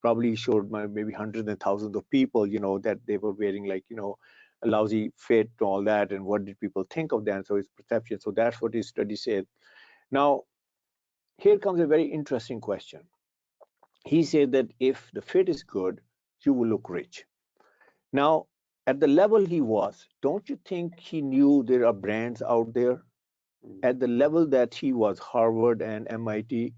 B: probably showed maybe hundreds and thousands of people, that they were wearing like, a lousy fit and all that, and what did people think of them? So his perception. So that's what his study said. Now, here comes a very interesting question. He said that if the fit is good, you will look rich. Now, at the level he was, don't you think he knew there are brands out there? At the level that he was, Harvard and MIT,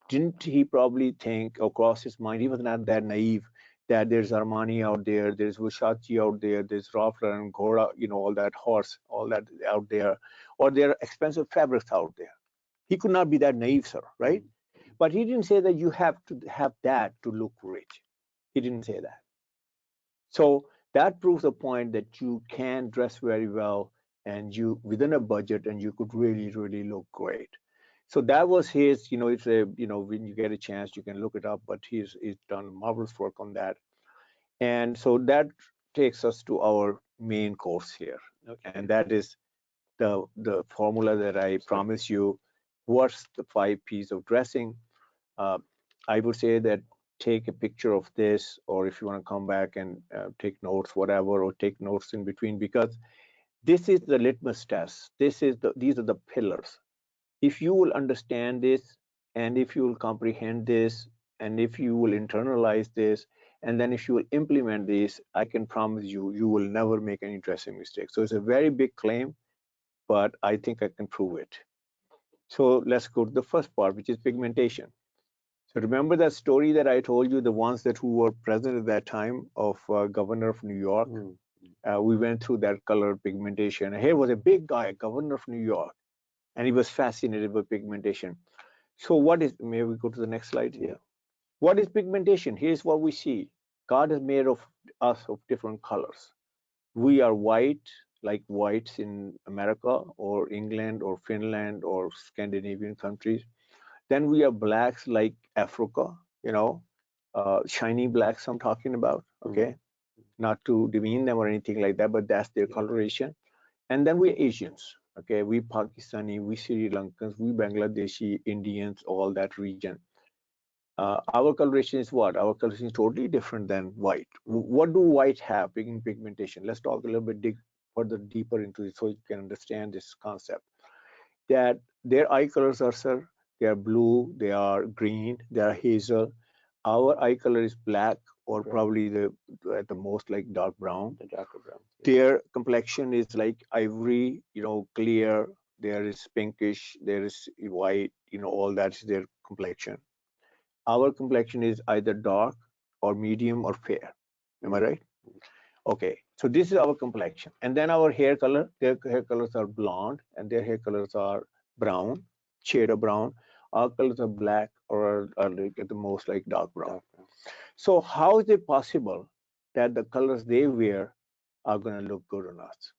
B: didn't he probably think across his mind, he was not that naive, that there's Armani out there, there's Versace out there, there's Ralph Lauren, Gora, all that horse, all that out there, or there are expensive fabrics out there. He could not be that naive, sir, right? But he didn't say that you have to have that to look rich. He didn't say that. So that proves the point that you can dress very well and you within a budget and you could really, really look great. So that was his, it's a, when you get a chance, you can look it up, but he's done marvelous work on that. And so that takes us to our main course here. And that is the formula that I promise you. What's the 5 P's of dressing? Uh, I would say that take a picture of this, or if you want to come back and take notes, whatever, or take notes in between, because this is the litmus test. These are the pillars. If you will understand this, and if you will comprehend this, and if you will internalize this, and then if you will implement this, I can promise you, you will never make any dressing mistakes. So it's a very big claim, but I think I can prove it. So let's go to the first part, which is pigmentation. So remember that story that I told you, the ones that who were present at that time of governor of New York. We went through that color pigmentation. Here was a big guy, governor of New York, and he was fascinated by pigmentation. So what is, may we go to the next slide here? What is pigmentation? Here's what we see. God has made of us of different colors. We are white, like whites in America or England or Finland or Scandinavian countries. Then we are blacks like Africa, shiny blacks I'm talking about, okay? Not to demean them or anything like that, but that's their coloration. And then we're Asians, okay? We Pakistani, we Sri Lankans, we Bangladeshi, Indians, all that region. Our coloration is what? Our coloration is totally different than white. What do white have in pigmentation? Let's talk a little bit further deeper into it so you can understand this concept. That their eye colors are, sir, they are blue, they are green, they are hazel. Our eye color is black, or probably at the most like dark brown. The darker brown. Their complexion is like ivory, clear. There is pinkish, there is white, all that's their complexion. Our complexion is either dark or medium or fair. Am I right? Okay, so this is our complexion. And then our hair color, their hair colors are blonde and their hair colors are brown, shade of brown. Our colors are black or are like at the most like dark brown. So how is it possible that the colors they wear are going to look good on us?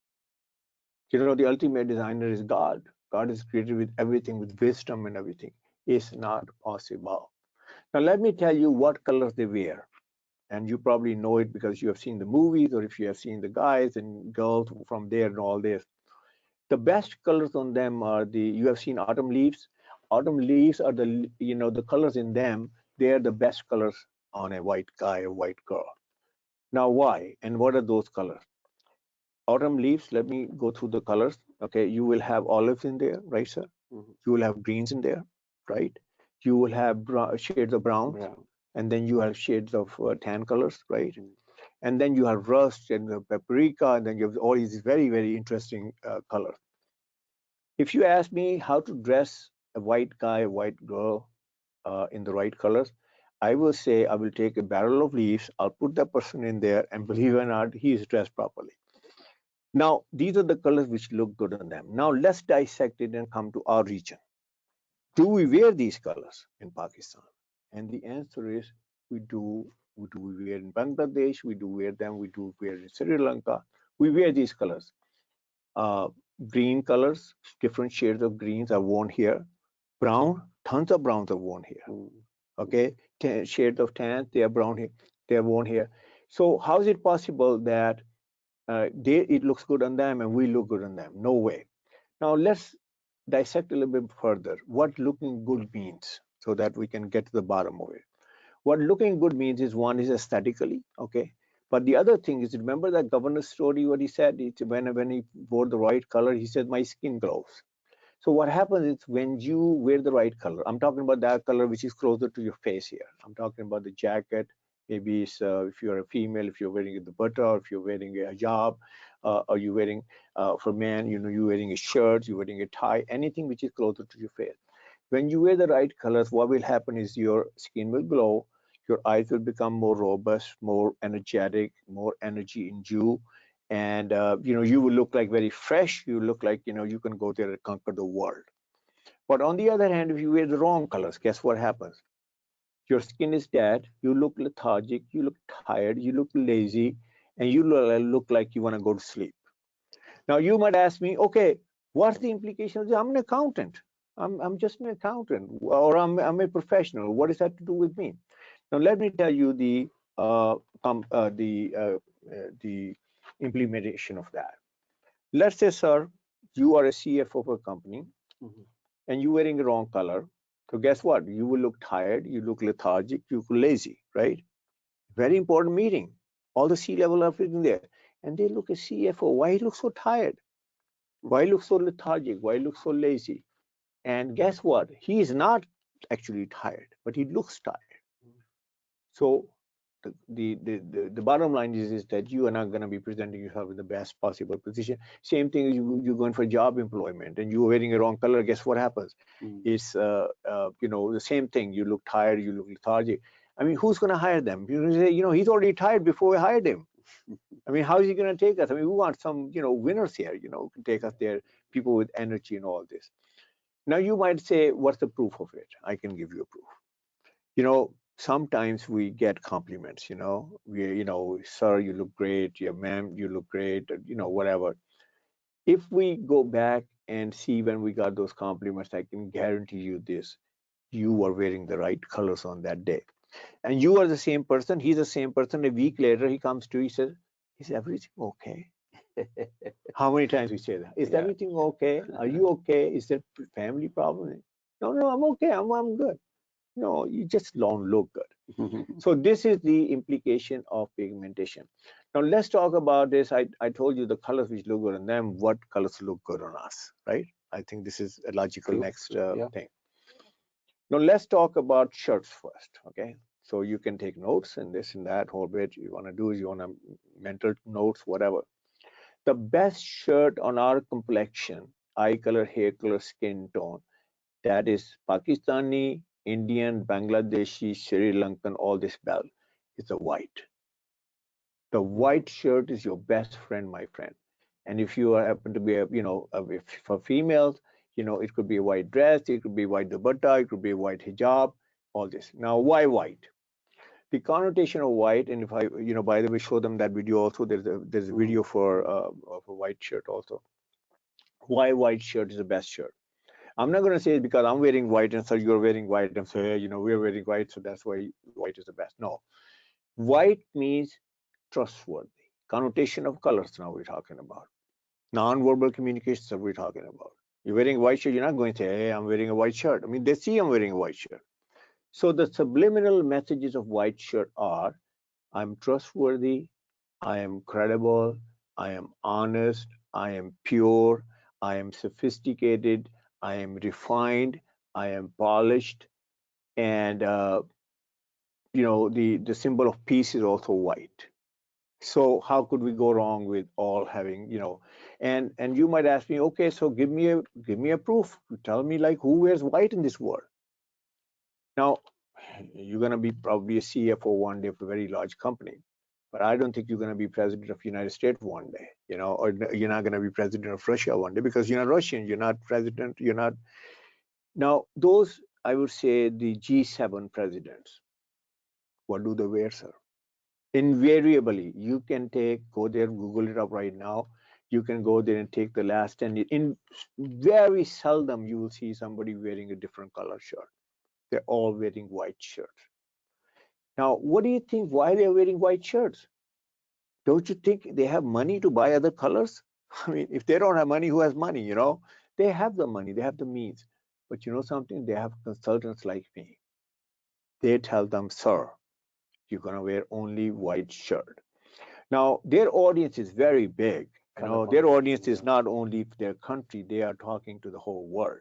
B: The ultimate designer is God. God is created with everything, with wisdom and everything. It's not possible. Now let me tell you what colors they wear. And you probably know it because you have seen the movies, or if you have seen the guys and girls from there and all this. The best colors on them are you have seen autumn leaves. Autumn leaves are the colors in them, they are the best colors on a white guy or white girl. Now why? And what are those colors? Autumn leaves, let me go through the colors. Okay, you will have olives in there, right, sir? You will have greens in there, right? You will have shades of browns, and then you have shades of tan colors, right? And then you have rust and paprika, and then you have all these very, very interesting colors. If you ask me how to dress a white guy, a white girl in the right colors, I will say I will take a barrel of leaves, I'll put that person in there, and believe it or not, he is dressed properly. Now, these are the colors which look good on them. Now, let's dissect it and come to our region. Do we wear these colors in Pakistan? And the answer is we do. We do wear in Bangladesh, we do wear them, we do wear in Sri Lanka. We wear these colors. Uh, Green colors, different shades of greens are worn here. Brown, tons of browns are worn here. Okay, shades of tan, they are brown here, they are worn here. So how is it possible that it looks good on them and we look good on them? No way. Now let's dissect a little bit further what looking good means so that we can get to the bottom of it. What looking good means is, one is aesthetically, okay? But the other thing is, remember that governor's story, what he said? It's when he wore the right color, he said, my skin glows. So what happens is when you wear the right color, I'm talking about that color which is closer to your face here. I'm talking about the jacket. Maybe it's, if you're a female, if you're wearing a dupatta, or if you're wearing a hijab, or you're wearing, for men, you're wearing a shirt, you're wearing a tie, anything which is closer to your face. When you wear the right colors, what will happen is your skin will glow, your eyes will become more robust, more energetic, more energy in you, and you will look like very fresh. You look like you can go there and conquer the world. But on the other hand, if you wear the wrong colors, guess what happens? Your skin is dead, you look lethargic, you look tired, you look lazy, and you look like you want to go to sleep. Now you might ask me, okay, what's the implication of this? I'm an accountant. I'm just an accountant, or I'm a professional. What does that to do with me? Now, let me tell you uh, um, uh, the uh, the implementation of that. Let's say, sir, you are a CFO of a company,
A: Mhm.
B: and you're wearing the wrong color. So guess what? You will look tired, you look lethargic, you look lazy, right? Very important meeting. All the C-level are sitting there, and they look at CFO. Why he looks so tired? Why he looks so lethargic? Why he looks so lazy? And guess what? He is not actually tired, but he looks tired. So the bottom line is that you are not going to be presenting yourself in the best possible position. Same thing as you're going for job employment and you're wearing a wrong color. Guess what happens?
A: Mm.
B: It's the same thing. You look tired. You look lethargic. I mean, who's going to hire them? You're going to say, he's already tired before we hired him. I mean, how is he going to take us? I mean, we want some winners here. Can take us there. People with energy and all this. Now you might say, what's the proof of it? I can give you a proof. Sometimes we get compliments, sir, you look great, yeah, ma'am, you look great, whatever. If we go back and see when we got those compliments, I can guarantee you this: you were wearing the right colors on that day. And you are the same person, he's the same person. A week later, he comes to you, he says, is everything okay? How many times we say that? Is
A: Yeah.
B: everything okay? Are you okay? Is there family problem? No, no, I'm okay. I'm good. No, you just don't look good. So this is the implication of pigmentation. Now let's talk about this. I told you the colors which look good on them, what colors look good on us, right? I think this is a logical
A: True.
B: next
A: Yeah.
B: thing. Now let's talk about shirts first, okay? So you can take notes and this and that whole bit. You want to do is you want to mental notes, whatever. The best shirt on our complexion, eye color, hair color, skin tone, that is Pakistani, Indian, Bangladeshi, Sri Lankan, all this belt is the white. The white shirt is your best friend, my friend. And if you happen to be for females, it could be a white dress, it could be white dupatta, it could be a white hijab, all this. Now, why white? The connotation of white, and if I, by the way, show them that video also. There's a
A: Mhm.
B: video for of a white shirt also. Why white shirt is the best shirt? I'm not going to say because I'm wearing white and so you're wearing white and so hey, we're wearing white, so that's why white is the best. No, white means trustworthy. Connotation of colors now we're talking about. Non-verbal communications that we're talking about. You're wearing a white shirt, you're not going to say, hey, I'm wearing a white shirt. I mean, they see I'm wearing a white shirt. So the subliminal messages of white shirt are I'm trustworthy, I am credible, I am honest, I am pure, I am sophisticated, I am refined, I am polished, and the symbol of peace is also white. So how could we go wrong with all having and you might ask me, okay, so give me a proof. Tell me like who wears white in this world. Now you're going to be probably a CFO one day of a very large company, but I don't think you're going to be president of the United States one day, or you're not going to be president of Russia one day because you're not Russian, you're not president, you're not. Now those, I would say, the G7 presidents, what do they wear, sir? Invariably, you can go there, Google it up right now. You can go there and take the last 10 years. In very seldom you will see somebody wearing a different color shirt. They're all wearing white shirts. Now, what do you think? Why they're wearing white shirts? Don't you think they have money to buy other colors? I mean, if they don't have money, who has money? They have the money, they have the means. But you know something? They have consultants like me. They tell them, sir, you're gonna wear only white shirt. Now, their audience is very big.
A: Color
B: Their audience
A: combination.
B: is
A: Yeah.
B: not only their country, they are talking to the whole world.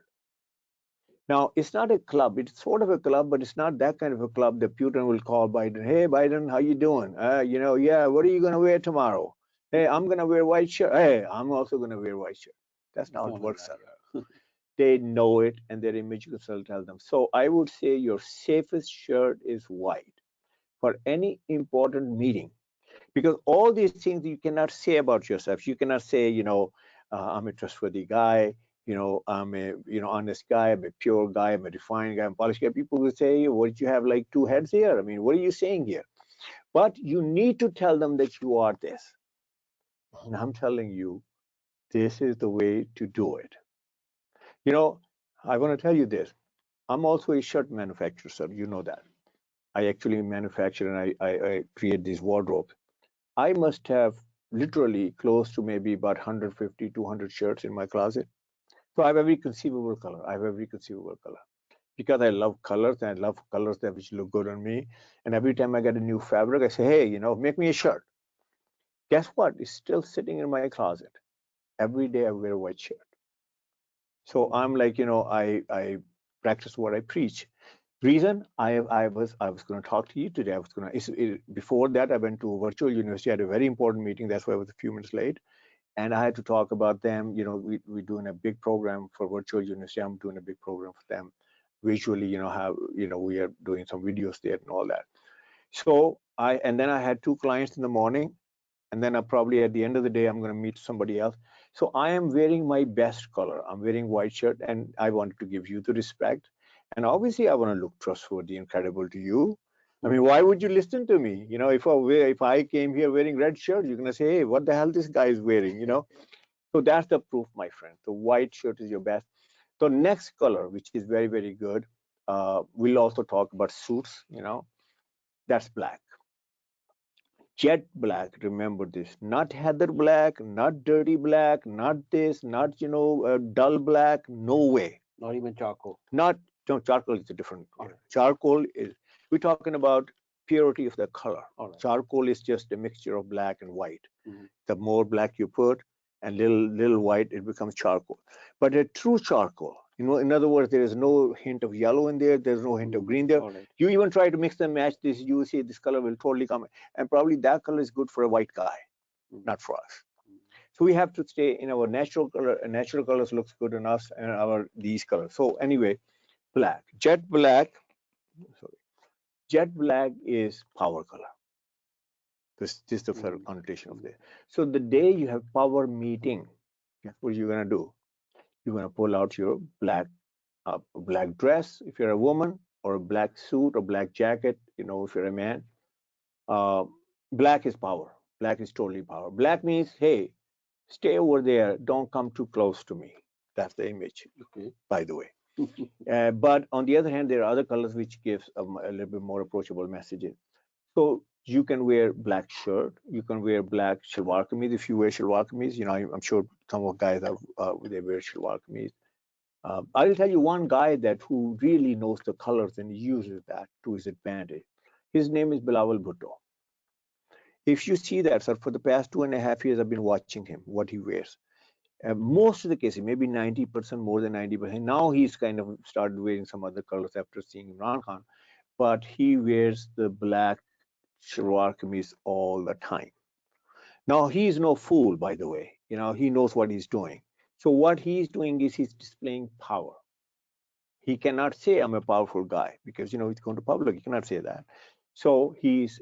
B: Now, it's not a club. It's sort of a club, but it's not that kind of a club that Putin will call Biden. Hey, Biden, how you doing? Yeah, what are you going to wear tomorrow? Hey, I'm going to wear white shirt. Hey, I'm also going to wear white shirt. That's not how
A: No,
B: it
A: no,
B: works,
A: no.
B: sir.
A: Yeah.
B: They know it, and their image consultant tell them. So I would say your safest shirt is white for any important meeting, because all these things you cannot say about yourself. You cannot say, I'm a trustworthy guy, I'm a honest guy, I'm a pure guy, I'm a refined guy, I'm a polished guy. People will say, what did you have like two heads here? I mean, what are you saying here? But you need to tell them that you are this. And I'm telling you, this is the way to do it. you know I want to tell you this. I'm also a shirt manufacturer, sir. You know that. I actually manufacture and I create these wardrobes. I must have literally close to maybe about 150, 200 shirts in my closet. So I have every conceivable color. I have every conceivable color because I love colors and I love colors that which look good on me. And every time I get a new fabric, I say, hey, make me a shirt. Guess what? It's still sitting in my closet. Every day I wear a white shirt. So I'm like, I practice what I preach. Reason I was going to talk to you today. I was going to before that I went to a virtual university. I had a very important meeting. That's why I was a few minutes late, and I had to talk about them. We're doing a big program for virtual university. I'm doing a big program for them visually. How we are doing some videos there and all that. So and then I had two clients in the morning, and then I probably at the end of the day I'm going to meet somebody else. So I am wearing my best color. I'm wearing white shirt, and I wanted to give you the respect, and obviously I want to look trustworthy and credible to you. I mean, why would you listen to me? If I came here wearing red shirt, you're going to say, hey, what the hell this guy is wearing? So that's the proof, my friend. The white shirt is your best. The next color, which is very, very good, we'll also talk about suits. That's black. Jet black, remember this, not heather black, not dirty black, not this, not dull black. No way.
A: Not even charcoal.
B: Not No, charcoal is a different. Right. Charcoal is, we're talking about purity of the color. Right. Charcoal is just a mixture of black and white. Mm-hmm. The more black you put and little white, it becomes charcoal. But a true charcoal, in other words, there is no hint of yellow in there. There's no hint of green there. Right. You even try to mix and match this, you see this color will totally come. And probably that color is good for a white guy, not for us. So we have to stay in our natural color. And natural colors looks good on us and these colors. So anyway, black, jet black. Sorry, jet black is power color. This is the connotation of this. So the day you have power meeting, guess what you're gonna do? You're gonna pull out your black dress if you're a woman, or a black suit or black jacket. If you're a man, uh, black is power. Black is totally power. Black means, hey, stay over there. Don't come too close to me. That's the image, okay, by the way. But on the other hand, there are other colors which gives a little bit more approachable messages. So you can wear black shirt. You can wear black shalwar kameez. If you wear shalwar kameez, I'm sure some of guys they wear shalwar kameez. I'll tell you one guy that who really knows the colors and uses that to his advantage. His name is Bilawal Bhutto. If you see that, sir, for the past 2.5 years, I've been watching him, what he wears. Most of the cases, maybe 90%, more than 90%. Now he's kind of started wearing some other colors after seeing Imran Khan, but he wears the black shalwar kameez all the time. Now he's no fool, by the way. He knows what he's doing. So what he's doing is he's displaying power. He cannot say I'm a powerful guy because he's going to public. He cannot say that. So he's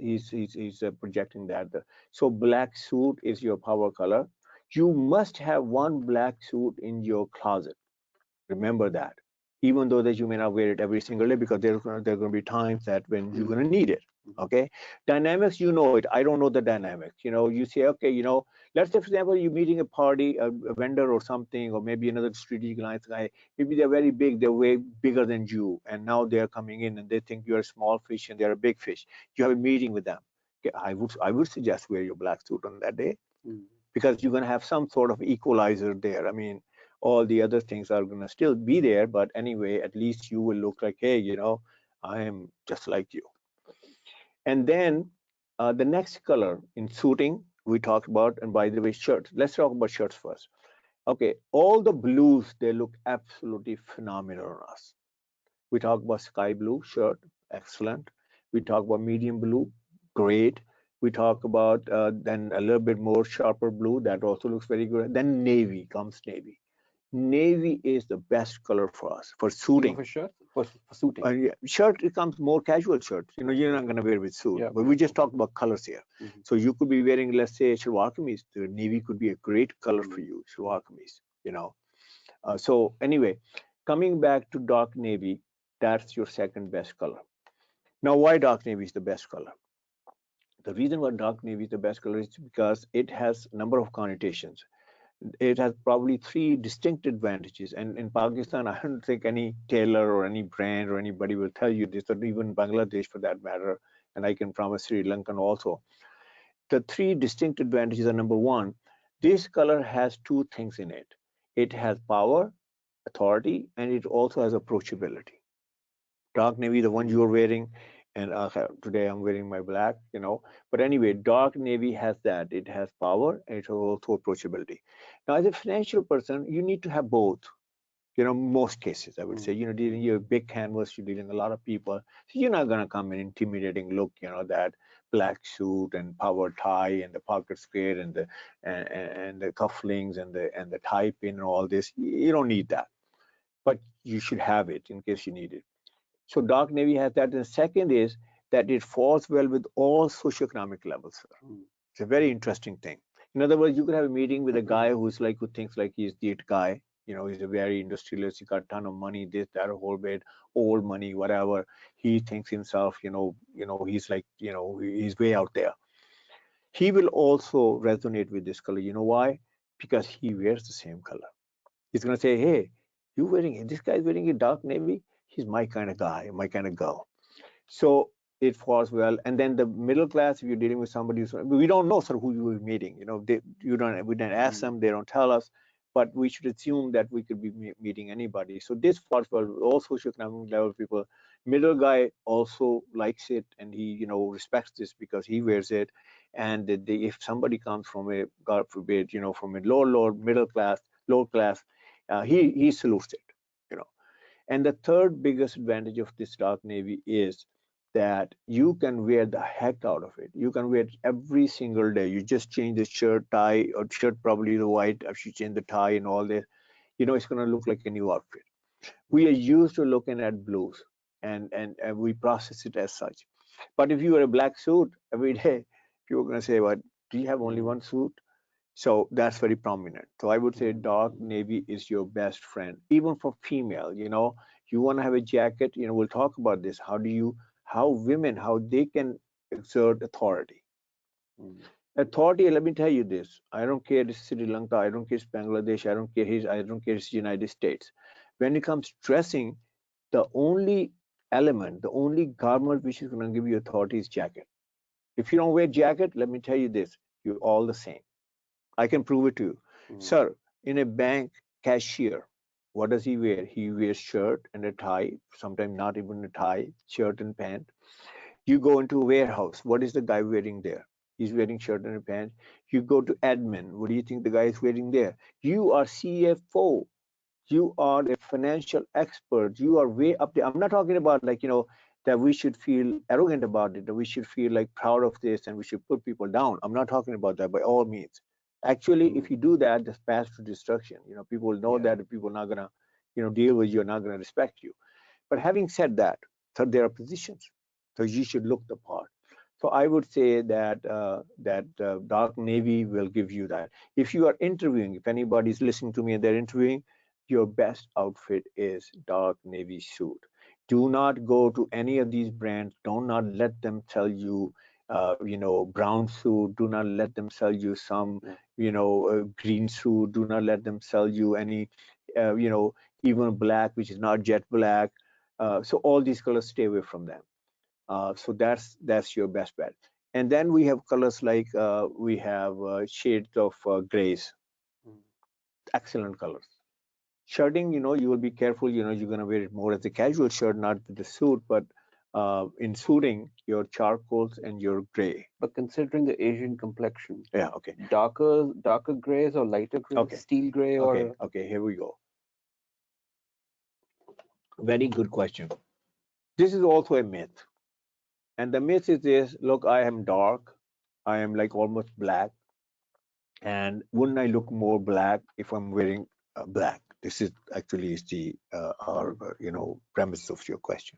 B: projecting that. So black suit is your power color. You must have one black suit in your closet. Remember that. Even though that you may not wear it every single day, because there are going to be times that when you're going to need it. Okay. Dynamics, you know it. I don't know the dynamics. You say, okay, let's say, for example, you're meeting a party, a vendor or something, or maybe another strategic alliance guy. Maybe they're very big, they're way bigger than you. And now they're coming in and they think you're a small fish and they're a big fish. You have a meeting with them. Okay, I would suggest wear your black suit on that day, because you're going to have some sort of equalizer there. I mean, all the other things are going to still be there, but anyway, at least you will look like, hey, I am just like you. And then the next color in suiting we talked about, and by the way, shirts. Let's talk about shirts first. Okay, all the blues, they look absolutely phenomenal on us. We talk about sky blue shirt, excellent. We talk about medium blue, great. We talk about then a little bit more sharper blue, that also looks very good. Then navy comes navy. Navy is the best color for us for suiting.
A: For shirt, for suiting.
B: Yeah, shirt, it comes more casual shirt. You're not going to wear with suit. Yeah. But we just talked about colors here. So you could be wearing, let's say, shalwar kameez. The navy could be a great color for you, shalwar kameez. So anyway, coming back to dark navy, that's your second best color. Now, why dark navy is the best color? The reason why dark navy is the best color is because it has a number of connotations. it has probably three distinct advantages. And in Pakistan, I don't think any tailor or any brand or anybody will tell you this, or even Bangladesh for that matter. And I can promise Sri Lankan also. The three distinct advantages are: number one, this color has two things in it. It has power, authority, and it also has approachability. Dark navy, the one you're wearing, and today I'm wearing my black, But anyway, dark navy has that. It has power and it has also approachability. Now, as a financial person, you need to have both. Most cases, I would say, dealing your big canvas, you're dealing a lot of people. So you're not going to come in intimidating look, that black suit and power tie and the pocket square and the cufflinks and the tie pin and all this. You don't need that, but you should have it in case you need it. So dark navy has that. And the second is that it falls well with all socioeconomic levels. It's a very interesting thing. In other words, you could have a meeting with a guy who thinks like he's the it guy. He's a very industrialist. He got a ton of money, this, that, a whole bit, old money, whatever. He thinks himself, he's like, he's way out there. He will also resonate with this color. You know why? Because he wears the same color. He's gonna say, hey, this guy's wearing a dark navy. He's my kind of guy, my kind of girl. So it falls well. And then the middle class, if you're dealing with somebody we don't know sort of who you will be meeting. We don't ask them, they don't tell us, but we should assume that we could be meeting anybody. So this falls well with all socioeconomic level people. Middle guy also likes it, and he respects this because he wears it. And if somebody comes from a, God forbid, from a lower middle class, lower class, he salutes it. You know, and the third biggest advantage of this dark navy is that you can wear the heck out of it. You can wear it every single day. You just change the shirt, tie, or shirt probably the white. If you change the tie and all this, it's going to look like a new outfit. We are used to looking at blues, and we process it as such. But if you wear a black suit every day, people are going to say, "What? Do you have only one suit?" So that's very prominent. So I would say dark navy is your best friend, even for female. You want to have a jacket. We'll talk about this. How women, how they can exert authority. Authority. Let me tell you this. I don't care if it's Sri Lanka. I don't care if it's Bangladesh. I don't care if it's the United States. When it comes to dressing, the only element, the only garment which is going to give you authority is jacket. If you don't wear jacket, let me tell you this: you're all the same. I can prove it to you. Sir, in a bank, cashier, what does he wear? He wears shirt and a tie, sometimes not even a tie, shirt and pant. You go into a warehouse, what is the guy wearing there? He's wearing shirt and a pant. You go to admin, what do you think the guy is wearing there? You are CFO. You are a financial expert. You are way up there. I'm not talking about that we should feel arrogant about it, that we should feel like proud of this and we should put people down. I'm not talking about that by all means. Actually, if you do that, that's path to destruction. People know that people are not gonna, deal with you, are not gonna respect you. But having said that, so there are positions, so you should look the part. So I would say that dark navy will give you that. If you are interviewing, if anybody's listening to me and they're interviewing, your best outfit is dark navy suit. Do not go to any of these brands. Do not let them tell you, brown suit. Do not let them sell you some, green suit. Do not let them sell you any, even black, which is not jet black. So all these colors, stay away from them. So that's your best bet. And then we have colors like we have shades of grays, excellent colors. Shirting, you will be careful. You're going to wear it more as a casual shirt, not with the suit, but in suiting, your charcoals and your gray.
A: But considering the Asian complexion,
B: Yeah, okay.
A: Darker grays or lighter grays,
B: Okay.
A: steel gray or
B: Okay, here we go. Very good question. This is also a myth. And the myth is this: look, I am dark, I am like almost black, and wouldn't I look more black if I'm wearing black? This is actually is the our premise of your question.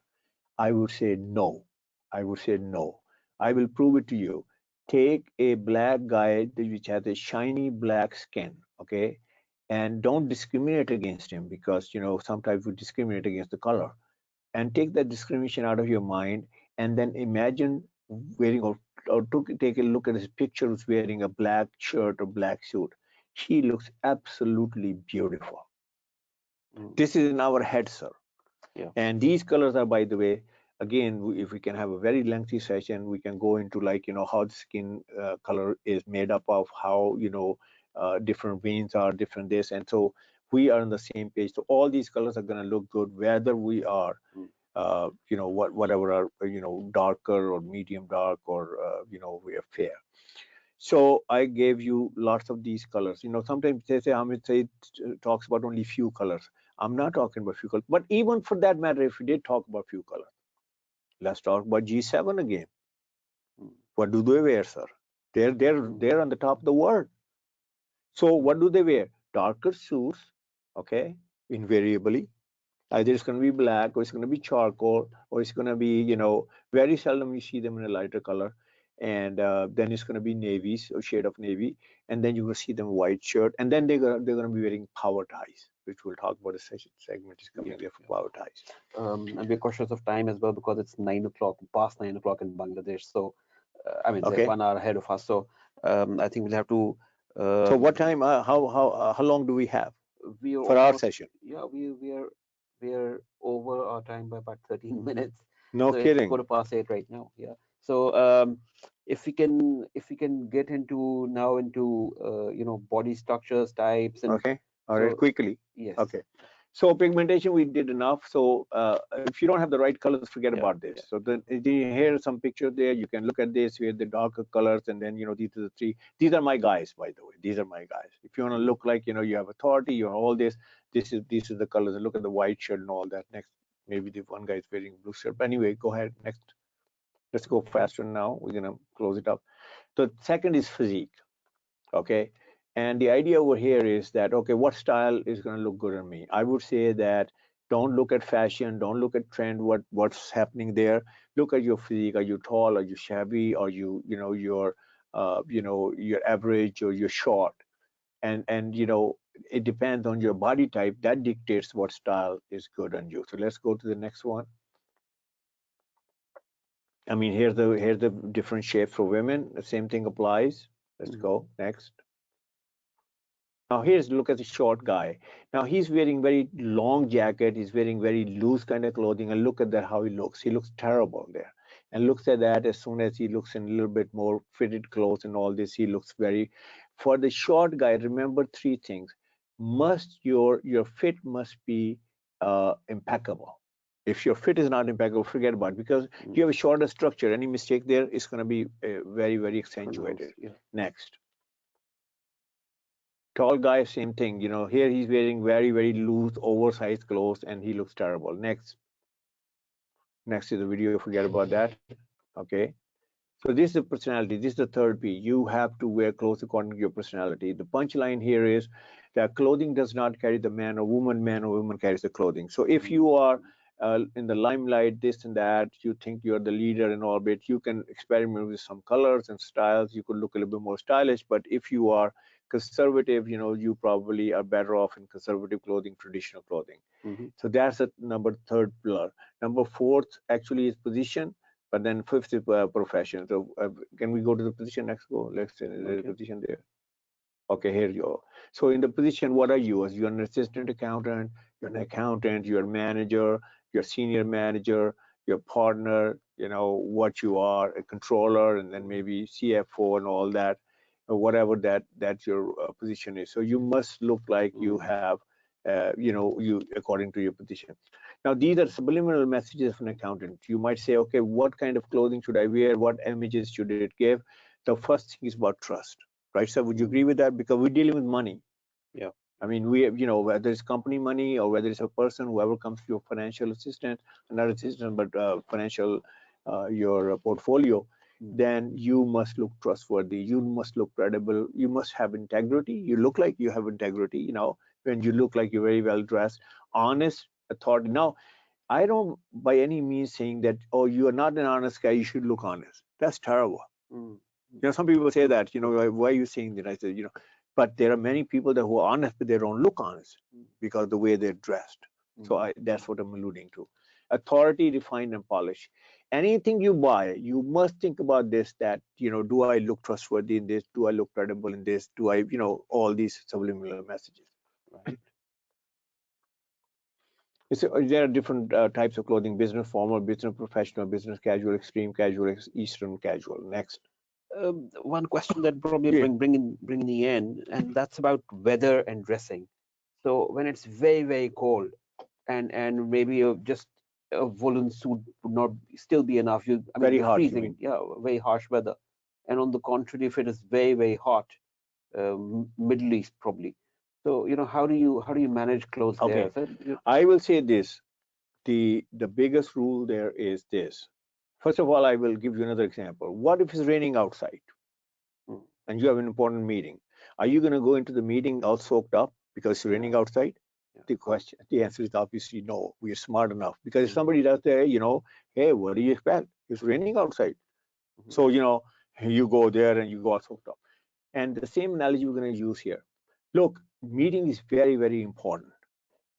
B: I would say no. I would say no. I will prove it to you. Take a black guy which has a shiny black skin, okay, and don't discriminate against him, because sometimes we discriminate against the color. And take that discrimination out of your mind, and then imagine wearing, or take a look at his picture who's wearing a black shirt or black suit. She looks absolutely beautiful.
A: Mm.
B: This is in our head, sir.
A: Yeah.
B: And these colors are, by the way, again, if we can have a very lengthy session, we can go into like, how the skin color is made up of, how, different veins are different this. And so we are on the same page. So all these colors are going to look good, whether we are,
A: Mm.
B: whatever are, darker or medium dark or, we are fair. So I gave you lots of these colors. Sometimes they say, Hamid say talks about only few colors. I'm not talking about few colors, but even for that matter, if we did talk about few colors, let's talk about G7 again.
A: Mm.
B: What do they wear, sir? They're on the top of the world. So what do they wear? Darker suits, okay, invariably. Either it's going to be black, or it's going to be charcoal, or it's going to be, very seldom you see them in a lighter color. And then it's going to be navies, or shade of navy. And then you're going to see them white shirt. And then they're going to be wearing power ties, which we'll talk about. A segment is coming
A: Yeah.
B: there for power ties.
A: And we're cautious of time as well because it's 9 o'clock, past 9 o'clock in Bangladesh. So, I mean, say
B: Okay.
A: 1 hour ahead of us. So, I think we'll have to.
B: So what time? How long do we have
A: We are
B: for our
A: almost,
B: session?
A: yeah, we are over our time by about 13 minutes.
B: No
A: So it's
B: kidding.
A: quarter past 8 right now. Yeah. So, if we can get into now into body structures, types, and
B: Okay. All right.
A: so
B: Quickly.
A: yes.
B: Okay. So pigmentation, we did enough. So if you don't have the right colors, forget
A: Yeah.
B: about this.
A: Yeah.
B: So then here are some pictures there. You can look at this. We have the darker colors, and then these are the three. These are my guys, by the way. These are my guys. If you want to
A: Mhm.
B: look like you have authority, you have all this. This is the colors. And look at the white shirt and all that. Next, maybe the one guy is wearing blue shirt. But anyway, go ahead. Next, let's go faster now. We're gonna close it up. The second is physique. Okay. And the idea over here is that, okay, what style is going to look good on me? I would say that don't look at fashion, don't look at trend, what's happening there. Look at your physique. Are you tall? Are you shabby? Are you, you're average or you're short? And it depends on your body type. That dictates what style is good on you. So let's go to the next one. I mean, here's the different shapes for women. The same thing applies. Let's
A: Mhm.
B: go next. Now here's look at the short guy. Now he's wearing very long jacket. He's wearing very loose kind of clothing, and look at that how he looks. He looks terrible there. And looks at that as soon as he looks in a little bit more fitted clothes and all this, he looks very. For the short guy, remember three things. Must your fit must be impeccable. If your fit is not impeccable, forget about it, because
A: Mm.
B: you have a shorter structure. Any mistake there is going to be very very
A: Pronounced.
B: accentuated.
A: Yeah.
B: Next. Tall guy, same thing. Here he's wearing very, very loose, oversized clothes, and he looks terrible. Next is the video. Forget about that. Okay. So this is the personality. This is the third P. You have to wear clothes according to your personality. The punchline here is that clothing does not carry the man or woman carries the clothing. So if
A: Mm.
B: you are in the limelight, this and that, you think you're the leader in all bit, you can experiment with some colors and styles. You could look a little bit more stylish. But if you are conservative, you probably are better off in conservative clothing, traditional clothing.
A: Mhm.
B: So that's the number third pillar. Number fourth actually is position, but then fifth is profession. So can we go to the position next? Go. Let's say there's a
A: Okay.
B: position there. Okay, here you go. So in the position, what are you? As you're an assistant accountant, you're an accountant, you're a manager, you're senior manager, your partner, what you are, a controller, and then maybe CFO and all that, or whatever that your position is. So you must look like you
A: Mm.
B: have, you according to your position. Now these are subliminal messages of an accountant. You might say, okay, what kind of clothing should I wear? What images should it give? The first thing is about trust. Right, sir? Would you
A: Mm.
B: agree with that? Because we're dealing with money.
A: Yeah.
B: I mean, we have, whether it's company money or whether it's a person, whoever comes to your financial assistant, not assistant, but financial, your portfolio,
A: Mm.
B: then you must look trustworthy. You must look credible. You must have integrity. You look like you have integrity, when you look like you're very well dressed, honest, authority. Now, I don't by any means saying that, oh, you are not an honest guy, you should look honest. That's terrible.
A: Mm.
B: Some people say that, why are you saying that? I said, but there are many people who are honest, but they don't look honest
A: Mm.
B: because of the way they're dressed. So
A: Mm.
B: that's what I'm alluding to. authority, refined, and polished. Anything you buy, you must think about this, that, do I look trustworthy in this? Do I look credible in this? Do I, all these subliminal messages.
A: Right.
B: There are different types of clothing: business formal, business professional, business casual, extreme casual, Eastern casual. Next.
A: One question that probably
B: Yeah.
A: bring in the end, and that's about weather and dressing. So when it's very cold, and maybe just a woolen suit would not still be enough. I mean,
B: Very
A: you're
B: hot, you
A: freezing.
B: mean?
A: Yeah, very harsh weather. And on the contrary, if it is very hot, Middle East probably. So how do you manage clothes there?
B: Okay.
A: So,
B: I will say this. The biggest rule there is this. First of all, I will give you another example. What if it's raining outside
A: mm,
B: and you have an important meeting? Are you going to go into the meeting all soaked up because it's raining
A: yeah,
B: outside?
A: yeah.
B: The answer is obviously no. We are smart enough, because if
A: Mm,
B: somebody does say, hey, what do you expect? It's raining outside.
A: mhm,
B: So, you go there and you go all soaked up. And the same analogy we're going to use here. Look, meeting is very important.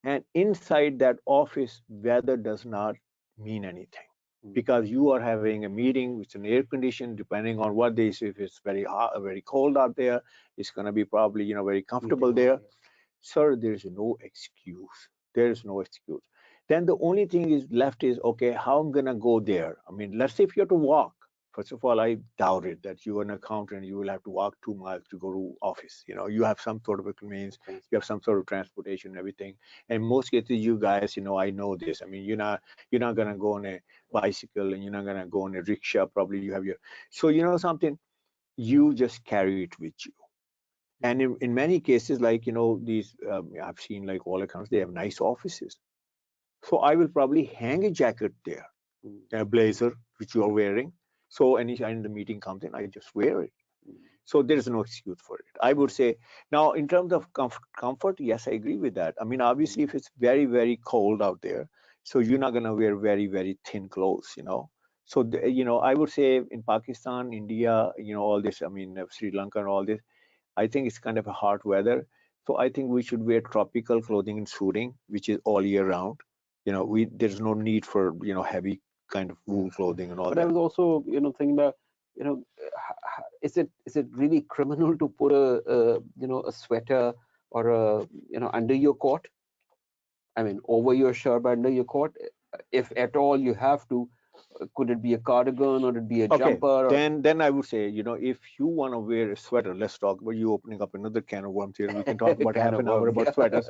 B: And inside that office, weather does not mean anything,
A: mm,
B: because you are having a meeting which is an air condition, depending on what days. If it's very hot, very cold out there, it's going to be probably, very comfortable
A: heating on.
B: there. Sir, there's no excuse. There's no excuse. Then the only thing is left is, okay, how I'm gonna go there? I mean, let's say if you have to walk. First of all, I doubt it that you're an accountant, you will have to walk 2 miles to go to office. You have some sort of a convenience, you have some sort of transportation and everything. And most cases, you guys, I know this. I mean, you're not gonna go on a bicycle, and you're not gonna go on a rickshaw. Probably you have your, so something, you just carry it with you. And
A: Mm,
B: in many cases, like, these, I've seen, like, all accounts, they have nice offices. So I will probably hang a jacket there,
A: mm,
B: a blazer which you are wearing. So anytime the meeting comes in, I just wear it.
A: mm,
B: So there is no excuse for it, I would
A: mm,
B: say. Now, in terms of comfort, yes, I agree with that. I mean, obviously,
A: mm,
B: if it's very cold out there, so you're not going to wear very thin clothes. So, I would say in Pakistan, India, all this, I mean, Sri Lanka and all this, I think it's kind of a hot weather. So I think we should wear tropical clothing and suiting, which is all year round.
A: mm,
B: There's no need for, heavy kind of
A: yeah.
B: wool clothing and all
A: But I
B: that.
A: was also, thinking about, is it really criminal to put a sweater or under your coat? I mean, over your shirt, but under your coat, if at all you have to. Could it be a cardigan or it be a
B: Okay,
A: jumper or
B: then I would say, if you want to wear a sweater, let's talk about you opening up another can of worms here. We can talk about
A: can
B: half
A: of
B: an hour
A: worms?
B: about
A: Yeah.
B: sweaters.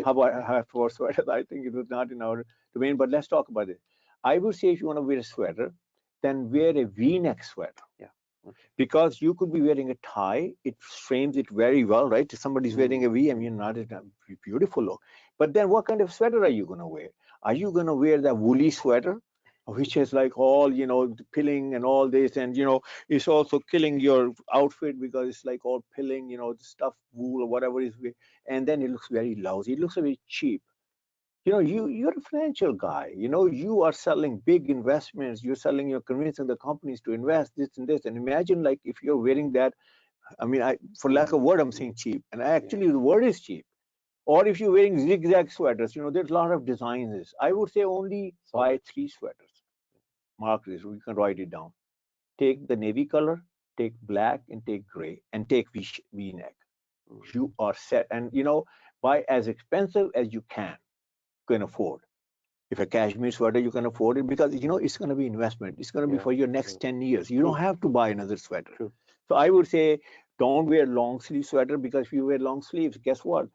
B: How about half for sweaters? I think it was not in our domain, but let's talk about it. I would say if you want to wear a sweater, then wear a V-neck sweater,
A: Yeah. Okay.
B: because you could be wearing a tie. It frames it very well, right? If somebody's wearing a
A: Mm,
B: V, I mean, not a beautiful look. But then what kind of sweater are you going to wear? Are you going to wear that woolly sweater, which is like all, pilling and all this, and, it's also killing your outfit because it's like all pilling, the stuff, wool or whatever is, and then it looks very lousy. It looks very cheap. You're a financial guy. You are selling big investments. You're convincing the companies to invest this and this. And imagine, like, if you're wearing that. I mean, for lack of word, I'm saying cheap, and
A: yeah.
B: actually the word is cheap. Or if you're wearing zigzag sweaters, there's a lot of designs. I would say only
A: So
B: buy 3 sweaters. Mark this. We can write it down. Take the navy color, take black, and take gray, and take V-neck.
A: mm,
B: You are set. And buy as expensive as you can afford. If a cashmere sweater, you can afford it, because it's going to be investment. It's going to be
A: yeah.
B: for your next
A: True.
B: 10 years. You don't
A: True.
B: have to
A: True.
B: buy another sweater.
A: True.
B: So I would say, don't wear long sleeve sweater, because if you wear long sleeves, guess what?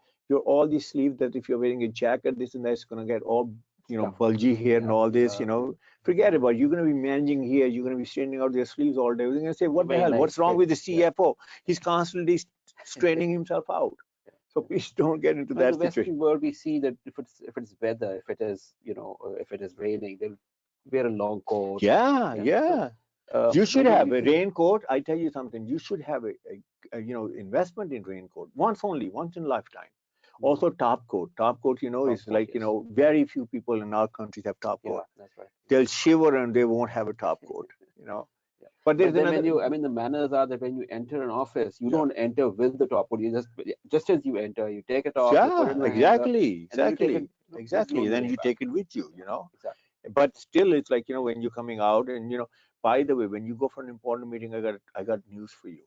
B: All these sleeves, that if you're wearing a jacket, this and that, it's going to get all
A: Stuff.
B: bulgy here and
A: Yeah.
B: all this.
A: Yeah.
B: Forget about it. You're going to be managing here. You're going to be straining out their sleeves all day. You're going to say, what the
A: Very
B: hell? What's
A: nice
B: wrong
A: fit.
B: with the
A: Yeah.
B: CFO? He's constantly straining himself out.
A: Yeah.
B: So
A: Yeah.
B: please don't get into
A: So in the
B: that situation.
A: Western world, we see that if it's weather, if it is if it is raining, they'll wear a long coat.
B: Yeah,
A: Yeah. So
B: yeah. You should
A: but don't
B: have
A: you
B: a
A: think?
B: raincoat. I tell you something. You should have a investment in raincoat, once only, once in lifetime.
A: Mm,
B: Also, top coat. Top coat,
A: top
B: is
A: coat,
B: like,
A: yes.
B: very few people in our countries have top
A: Yeah,
B: coat.
A: that's right.
B: They'll shiver and they won't have a top coat.
A: Yeah.
B: But
A: But
B: there's
A: then when
B: another.
A: you, I mean, the manners are that when you enter an office, you
B: Yeah,
A: don't enter with the top coat. You just as you enter, you take it off, you put it
B: yeah,
A: in a hanger,
B: exactly,
A: and then you take it.
B: exactly,
A: With
B: exactly.
A: you
B: Then
A: go
B: you
A: back.
B: take it with you.
A: Exactly.
B: But still, it's like, when you're coming out, and by the way, when you go for an important meeting, I got news for you.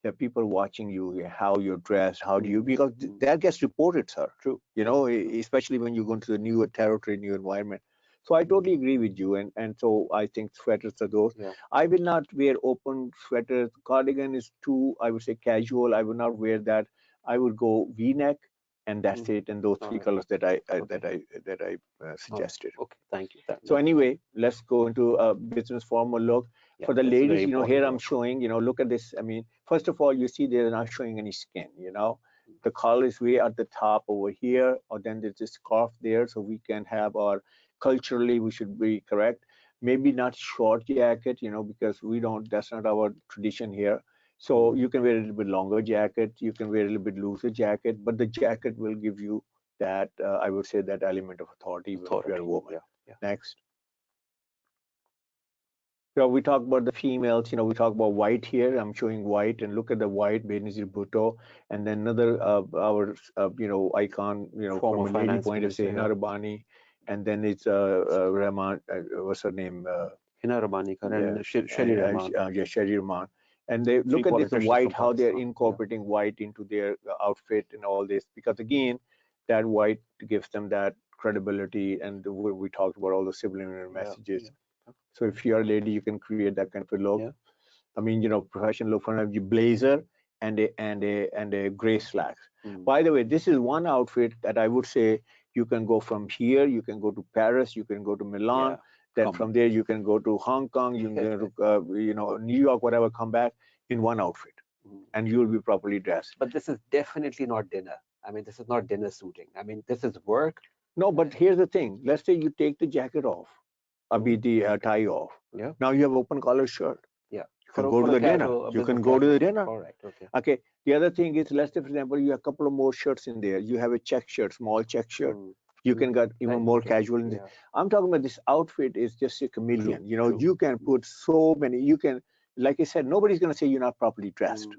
B: There are people watching you, how you're dressed, how do you, because that gets reported, sir.
A: True.
B: Especially when you go into the new territory, new environment. So I totally agree with you, and so I think sweaters are those.
A: Yeah.
B: I will not wear open sweaters. Cardigan is too, I would say, casual. I would not wear that. I would go V-neck, and that's it. And those
A: All
B: three
A: right.
B: colors that I
A: Okay. All right.
B: suggested.
A: Okay. Thank you.
B: So anyway, let's go into a business formal look.
A: Yeah,
B: For the
A: that's
B: ladies,
A: very important
B: here
A: to
B: I'm
A: know.
B: showing, look at this. I mean, first of all, you see they're not showing any skin, The collar is way at the top over here, or then there's this scarf there, so we can have our, culturally, we should be correct. Maybe not short jacket, because we don't, that's not our tradition here. So you can wear a little bit longer jacket, you can wear a little bit looser jacket, but the jacket will give you that, I would say, that element of authority, even if you're a
A: Authority.
B: woman.
A: Yeah. Yeah.
B: Next. So we talk about the females, we talk about white here. I'm showing white, and look at the white Benazir Bhutto, and then another our icon,
A: Former
B: from a lady
A: finance
B: point of
A: minister.
B: view, Hina
A: Yeah.
B: Rabani, and then it's Rahman, what's her name?
A: Hina Rabani
B: Yeah,
A: and Shelly Rahman.
B: yeah, Sherry Rahman. And they
A: Three
B: look at this
A: politicians
B: white,
A: from
B: how they're
A: Pakistan. Yeah.
B: incorporating white into their outfit and all this, because again, that white gives them that credibility, and we talked about all the subliminal
A: Yeah.
B: messages.
A: Yeah.
B: So if you're a lady, you can create that kind of a look.
A: Yeah.
B: I mean, professional look for a blazer and a gray slacks. By the way, this is one outfit that I would say you can go from here, you can go to Paris, you can go to Milan,
A: Yeah.
B: then
A: Common.
B: from there you can go to Hong Kong, you can go to New York, whatever, come back in one outfit, and you'll be properly dressed.
A: But this is definitely not dinner. I mean, this is not dinner suiting. I mean, this is work.
B: No, but here's the thing. Let's say you take the jacket off, or be the tie off.
A: Yeah.
B: Now you have open collar shirt.
A: Yeah.
B: You can go to the dinner. You can go to the dinner.
A: All right. Okay.
B: Okay. The other thing is, let's say, for example, you have a couple of more shirts in there. You have a check shirt, small check shirt. You can get even more casual in there. I'm talking about this outfit is just a chameleon. You can put so many. You can, like I said, nobody's going to say you're not properly dressed.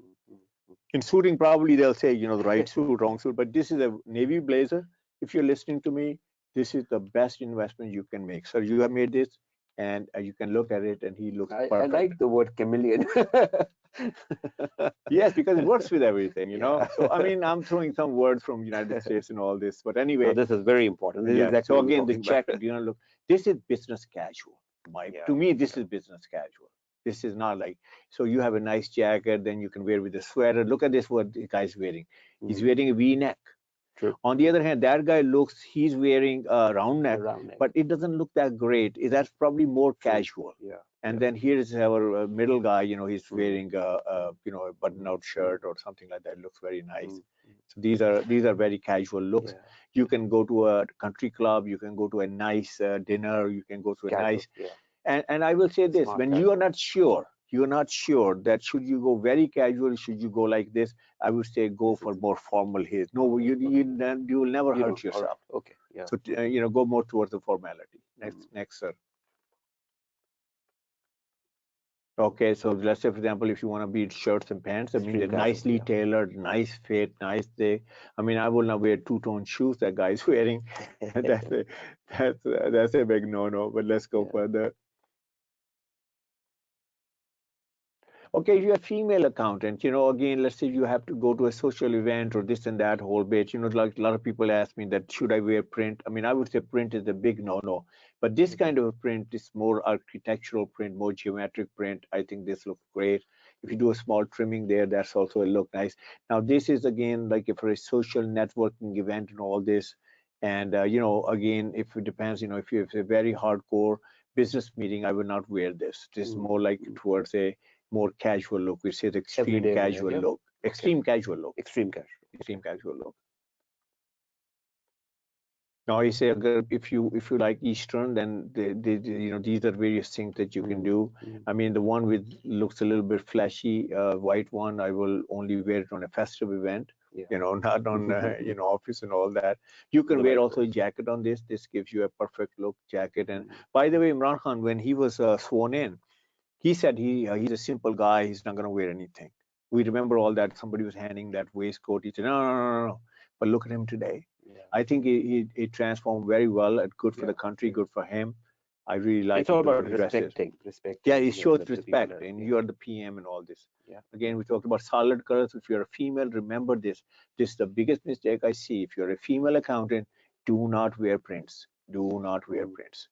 B: In suiting, probably they'll say, the right suit, wrong suit. But this is a navy blazer. If you're listening to me, this is the best investment you can make. So you have made this, and you can look at it, and he looks perfect.
A: I like the word chameleon.
B: Yes, because it works with everything,
A: Yeah.
B: So I mean, I'm throwing some words from United States and all this, but anyway.
A: No, this is very important. This is
B: Yeah.
A: exactly
B: So
A: what we're
B: again, the
A: talking
B: check,
A: about.
B: look, this is business casual.
A: Yeah.
B: To me, this is business casual. This is not like, so you have a nice jacket, then you can wear with a sweater. Look at this, what the guy's wearing. He's wearing a V-neck.
A: True.
B: On the other hand, that guy he's wearing a round neck, but it doesn't look that great. That's probably more casual.
A: Yeah.
B: And then here is our middle guy, he's wearing a button-out shirt or something like that. It looks very nice. So these are very casual looks.
A: Yeah.
B: You can go to a country club, you can go to a nice dinner, you can go to a nice. And I will say this: when you are not sure, that should you go very casual, should you go like this? I would say go for more formal hair. No, you will never hurt yourself.
A: Okay. Yeah.
B: So go more towards the formality. Next, sir. Okay, so let's say, for example, if you want to be shirts and pants, I mean, they're nicely tailored, nice fit, nice day. I mean, I will not wear two-tone shoes that guy's wearing. That's a big no-no. But let's go further. Okay, if you're a female accountant, again, let's say you have to go to a social event or this and that whole bit, like a lot of people ask me that, should I wear print? I mean, I would say print is a big no-no, but this kind of a print is more architectural print, more geometric print. I think this looks great. If you do a small trimming there, that's also a look nice. Now, this is again, like for a social networking event and all this. And, again, if it depends, if you have a very hardcore business meeting, I would not wear this. This is more like towards a more casual look. We say the extreme casual look. Extreme casual look. Extreme casual look. Now I say, if you like Eastern, then these are various things that you can do. I mean, the one with looks a little bit flashy, white one, I will only wear it on a festive event. Not on office and all that. You can wear also a jacket on this. This gives you a perfect look jacket. And by the way, Imran Khan, when he was sworn in, he said he's a simple guy. He's not going to wear anything. We remember all that. Somebody was handing that waistcoat. He said, no. But look at him today. I think he transformed very well. Good for the country, good for him. I really like
A: It's all
B: the way
A: about
B: he dresses.
A: respecting
B: Yeah, it shows
A: the people.
B: respect, and you are the PM and all this.
A: Yeah.
B: Again, we talked about solid colors. If you're a female, remember this. This is the biggest mistake I see. If you're a female accountant, do not wear prints. Do not wear prints.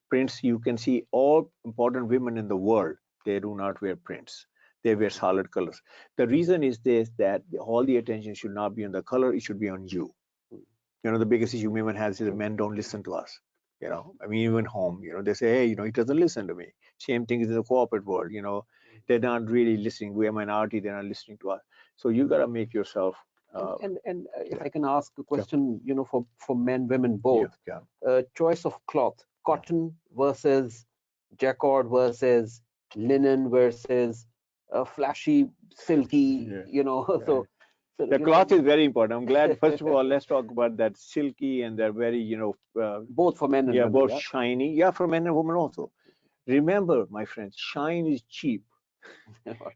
B: Prints, you can see all important women in the world, they do not wear prints. They wear solid colors. The reason is this, that all the attention should not be on the color, it should be on you. You know, the biggest issue women has is that men don't listen to us. You know, I mean, even home, you know, they say, hey, you know, he doesn't listen to me. Same thing is in the corporate world, you know, they're not really listening. We're a minority, they're not listening to us. So you got to make yourself.
A: And if
B: Yeah.
A: I can ask a question, you know, for men, women
B: Yeah,
A: both,
B: yeah.
A: choice of cloth, cotton versus jacquard versus linen versus flashy, silky,
B: Yeah.
A: you know, so
B: The
A: you know,
B: cloth is very important. I'm glad. First of all, let's talk about that silky and they're very, you know,
A: both for men and
B: yeah,
A: women,
B: both
A: yeah.
B: shiny. Yeah, for men and women also. Remember, my friends, shine is cheap.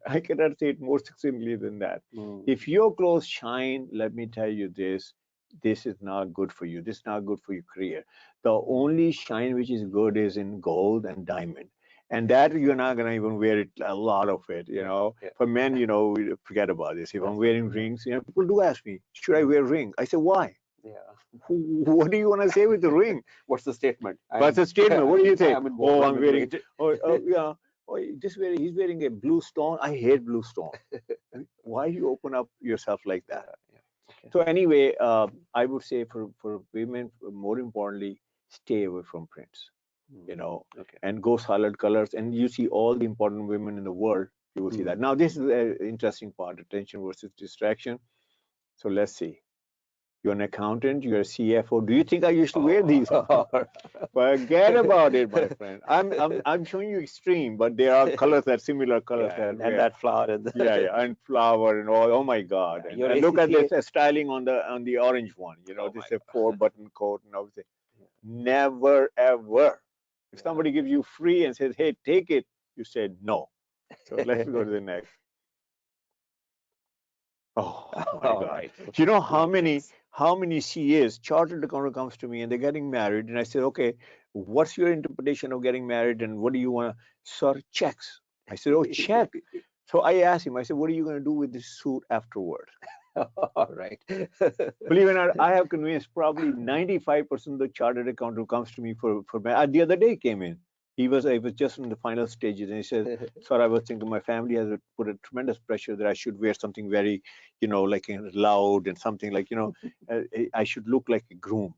B: I cannot say it more succinctly than that. If your clothes shine, let me tell you this, this is not good for you. This is not good for your career. The only shine which is good is in gold and diamond. And that you're not gonna even wear it a lot of it, you know.
A: Yeah.
B: For men, you know, forget about this. If I'm
A: That's
B: wearing
A: right.
B: rings, you know, people do ask me, should I wear a ring? I say, why?
A: Yeah.
B: What do you want to say with the ring?
A: What's the statement?
B: What's the statement? What do you say?
A: I'm in
B: Oh, I'm wearing.
A: Bombay.
B: Oh, yeah. Oh, he's wearing a blue stone. I hate blue stone. Why you open up yourself like that?
A: Yeah. Okay.
B: So anyway, I would say for women, more importantly, stay away from prints, you know,
A: Okay.
B: and go solid colors. And you see all the important women in the world. You will see that. Now this is the interesting part: attention versus distraction. So let's see. You're an accountant, you're a CFO. Do you think I used to wear these? Forget about it, my friend. I'm showing you extreme, but there are colors that similar colors
A: Yeah,
B: that
A: and
B: wear.
A: that flower and
B: Yeah, yeah, and flower and all. Oh my God!
A: yeah,
B: And,
A: your
B: and look at
A: ACCA.
B: this styling on the orange one. You know,
A: Oh
B: this
A: my
B: is a
A: God.
B: 4-button coat and everything. Never ever. If somebody gives you free and says, "Hey, take it," you said no. So let's go to the next. Oh my
A: All
B: God!
A: right.
B: Do you know
A: Lightweights.
B: how many CAs, chartered accountant comes to me and they're getting married, and I said, okay, what's your interpretation of getting married, and what do you want to, sir, checks? I said, oh, check. So I asked him, I said, what are you going to do with this suit afterwards?
A: All right.
B: Believe it or not, I have convinced probably 95% of the chartered accountant who comes to me for the other day came in. I was just in the final stages, and he says, "Sir, I was thinking my family has put a tremendous pressure that I should wear something very, you know, like loud and something like, you know, I should look like a groom."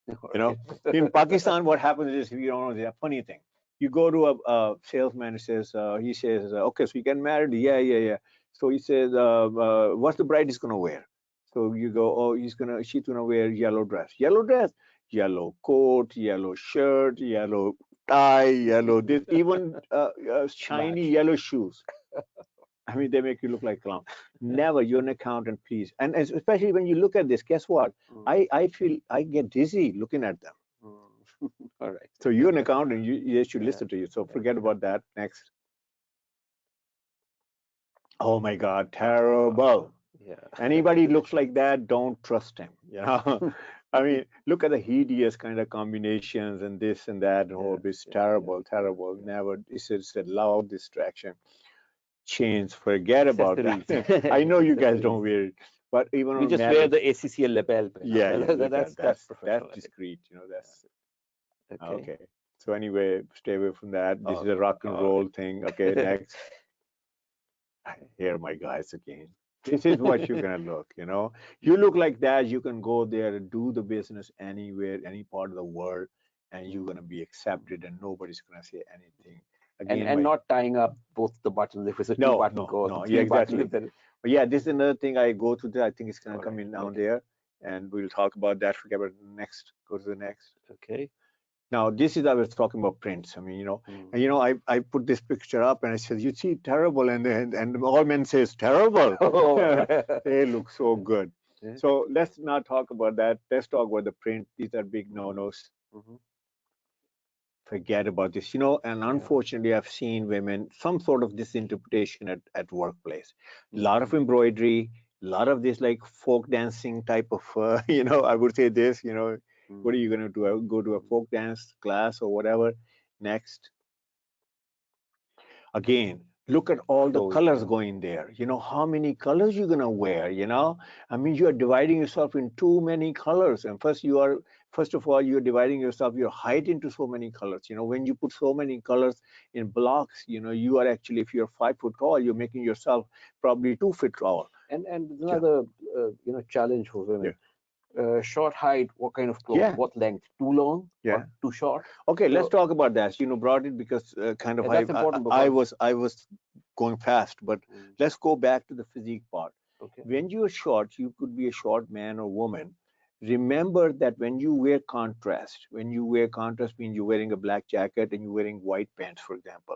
B: You know, in Pakistan, what happens is, you know, the funny thing. You go to a salesman and says, he says, okay, so you get married? Yeah, yeah, yeah. So he says, what's the bride is going to wear? So you go, oh, she's going to wear yellow dress. Yellow dress, yellow coat, yellow shirt, yellow tie, yellow this, even shiny
A: Match.
B: yellow shoes. I mean, they make you look like a clown. Never, you're an accountant, please. And especially when you look at this, guess what? I feel I get dizzy looking at them.
A: All right.
B: So you're an accountant, they should
A: Yeah.
B: listen to you. So forget about that. Next. Oh my God, terrible.
A: Yeah.
B: Anybody looks like that, don't trust him. You know, I mean, look at the hideous kind of combinations and this and that. Oh, it's terrible, terrible. Never. It's a loud distraction. Chains, forget about
A: Accessories.
B: that. I know you guys don't
A: Accessories.
B: wear it, but even
A: We
B: on
A: just wear
B: marriage,
A: the ACCL lapel pin.
B: yeah, yeah, look at
A: That's
B: that's
A: professional, I think.
B: discreet. You know, that's
A: Okay.
B: okay. So anyway, stay away from that. This is
A: All
B: a rock and
A: all
B: roll thing. Okay,
A: right.
B: next. Here, my guys again. This is what you're gonna look. You know, you look like that. You can go there and do the business anywhere, any part of the world, and you're gonna be accepted, and nobody's gonna say anything. Again,
A: And
B: my
A: not tying up both the buttons. If it's a
B: no,
A: two-button
B: no,
A: coat,
B: no. Yeah,
A: three-button,
B: exactly.
A: then
B: But yeah, this is another thing I go through. I think it's gonna
A: all
B: come
A: right.
B: in down
A: Okay.
B: there, and we'll talk about that. Forget about the next. Go to the next.
A: Okay.
B: Now, this is I was talking about prints. I mean, you know, and you know, I put this picture up and I said, you see, terrible, and all men says terrible.
A: Oh.
B: They look so good.
A: Yeah.
B: So let's not talk about that. Let's talk about the print. These are big no-nos.
A: Mhm.
B: Forget about this. You know, and
A: Yeah.
B: unfortunately, I've seen women some sort of this interpretation at workplace. A lot of embroidery, a lot of this like folk dancing type of. You know, I would say this. You know, what are you going to do? Go to a folk dance class or whatever? Next. Again, look at all the colors
A: Yeah.
B: going there. You know, how many colors you're gonna wear, you know? I mean, you are dividing yourself in too many colors. And first of all, you're dividing yourself, your height into so many colors. You know, when you put so many colors in blocks, you know, you are actually, if you're 5 foot tall, you're making yourself probably 2 feet tall.
A: And
B: Yeah.
A: another challenge for women. Short height, what kind of cloth?
B: Yeah.
A: What length? Too long
B: Yeah.
A: or too short?
B: Okay, let's
A: So
B: talk about that. You know, brought it because kind of
A: that's important
B: I
A: because
B: was going fast, but let's go back to the physique part.
A: okay.
B: When you're short, you could be a short man or woman. Remember that when you wear contrast, means you're wearing a black jacket and you're wearing white pants, for example,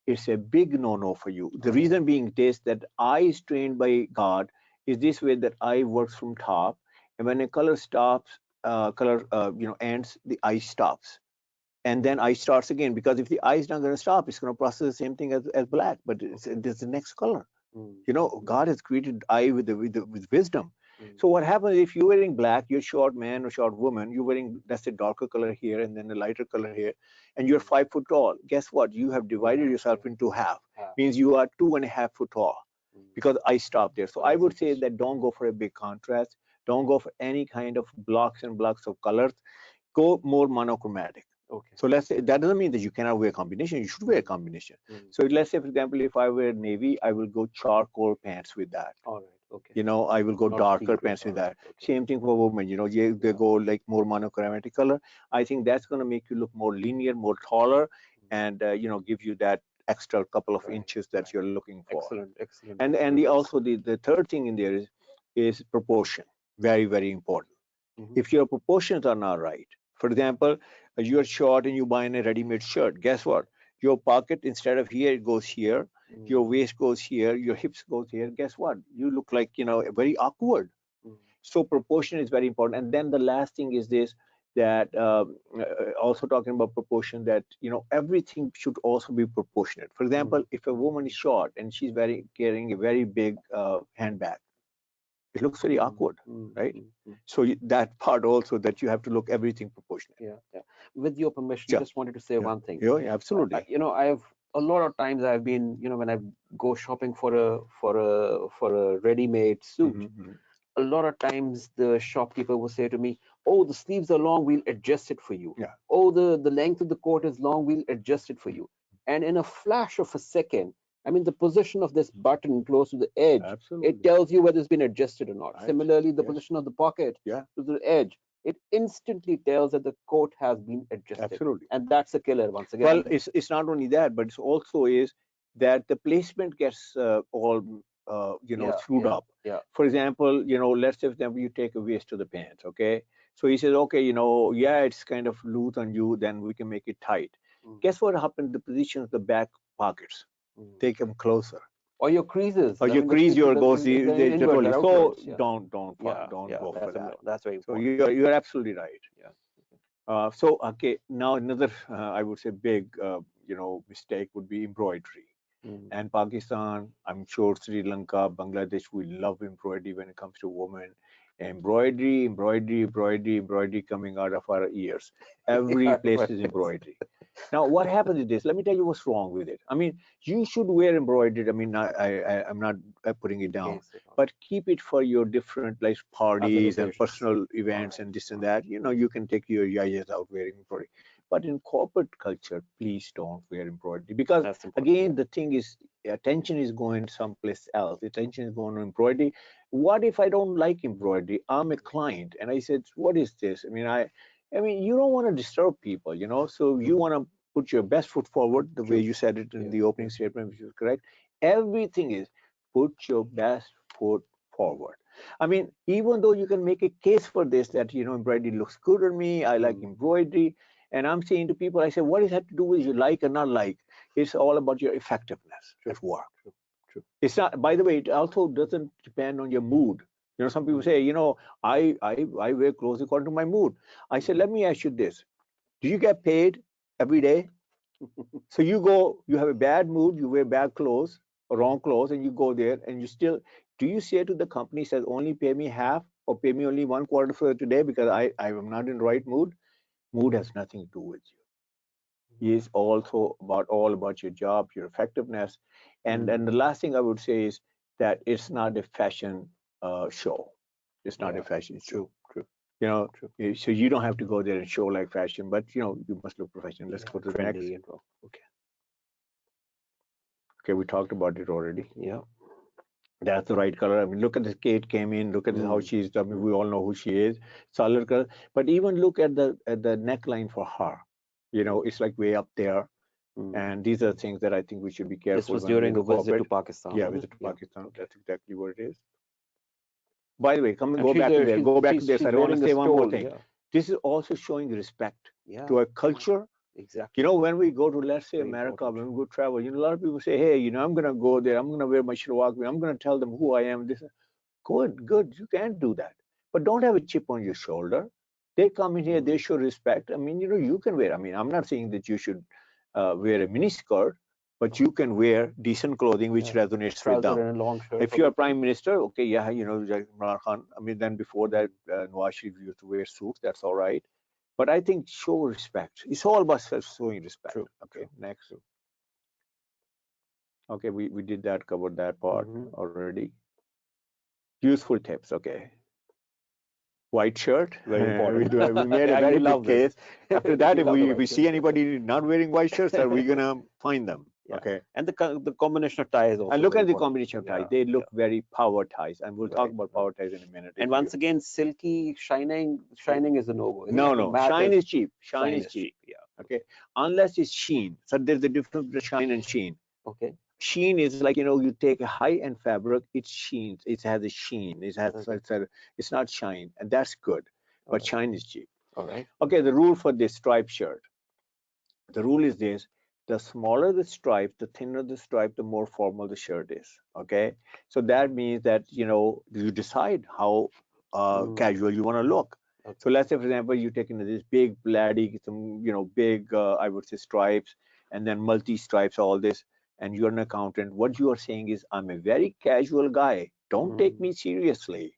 B: it's a big no-no for you. The reason being this, that eye is trained by God is this way, that eye works from top, and when a color stops, ends, the eye stops, and then eye starts again, because if the eye is not going to stop, it's going to process the same thing as black, but it's the next color. You know, God has created eye with wisdom. So what happens if you're wearing black, you're short man or short woman, you're wearing, let's say, darker color here and then a lighter color here, and you're 5 foot tall. Guess what? You have divided yourself into half. Means you are 2.5 foot tall because I stopped there. So I would say that don't go for a big contrast. Don't go for any kind of blocks and blocks of colors. Go more monochromatic.
A: Okay.
B: So let's say that doesn't mean that you cannot wear combination. You should wear a combination. So let's say, for example, if I wear navy, I will go charcoal pants with that.
A: All right. Okay.
B: You know, I will go
A: Not
B: darker
A: see-through.
B: pants with
A: All
B: that.
A: right. Okay.
B: Same thing for women. You know, they go like more monochromatic color. I think that's going to make you look more linear, more taller, and give you that extra couple of inches that you're looking for.
A: Excellent.
B: And also the third thing in there is proportion. Very, very important. If your proportions are not right, for example, you're short and you buy in a ready-made shirt, guess what? Your pocket, instead of here, it goes here. Your waist goes here. Your hips goes here. Guess what? You look like, very awkward. So proportion is very important. And then the last thing is this, that also talking about proportion, that, everything should also be proportionate. For example, if a woman is short and she's carrying a very big handbag, it looks very awkward, right? So that part also, that you have to look everything proportionate.
A: Yeah. With your permission,
B: Sure.
A: just wanted to say one thing.
B: Yeah, absolutely.
A: I've a lot of times I've been, when I go shopping for a ready-made suit, a lot of times the shopkeeper will say to me, "Oh, the sleeves are long, we'll adjust it for you.
B: Yeah.
A: Oh, the length of the coat is long, we'll adjust it for you." And in a flash of a second, I mean, the position of this button close to the edge,
B: Absolutely.
A: it tells you whether it's been adjusted or not.
B: Right.
A: Similarly, the
B: Yes.
A: position of the pocket
B: Yeah.
A: to the edge, it instantly tells that the coat has been adjusted.
B: Absolutely.
A: And that's a killer once again.
B: Well, it's not only that, but it's also is that the placement gets all screwed up.
A: Yeah.
B: For example, let's say, for example, you take a waist to the pants, okay? So he says, okay, yeah, it's kind of loose on you, then we can make it tight. Guess what happened? The position of the back pockets, take them closer.
A: Or your creases.
B: Or your crease, your goes the trolley. So don't go for that.
A: That's very
B: So
A: important.
B: you're absolutely right.
A: Yeah.
B: So okay, now another I would say big mistake would be embroidery. And Pakistan, I'm sure Sri Lanka, Bangladesh, we love embroidery when it comes to women. Embroidery coming out of our ears. Every place is embroidery. Now, what happens is this. Let me tell you what's wrong with it. I mean, you should wear embroidered. I mean, I'm not putting it down, but keep it for your different like parties and personal events and this and that. You can take your yayas out wearing embroidery. But in corporate culture, please don't wear embroidery, because again, the thing is, attention is going someplace else. Attention is going on embroidery. What if I don't like embroidery? I'm a client, and I said, "What is this?" I mean, you don't want to disturb people, so you want to put your best foot forward, the way you said it in the opening statement, which is correct. Everything is put your best foot forward. I mean, even though you can make a case for this, that, embroidery looks good on me, I like embroidery. And I'm saying to people, I say, what does that to do with you like or not like? It's all about your effectiveness at work.
A: True.
B: It's not, by the way, it also doesn't depend on your mood. Some people say, I wear clothes according to my mood. I said, let me ask you this. Do you get paid every day? So you have a bad mood, you wear bad clothes, or wrong clothes, and you go there, and do you say to the company, says, only pay me half or pay me only 1/4 for today because I am not in the right mood? Mood has nothing to do with you. is also about all about your job, your effectiveness, and the last thing I would say is that it's not a fashion show. It's not a fashion show.
A: True.
B: You know,
A: True.
B: so you don't have to go there and show like fashion, but you know, you must look professional. Let's go to the next.
A: Trendy and all. Okay.
B: Okay, we talked about it already.
A: Yeah.
B: That's the right color. I mean, look at this. Kate came in. Look at how she's. I mean, we all know who she is. Solid color. But even look at the neckline for her. You know, it's like way up there. And these are things that I think we should be
A: This
B: careful
A: was
B: when we
A: during a visit
B: incorporate.
A: to Pakistan.
B: Yeah,
A: wasn't
B: visit
A: it?
B: to Pakistan.
A: Okay.
B: That's exactly what it is. By the way, come and
A: And
B: go back to there. Go back to
A: she's
B: this. I want to
A: wearing a
B: say one more
A: stole.
B: thing.
A: Yeah.
B: This is also showing respect
A: Yeah.
B: to a culture.
A: Exactly.
B: You know, when we go to, let's say,
A: Very
B: America,
A: important.
B: when we go travel, you know, a lot of people say, hey, you know, I'm going to go there. I'm going to wear my shalwar. I'm going to tell them who I am. This, good, good. You can do that. But don't have a chip on your shoulder. They come in here, they show respect. I mean, you know, you can wear. I mean, I'm not saying that you should wear a mini skirt, but you can wear decent clothing which resonates with
A: Trouser
B: them.
A: and a long shirt.
B: If you're a prime minister, okay, yeah, you know, like Imran Khan. I mean, then before that, Nawaz Sharif used to wear suits. That's all right. But I think show respect. It's all about showing respect.
A: True.
B: Okay, next. Okay, we did that, covered that part already. Useful tips. Okay. White shirt.
A: Very important.
B: We made a
A: Yeah, you
B: very
A: love
B: big
A: this.
B: case. After that,
A: You
B: if
A: love the
B: we
A: white
B: see
A: shirt.
B: anybody not wearing white shirts, are we gonna find them?
A: Yeah.
B: Okay.
A: And the combination of tie is also
B: And look
A: very
B: at the
A: important.
B: combination of ties.
A: Yeah.
B: They look very power ties, and we'll talk
A: Right.
B: about power ties in a minute.
A: And
B: If you
A: once again, silky, shining is a no-go. Isn't
B: no,
A: it?
B: no,
A: Matte
B: shine is cheap. Shine
A: shine
B: is
A: is
B: cheap.
A: cheap. Yeah.
B: Okay, unless it's sheen. So there's a difference between shine and sheen.
A: Okay.
B: Sheen is like, you know, you take a high-end fabric, it sheens, it has a sheen, it's not shine, and that's good. But shine is cheap.
A: All right.
B: Okay, the rule for this striped shirt. The rule is this: the smaller the stripe, the thinner the stripe, the more formal the shirt is. Okay, so that means that, you know, you decide how casual you want to look.
A: Okay.
B: So let's say, for example, you take into this big bloody, some, you know, big, I would say, stripes, and then multi stripes, all this, and you're an accountant. What you are saying is, I'm a very casual guy. Don't take me seriously.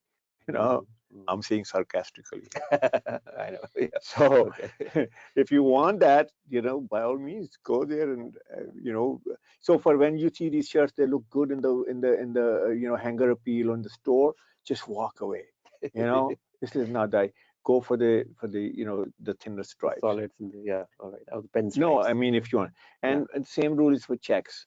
B: You know, I'm saying sarcastically.
A: I know. Yeah.
B: So
A: Okay.
B: if you want that, you know, by all means, go there and you know. So for when you see these shirts, they look good in the you know, hanger appeal on the store. Just walk away. You know, this is not that. Go for the you know, the thinner
A: The
B: stripes.
A: solids and yeah. All right. The pen
B: No,
A: stripes.
B: I mean, if you want,
A: Yeah.
B: and same rule is for checks.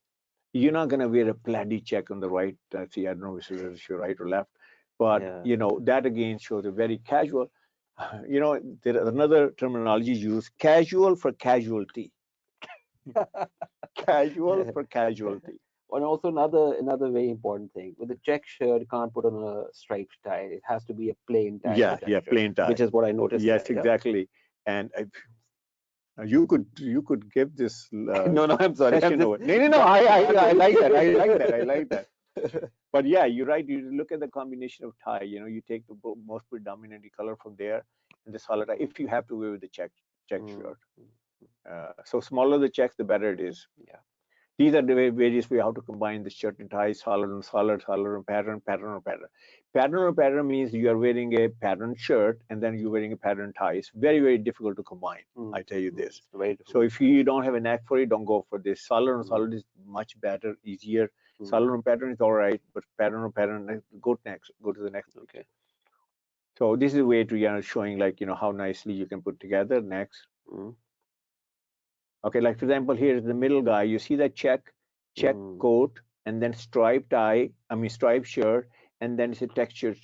B: You're not gonna wear a plaid check on the right. See, I don't know if it's your right or left, but
A: Yeah.
B: you know, that again shows a very casual. You know, there is another terminology used: casual for casualty. Casual for casualty.
A: And also another very important thing with the check shirt, you can't put on a striped tie. It has to be a plain tie on
B: Yeah,
A: the check
B: yeah,
A: shirt,
B: plain tie.
A: which is what I noticed
B: Yes,
A: here. Yeah.
B: exactly. And you could give this
A: No, no, I'm sorry. I'm
B: session
A: just
B: over. No, no, no. I like that. I like that. I like that. But yeah, you're right. You look at the combination of tie. You know, you take the most predominant color from there, and the solid tie. If you have to wear with the check shirt, so smaller the checks, the better it is.
A: Yeah.
B: These are the various way how to combine the shirt and tie, solid and solid, solid and pattern, pattern or pattern. Pattern or pattern means you are wearing a pattern shirt and then you're wearing a pattern tie. It's very, very difficult to combine. I tell you this. So if you don't have a knack for it, don't go for this. Solid and solid is much better, easier. Solid and pattern is all right, but pattern or pattern, go next. Go to the next.
A: Okay.
B: So this is a way to, you know, showing like, you know, how nicely you can put together. Next. Okay, like for example, here is the middle guy. You see that check coat, and then striped tie. I mean striped shirt, and then it's a textured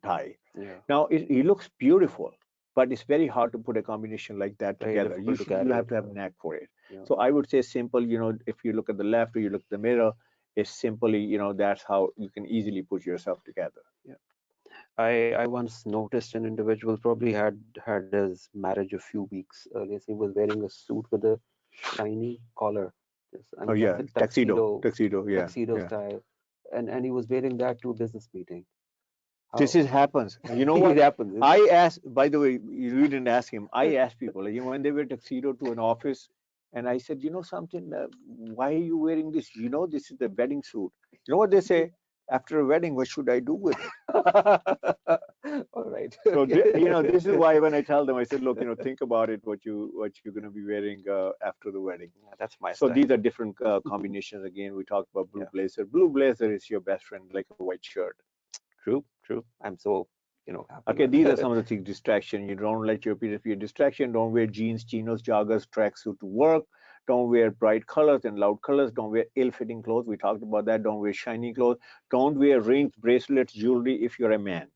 B: tie.
A: Yeah.
B: Now he looks beautiful, but it's very hard to put a combination like that
A: Very
B: together.
A: difficult to
B: You
A: carry
B: have
A: it.
B: to have a knack for it.
A: Yeah.
B: So I would say simple. You know, if you look at the left or you look at the middle, it's simply, you know, that's how you can easily put yourself together.
A: Yeah. I once noticed an individual probably had his marriage a few weeks earlier. So he was wearing a suit with a shiny collar. I
B: Oh
A: mean, that's
B: yeah,
A: a
B: tuxedo. Yeah,
A: tuxedo
B: yeah.
A: style, and he was wearing that to a business meeting.
B: This
A: How
B: is happens. You know
A: it
B: what?
A: happens?
B: I asked. By the way, you didn't ask him. I asked people, like, you know, when they wear tuxedo to an office, and I said, you know something, why are you wearing this? You know, this is the wedding suit. You know what they say? after a wedding, what should I do with it?
A: All right.
B: So this is why when I tell them, I said, look, think about it, what you're going to be wearing after the wedding.
A: Yeah, that's my
B: So
A: style.
B: these are different combinations. Again, we talked about blue
A: Yeah.
B: blazer. Blue blazer is your best friend, like a white shirt.
A: True, true. I'm so, happy
B: Okay,
A: with
B: these are some of the things. Distraction. You don't let your peers be a distraction. Don't wear jeans, chinos, joggers, tracksuit to work. Don't wear bright colors and loud colors. Don't wear ill-fitting clothes. We talked about that. Don't wear shiny clothes. Don't wear rings, bracelets, jewelry if you're a man.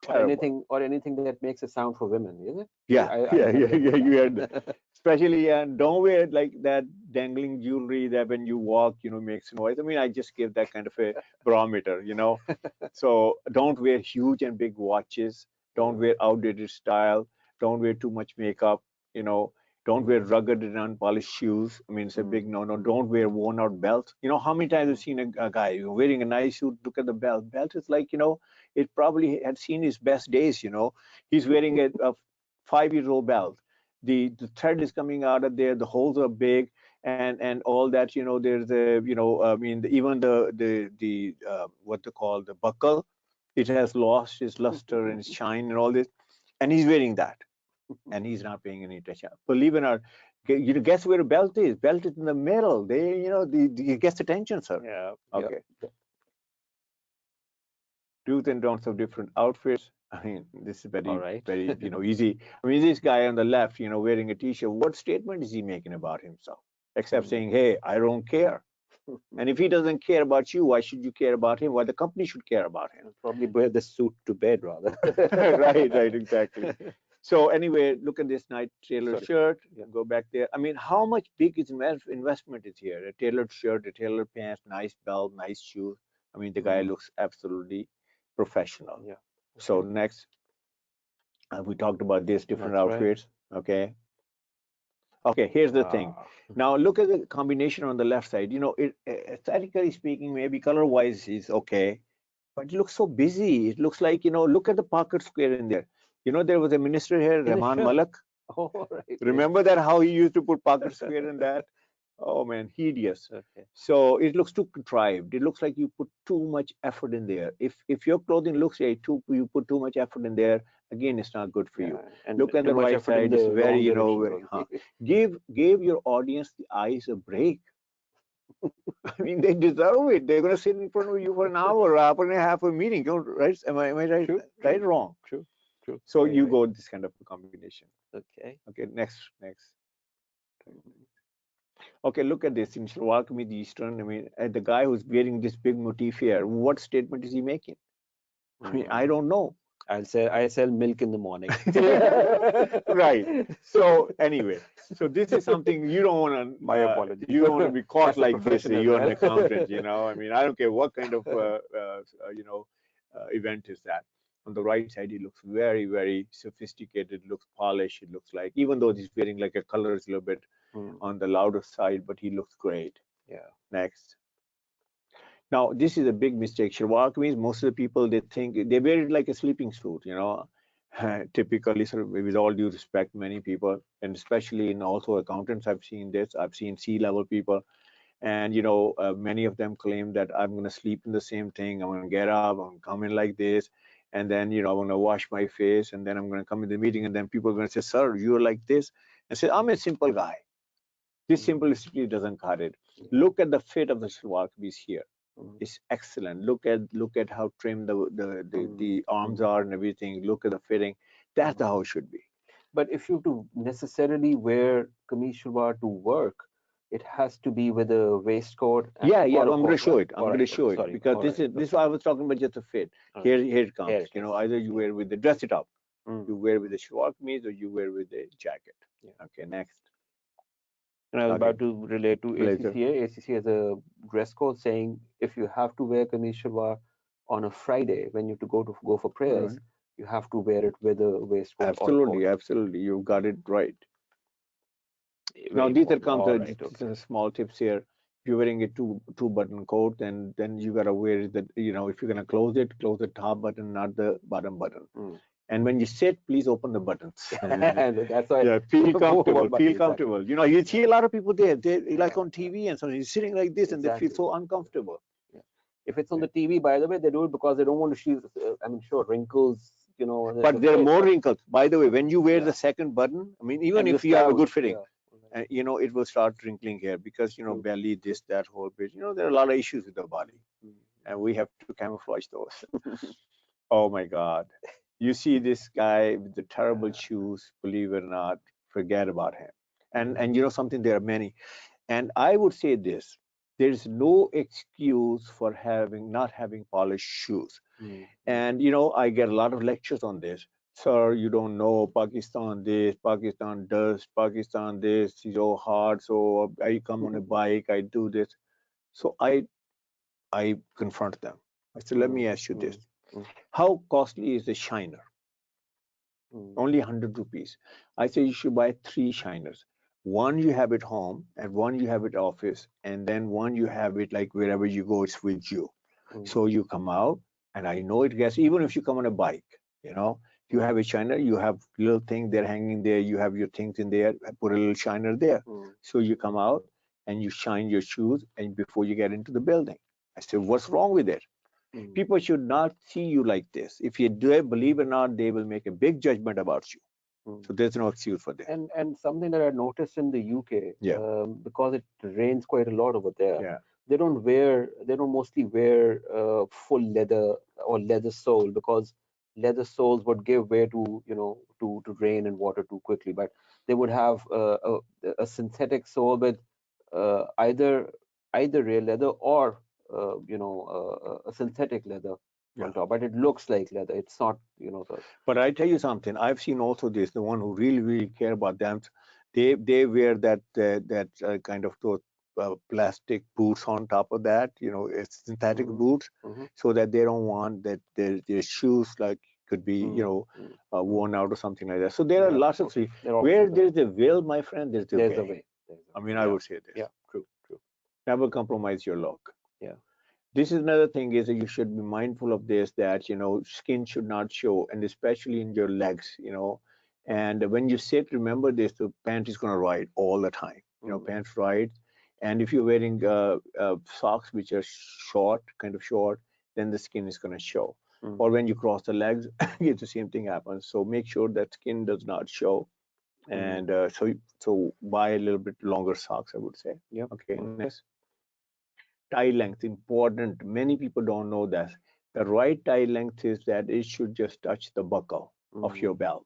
B: Terrible.
A: or anything that makes a sound for women, is it?
B: Yeah,
A: I
B: yeah,
A: have
B: yeah,
A: heard
B: yeah. You heard that.
A: that.
B: Especially, don't wear like that dangling jewelry that when you walk, makes noise. I mean, I just give that kind of a barometer. So don't wear huge and big watches. Don't wear outdated style. Don't wear too much makeup. You know, don't wear rugged and unpolished shoes. I mean, it's a big no-no. Don't wear worn-out belts. How many times I've seen a guy wearing a nice suit. Look at the belt. Belt is like, it probably had seen his best days. He's wearing a 5-year-old belt. The thread is coming out of there. The holes are big, and all that. There's a I mean, even the what they call the buckle, it has lost its luster and its shine and all this, and he's wearing that, and he's not paying any attention. Believe it or not, guess where a belt is? Belt is in the middle. It gets attention, sir.
A: Yeah.
B: Okay.
A: Yeah.
B: Do's and don'ts of different outfits. I mean, this is
A: All
B: very,
A: right.
B: very, easy. I mean, this guy on the left, wearing a t-shirt, what statement is he making about himself? Except saying, hey, I don't care. And if he doesn't care about you, why should you care about him? Why the company should care about him?
A: Probably wear the suit to bed rather.
B: Right, exactly. So anyway, look at this nice tailored
A: Sorry.
B: shirt.
A: Yeah.
B: Go back there. I mean, how much big is investment is here? A tailored shirt, a tailored pants, nice belt, nice shoes. I mean, the guy looks absolutely professional.
A: Yeah.
B: So
A: Okay.
B: next, we talked about this different
A: That's right.
B: outfits. Okay. Okay, here's the thing.
A: Ah.
B: Now look at the combination on the left side. Aesthetically speaking, maybe color-wise is okay, but it looks so busy. It looks like, look at the pocket square in there. There was a minister here,
A: In a
B: Rahman
A: shirt.
B: Malak.
A: Oh, right.
B: Remember that how he used to put pocket square in that? Oh man, hideous.
A: Okay.
B: So it looks too contrived. It looks like you put too much effort in there. If your clothing looks like you put too much effort in there, again, it's not good for
A: Yeah.
B: you.
A: And
B: Look at
A: too
B: the
A: much
B: right
A: effort in
B: side.
A: the
B: It's very,
A: wrong direction
B: give your audience the eyes a break. I mean, they deserve it. They're going to sit in front of you for an hour and a half a meeting. Right? Am I right?
A: True.
B: Right? Or wrong?
A: True. True.
B: So
A: Very
B: you
A: right.
B: go this kind of a combination.
A: Okay.
B: Okay. Next. Okay, look at this in Shalwar Kameez Eastern. I mean, the guy who's wearing this big motif here, what statement is he making? I mean, I don't know.
A: I sell milk in the morning.
B: Right. So anyway, so this is something you don't want to.
A: My apologies.
B: You don't want to be caught
A: As a
B: like this.
A: professional,
B: You're an
A: man.
B: accountant. I mean, I don't care what kind of event is that. On the right side, he looks very, very sophisticated. Looks polished. It looks like, even though he's wearing like a color is a little bit on the louder side, but he looks great.
A: Yeah.
B: Next. Now, this is a big mistake. Shalwar means most of the people, they think they wear it like a sleeping suit, typically, sort of, with all due respect, many people, and especially in also accountants, I've seen this. I've seen C-level people, and many of them claim that I'm going to sleep in the same thing. I'm going to get up, I'm going to come in like this, and then I'm going to wash my face, and then I'm going to come in the meeting, and then people are going to say, "Sir, you're like this," and say, "I'm a simple guy." This simplicity doesn't cut it. Look at the fit of the shalwar kameez here. It's excellent. Look at how trim the arms are and everything. Look at the fitting. That's how it should be.
A: But if you to necessarily wear kameez shalwar to work, it has to be with a waistcoat
B: Yeah,
A: or a
B: I'm going to
A: coat,
B: show
A: right?
B: it. I'm going to show it
A: Sorry.
B: because
A: All
B: this
A: right.
B: is I was talking about just a fit.
A: All
B: Here
A: right.
B: it
A: Here
B: comes.
A: it is.
B: Either you wear with the dress it up. You wear with the shalwar kameez or you wear with the jacket.
A: Yeah.
B: Okay, next.
A: And I was
B: Okay,
A: about to relate to
B: blazer.
A: ACCA. ACCA has a dress code saying if you have to wear kameez shalwar on a Friday when you have to go for prayers,
B: Right.
A: you have to wear it with a waistcoat or a coat.
B: Absolutely. You got it right. Now
A: Very
B: these are
A: important.
B: comes
A: All right.
B: these
A: Okay.
B: are small tips here. If you're wearing a two button coat, then you gotta wear the if you're gonna close it, close the top button, not the bottom button. And when you sit, please open the buttons.
A: And that's why
B: Yeah, feel comfortable.
A: one button
B: Feel
A: exactly.
B: comfortable. You see a lot of people there. They like on TV and so he's sitting like this, and they feel
A: Exactly.
B: so uncomfortable.
A: Yeah. If it's on the TV, by the way, they do it because they don't want to see. I mean, sure, wrinkles.
B: But there are more wrinkles. By the way, when you wear
A: Yeah.
B: the second button, I mean, even
A: And
B: if you have a
A: style,
B: good fitting,
A: yeah.
B: it will start wrinkling here because
A: True.
B: belly, this, that whole bit. There are a lot of issues with the body,
A: Mm.
B: and we have to camouflage those. Oh my God. You see this guy with the terrible shoes, believe it or not, forget about him. And something, there are many. And I would say this, there's no excuse for not having polished shoes.
A: Mm.
B: And I get a lot of lectures on this. Sir, you don't know Pakistan this, Pakistan does, Pakistan this, is so hard. So I come on a bike, I do this. So I confront them. I said, let me ask you this. How costly is a shiner? Only 100 rupees. I say you should buy 3 shiners. One you have at home, and one you have at office, and then one you have it like wherever you go, it's with you. So you come out, and I know it gets, even if you come on a bike, you have a shiner, you have little thing there hanging there, you have your things in there, put a little shiner there. So you come out and you shine your shoes and before you get into the building. I said, what's wrong with it? People should not see you like this. If you do it, believe it or not, they will make a big judgment about you. So there's no excuse for that.
A: And something that I noticed in the UK,
B: Yeah.
A: because it rains quite a lot over there,
B: Yeah.
A: they don't mostly wear full leather or leather sole, because leather soles would give way to to rain and water too quickly. But they would have a synthetic sole with either real leather or a synthetic leather
B: Yeah.
A: on top, but it looks like leather. It's not,
B: But I tell you something, I've seen also this, the one who really care about them, they wear that kind of those plastic boots on top of that, it's synthetic boots, so that they don't want that their shoes like could be, worn out or something like that. So there are lots of things. Where there's a will, my friend, there's a way. I mean, I would say this.
A: Yeah, true.
B: Never compromise your look.
A: Yeah.
B: This is another thing, is that you should be mindful of this, that skin should not show, and especially in your legs. And when you sit, remember this: the pant is going to ride all the time. Pants ride, and if you're wearing socks which are short, kind of short, then the skin is going to show. Or when you cross the legs, it's the same thing happens. So make sure that skin does not show, and so buy a little bit longer socks, I would say.
A: Yeah.
B: Okay. Next. Tie length important. Many people don't know that. The right tie length is that it should just touch the buckle of your belt.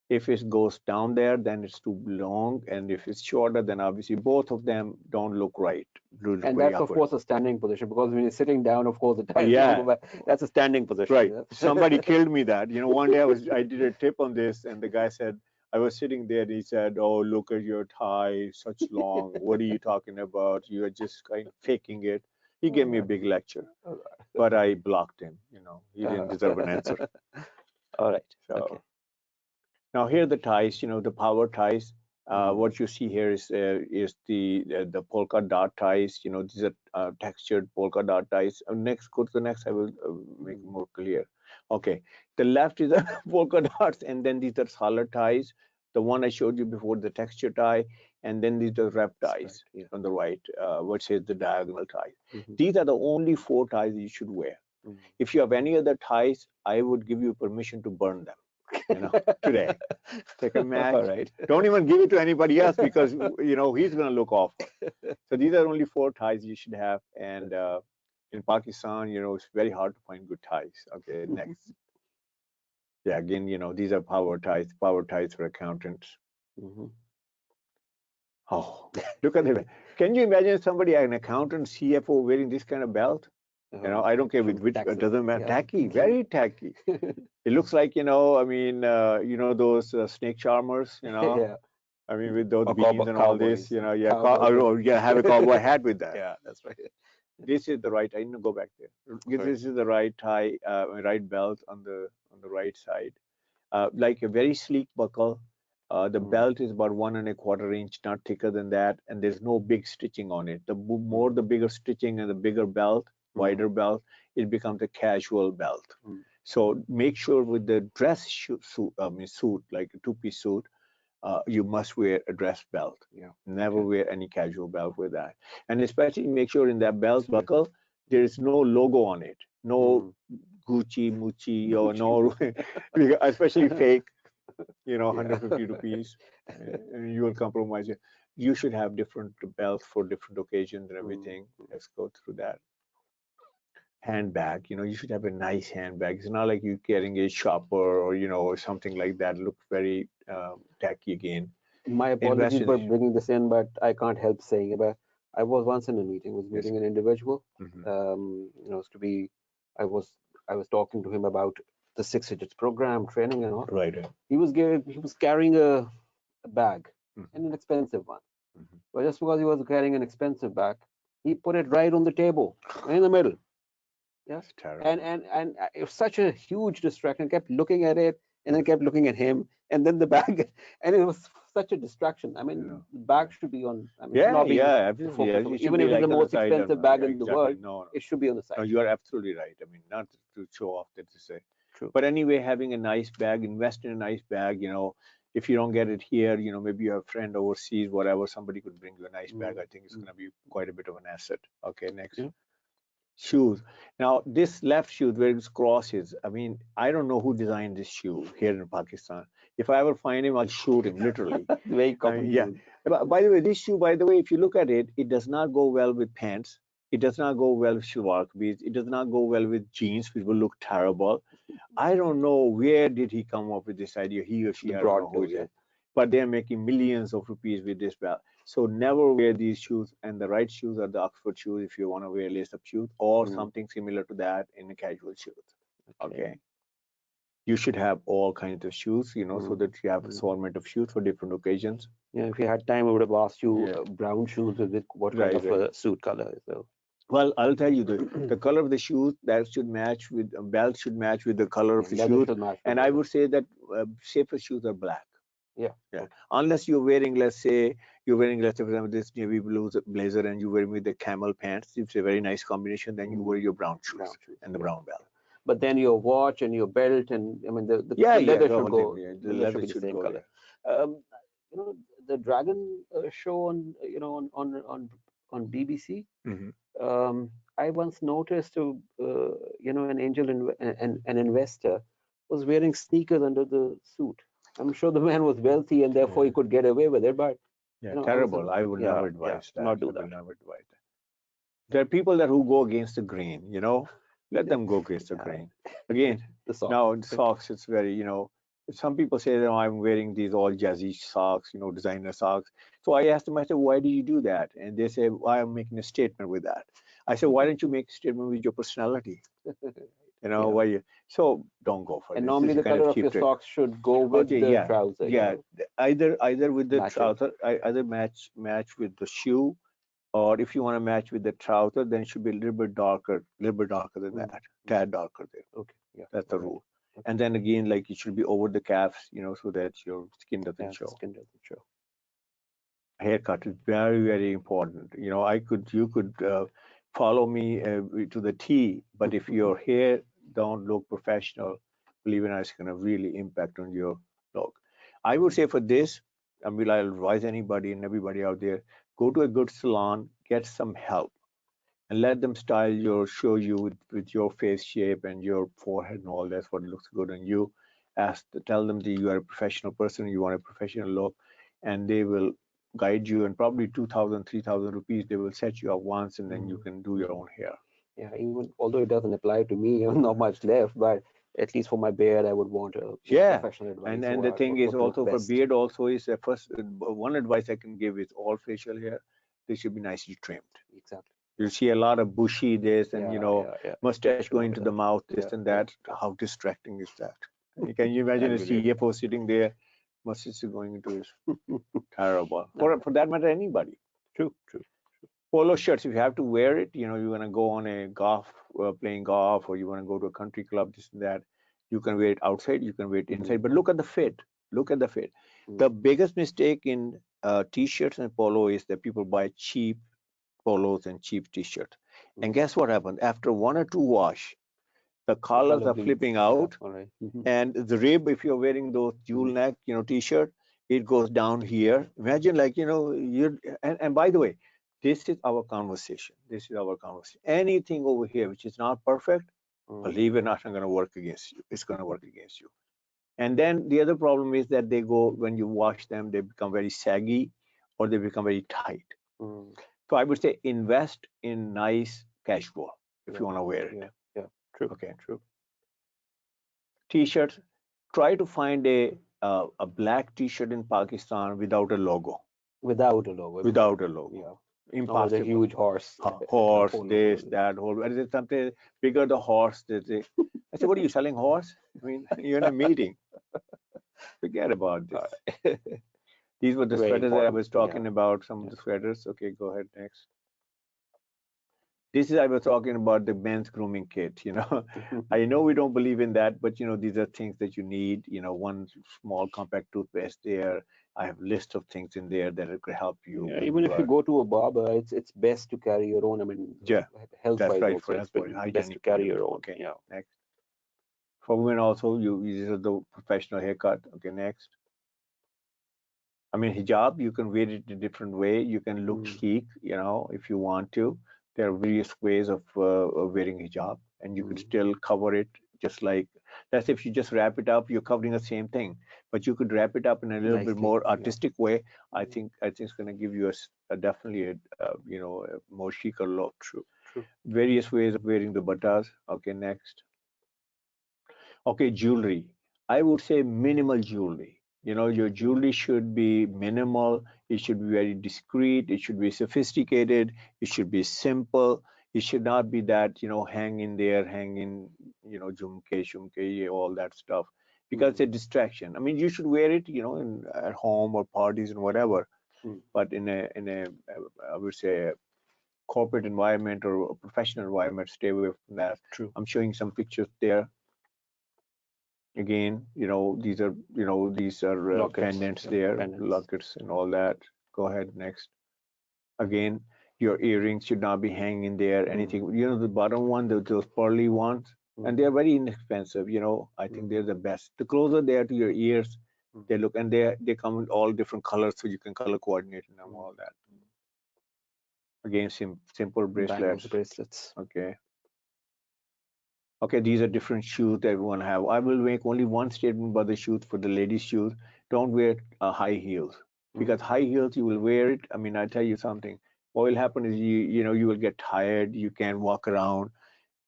B: If it goes down there, then it's too long, and if it's shorter, then obviously both of them don't look right.
A: And that's of course a standing position, because when you're sitting down, of course, the tie that's a standing position.
B: Right. Somebody killed me that. One day I did a tip on this, and the guy said, I was sitting there and he said, oh, look at your tie, such long. What are you talking about? You are just kind of faking it. He gave me a big lecture, but I blocked him. He didn't deserve an answer.
A: All right.
B: So
A: Okay.
B: now here are the ties, the power ties. What you see here is the polka dot ties. These are textured polka dot ties. Next, go to the next. I will make it more clear. Okay, the left is the polka dots, and then these are solid ties. The one I showed you before, the texture tie, and then these are rep ties on the right, which is the diagonal ties. These are the only 4 ties you should wear. If you have any other ties, I would give you permission to burn them. Today. Take a match.
A: All right.
B: Don't even give it to anybody else, because he's going to look awful. So these are only 4 ties you should have, and in Pakistan, it's very hard to find good ties. Okay, next. Yeah, again, these are power ties for accountants. Oh, look at it. Can you imagine somebody, an accountant, CFO, wearing this kind of belt? I don't care with which, it doesn't matter. Tacky, very tacky. It looks like, those snake charmers,
A: Yeah.
B: I mean, with those
A: Or
B: beans and all this,
A: cowboys.
B: have a cowboy hat with that.
A: Yeah, that's right.
B: This is the right. I need to go back there. This is the right tie, right belt on the right side. Like a very sleek buckle. The belt is about 1¼ inch, not thicker than that, and there's no big stitching on it. The bigger stitching and the bigger belt, wider belt, it becomes a casual belt. So make sure with the dress suit, like a 2-piece suit, you must wear a dress belt. Never wear any casual belt with that. And especially make sure in that belt buckle, there is no logo on it, no Gucci, Mucci, or no, especially fake, 150 rupees, and you will compromise it. You should have different belts for different occasions and everything. Let's go through that. Handbag, you should have a nice handbag. It's not like you carrying a shopper or, or something like that. Looks very tacky again.
A: My apologies for bringing this in, but I can't help saying it. But I was once in a meeting, was meeting an individual. To be, I was talking to him about the 6 Digits program, training and all.
B: Right.
A: He was carrying a bag, and an expensive one. But just because he was carrying an expensive bag, he put it right on the table, right in the middle. Yeah, and it was such a huge distraction. I kept looking at it, and then kept looking at him, and then the bag, and it was such a distraction. I mean, the bag should be on. I mean, not be the focus of it. Even if it's the most expensive bag in the world, it should be on the side.
B: No, you are absolutely right. I mean, not to show off, that to say.
A: True.
B: But anyway, having a nice bag, invest in a nice bag. If you don't get it here, maybe you have a friend overseas, whatever, somebody could bring you a nice bag. I think it's going to be quite a bit of an asset. Okay, next. Yeah. Shoes. Now, this left shoe where it's crosses, I mean, I don't know who designed this shoe here in Pakistan. If I ever find him, I'll shoot him, literally.
A: Very common.
B: Yeah. By the way, this shoe, if you look at it, it does not go well with pants. It does not go well with shalwar kameez. It does not go well with jeans, which will look terrible. I don't know where did he come up with this idea, he or she, I don't know who it is. But they're making millions of rupees with this belt. So never wear these shoes, and the right shoes are the Oxford shoes if you want to wear lace-up shoes or something similar to that in a casual shoes. Okay. You should have all kinds of shoes, so that you have assortment of shoes for different occasions.
A: Yeah, if you had time, I would have asked you brown shoes with what kind of a suit color. So.
B: Well, I'll tell you the color of the shoes that should match with belt should match with the color of the shoes, and I would say that safer shoes are black.
A: Yeah.
B: Okay. Unless you're wearing, let's say, for example, this navy blue blazer and you're wearing with the camel pants. It's a very nice combination. Then you wear your brown shoes and the brown belt.
A: But then your watch and your belt and I mean the leather should go.
B: The leather
A: should be the same color. The Dragon show on on BBC. I once noticed an angel an investor was wearing sneakers under the suit. I'm sure the man was wealthy and therefore he could get away with it, but
B: terrible. I would never advise that. Not do that. I would never advise that. There are people who go against the grain. Let them go against the grain. Again, now in socks, it's very some people say that I'm wearing these all jazzy socks, designer socks. So I asked them, I said, why do you do that? And they say, well, I'm making a statement with that. I said, why don't you make a statement with your personality? Why you? So don't go for it.
A: And normally the color of your socks should go with the trouser.
B: Yeah, either with the trouser, either match with the shoe, or if you want to match with the trouser, then it should be a little bit darker than that, tad darker there.
A: Okay, yeah,
B: that's the rule. Okay. And then again, like it should be over the calves, so that your skin doesn't show.
A: Skin doesn't show.
B: Haircut is very, very important. You could follow me to the T, but if your hair don't look professional, believe it or not, it's going to really impact on your look. I would say for this, I'll advise anybody and everybody out there, go to a good salon, get some help, and let them show you with your face shape and your forehead and all that's what looks good on you. Tell them that you are a professional person, you want a professional look, and they will guide you, and probably 2,000, 3,000 rupees, they will set you up once, and then you can do your own hair.
A: Yeah, even although it doesn't apply to me, not much left, but at least for my beard, I would want a professional advice.
B: And the thing is also for beard also is first one advice I can give is all facial hair, they should be nicely trimmed.
A: Exactly.
B: You see a lot of bushy this and mustache going to the mouth, this and that. How distracting is that? Can you imagine a CFO sitting there, mustache going into his terrible. For that matter, anybody.
A: True.
B: Polo shirts, if you have to wear it, you're going to go on a playing golf, or you want to go to a country club, this and that, you can wear it outside, you can wear it inside, but look at the fit. The biggest mistake in t-shirts and polo is that people buy cheap polos and cheap t-shirts. And guess what happens? After 1 or 2 wash, the collars are flipping out, and the rib, if you're wearing those jewel neck, t-shirt, it goes down here. Imagine and by the way, This is our conversation. This is our conversation. Anything over here which is not perfect, believe it or not, it's going to work against you. It's going to work against you. And then the other problem is that they go, when you wash them, they become very saggy or they become very tight. So I would say invest in nice casual if you want to wear it.
A: Yeah, true.
B: Okay, true. T-shirts. Try to find a black T-shirt in Pakistan without a logo.
A: Without a logo.
B: Without a logo.
A: Yeah. Or the
B: Impossible.
A: huge horse.
B: Horse,
A: polo.
B: this, that, whole. And there's something bigger the horse. I said, what are you selling horse? I mean, you're in a meeting. Forget about this. These were the
A: Very
B: sweaters that I
A: important.
B: was talking about. Some of the sweaters. Okay, go ahead next. This is I was talking about the men's grooming kit. I know we don't believe in that, but these are things that you need. One small compact toothpaste there. I have a list of things in there that could help you.
A: Yeah, even if you go to a barber, it's best to carry your own. I mean,
B: yeah, that's
A: health-wise
B: right,
A: also,
B: for
A: it's
B: that's
A: best to
B: hygienic
A: carry
B: point of
A: your
B: view.
A: own.
B: Okay,
A: Yeah.
B: next. For women also, these are the professional haircut. Okay, next. I mean, hijab, you can wear it a different way. You can look chic, if you want to. There are various ways of wearing hijab, and you could still cover it just like that's if you just wrap it up, you're covering the same thing. But you could wrap it up in a little bit more artistic way. I think it's going to give you definitely a more chicer look.
A: True.
B: Various ways of wearing the battas. Okay, next. Okay, jewelry. I would say minimal jewelry. Your jewelry should be minimal. It should be very discreet. It should be sophisticated. It should be simple. It should not be that, hang in there, hang in, jumke, shumke, all that stuff, because it's a distraction. I mean, you should wear it, at home or parties and whatever. But in a, I would say, a corporate environment or a professional environment, stay away from that.
A: True.
B: I'm showing some pictures there. Again, these are pendants there, lockets and all that. Go ahead next. Again, your earrings should not be hanging there. Anything, the bottom one, those pearly ones, and they're very inexpensive. I think they're the best. The closer they are to your ears, they look, and they come in all different colors, so you can color coordinate them, all that. Again, simple bracelets.
A: Bracelets.
B: Okay. Okay, these are different shoes that everyone have. I will make only one statement about the shoes for the ladies' shoes. Don't wear high heels, because high heels you will wear it. I mean, I tell you something. What will happen is you will get tired. You can't walk around,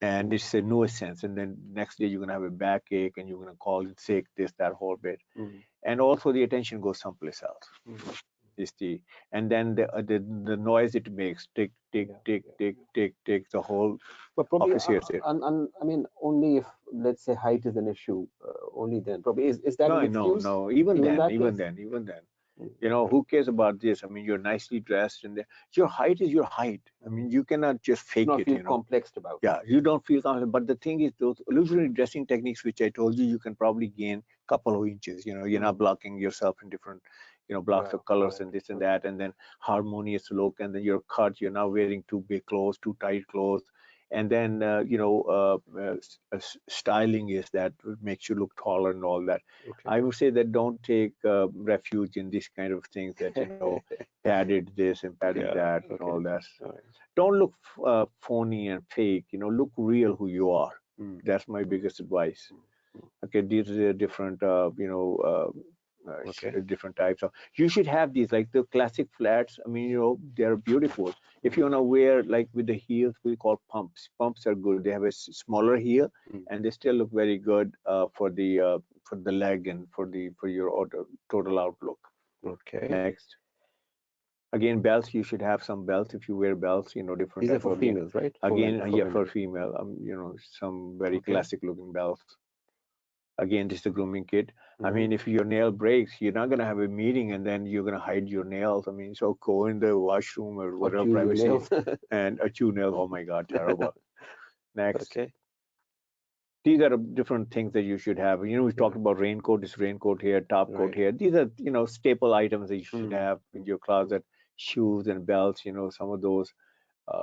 B: and it's a nuisance. And then next day you're gonna have a backache, and you're gonna call in sick. This, that whole bit, and also the attention goes someplace else. Is and then the noise it makes, tick tick tick tick tick tick, the whole
A: But probably,
B: office hears it.
A: I mean, only if, let's say, height is an issue, only then. Probably is that an excuse?
B: No. Even
A: in
B: then,
A: that
B: even
A: case?
B: then, even then. Who cares about this? I mean, you're nicely dressed, and your height is your height. I mean, you cannot just fake
A: Not
B: it.
A: feel complexed about it.
B: Yeah, you don't feel confident. But the thing is, those illusionary dressing techniques, which I told you, you can probably gain a couple of inches. You're not blocking yourself in different, blocks of colors and this and that, and then harmonious look, and then your cut. You're not wearing too big clothes, too tight clothes, and then styling is that makes you look taller and all that.
A: Okay.
B: I would say that don't take refuge in these kind of things that padded this and padded that and all that. Don't look phony and fake. Look real who you are. That's my biggest advice. Okay, these are different different types of. You should have these, like the classic flats. I mean, they're beautiful. If you want to wear, like with the heels, we call pumps. Pumps are good. They have a smaller heel, and they still look very good for the leg and for your total outlook.
A: Okay.
B: Next. Again, belts. You should have some belts if you wear belts. Different.
A: These are for females, right?
B: Again, yeah, for female. Some very classic looking belts. Again, this is the grooming kit. I mean, if your nail breaks, you're not gonna have a meeting and then you're gonna hide your nails. I mean, so go in the washroom or whatever privacy and chew nails. Oh my God, terrible. Next.
A: Okay.
B: These are different things that you should have. We talked about raincoat. This raincoat here, top coat here. These are staple items that you should have in your closet. Shoes and belts. Some of those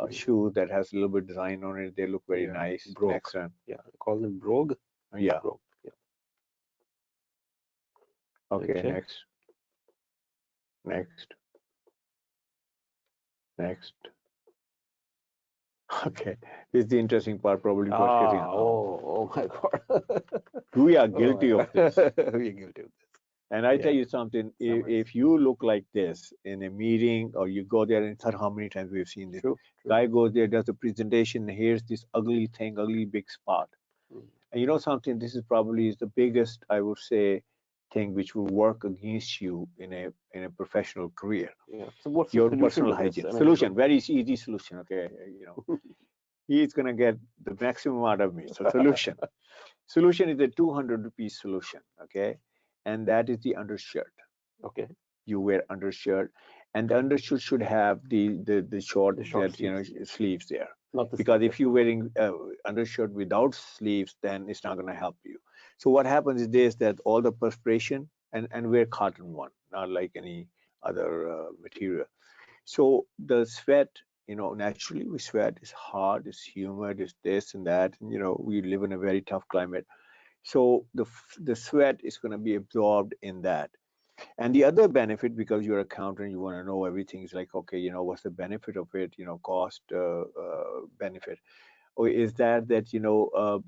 B: shoes that has a little bit design on it. They look very nice.
A: Brogue.
B: Next one.
A: Yeah, I call them brogue.
B: Yeah.
A: Brogue. Yeah.
B: Okay. Next. Next. Next. Okay, this is the interesting part, probably for Shireen.
A: Oh my God.
B: We are
A: Oh
B: guilty
A: my
B: of this.
A: God. We're guilty of this.
B: And I tell
A: Yeah.
B: you something,
A: Summers.
B: if you look like this in a meeting or you go there, and it's not how many times we've seen this.
A: True.
B: Guy goes there, does a presentation, here's this ugly thing, ugly big spot.
A: Mm.
B: And you know something, this is probably is the biggest, I would say, thing which will work against you in a professional career.
A: Yeah. So what's the
B: Your
A: solution
B: personal
A: to this?
B: hygiene.
A: I mean,
B: Solution, very easy solution. Okay. You know, he's gonna get the maximum out of me. So solution. Solution is a 200 rupees solution. Okay. And that is the undershirt.
A: okay.
B: You wear undershirt, and the undershirt should have the short
A: The short
B: that you know
A: sleeves.
B: sleeves there.
A: Not the
B: Because if
A: sleeveless
B: you're
A: one.
B: wearing undershirt without sleeves, then it's not going to help you. So what happens is this, that all the perspiration, and wear cotton one, not like any other material. So the sweat, you know, naturally we sweat. It's hot, it's humid, it's this and that, and you know we live in a very tough climate. So the sweat is going to be absorbed in that. And the other benefit, because you're an accountant, you want to know everything. Is like, okay, you know, what's the benefit of it? You know, cost, benefit, or is that you know,